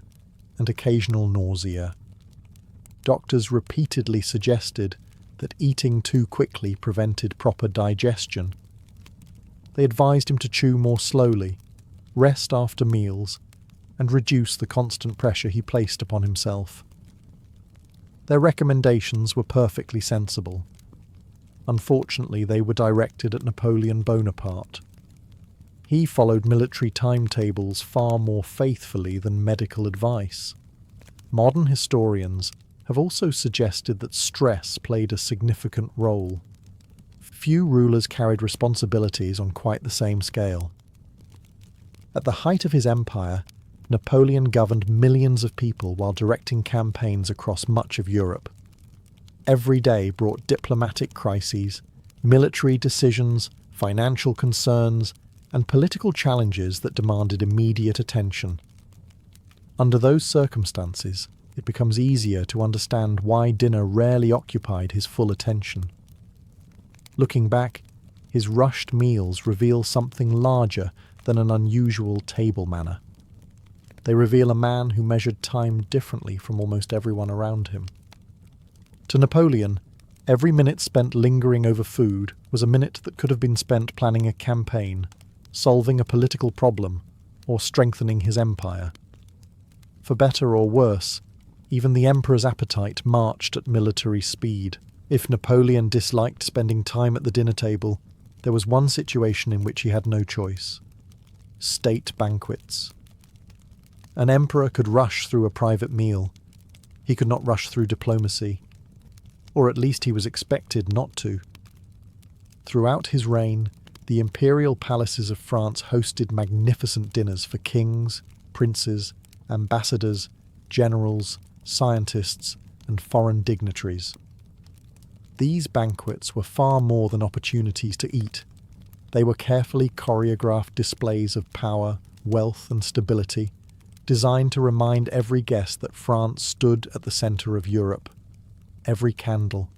S1: and occasional nausea. Doctors repeatedly suggested that eating too quickly prevented proper digestion. They advised him to chew more slowly, rest after meals, and reduce the constant pressure he placed upon himself. Their recommendations were perfectly sensible. Unfortunately, they were directed at Napoleon Bonaparte. He followed military timetables far more faithfully than medical advice. Modern historians have also suggested that stress played a significant role. Few rulers carried responsibilities on quite the same scale. At the height of his empire, Napoleon governed millions of people while directing campaigns across much of Europe. Every day brought diplomatic crises, military decisions, financial concerns, and political challenges that demanded immediate attention. Under those circumstances, it becomes easier to understand why dinner rarely occupied his full attention. Looking back, his rushed meals reveal something larger than an unusual table manner. They reveal a man who measured time differently from almost everyone around him. To Napoleon, every minute spent lingering over food was a minute that could have been spent planning a campaign, solving a political problem, or strengthening his empire. For better or worse, even the emperor's appetite marched at military speed. If Napoleon disliked spending time at the dinner table, there was one situation in which he had no choice: state banquets. An emperor could rush through a private meal. He could not rush through diplomacy. Or at least he was expected not to. Throughout his reign, the imperial palaces of France hosted magnificent dinners for kings, princes, ambassadors, generals, scientists, and foreign dignitaries. These banquets were far more than opportunities to eat. They were carefully choreographed displays of power, wealth, and stability, designed to remind every guest that France stood at the centre of Europe. Every candle,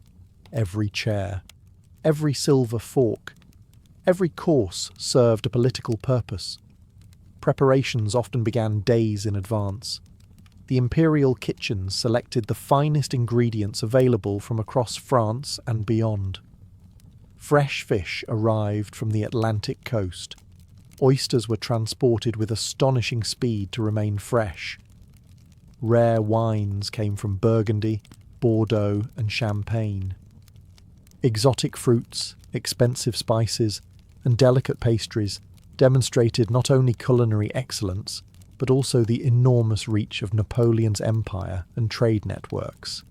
S1: every chair, every silver fork, every course served a political purpose. Preparations often began days in advance. The imperial kitchens selected the finest ingredients available from across France and beyond. Fresh fish arrived from the Atlantic coast. Oysters were transported with astonishing speed to remain fresh. Rare wines came from Burgundy, Bordeaux, and Champagne. Exotic fruits, expensive spices, and delicate pastries demonstrated not only culinary excellence, but also the enormous reach of Napoleon's empire and trade networks.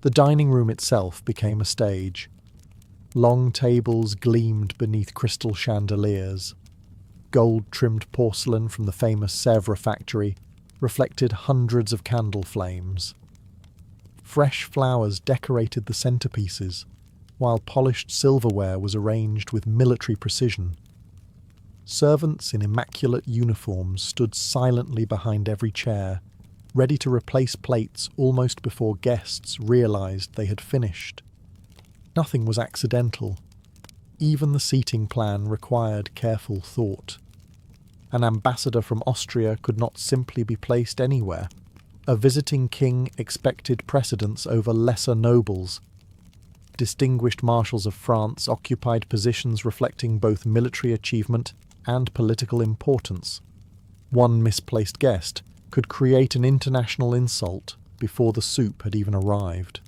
S1: The dining room itself became a stage. Long tables gleamed beneath crystal chandeliers. Gold-trimmed porcelain from the famous Sèvres factory reflected hundreds of candle flames. Fresh flowers decorated the centerpieces, while polished silverware was arranged with military precision. Servants in immaculate uniforms stood silently behind every chair, ready to replace plates almost before guests realized they had finished. Nothing was accidental. Even the seating plan required careful thought. An ambassador from Austria could not simply be placed anywhere. A visiting king expected precedence over lesser nobles. Distinguished marshals of France occupied positions reflecting both military achievement and political importance. One misplaced guest could create an international insult before the soup had even arrived.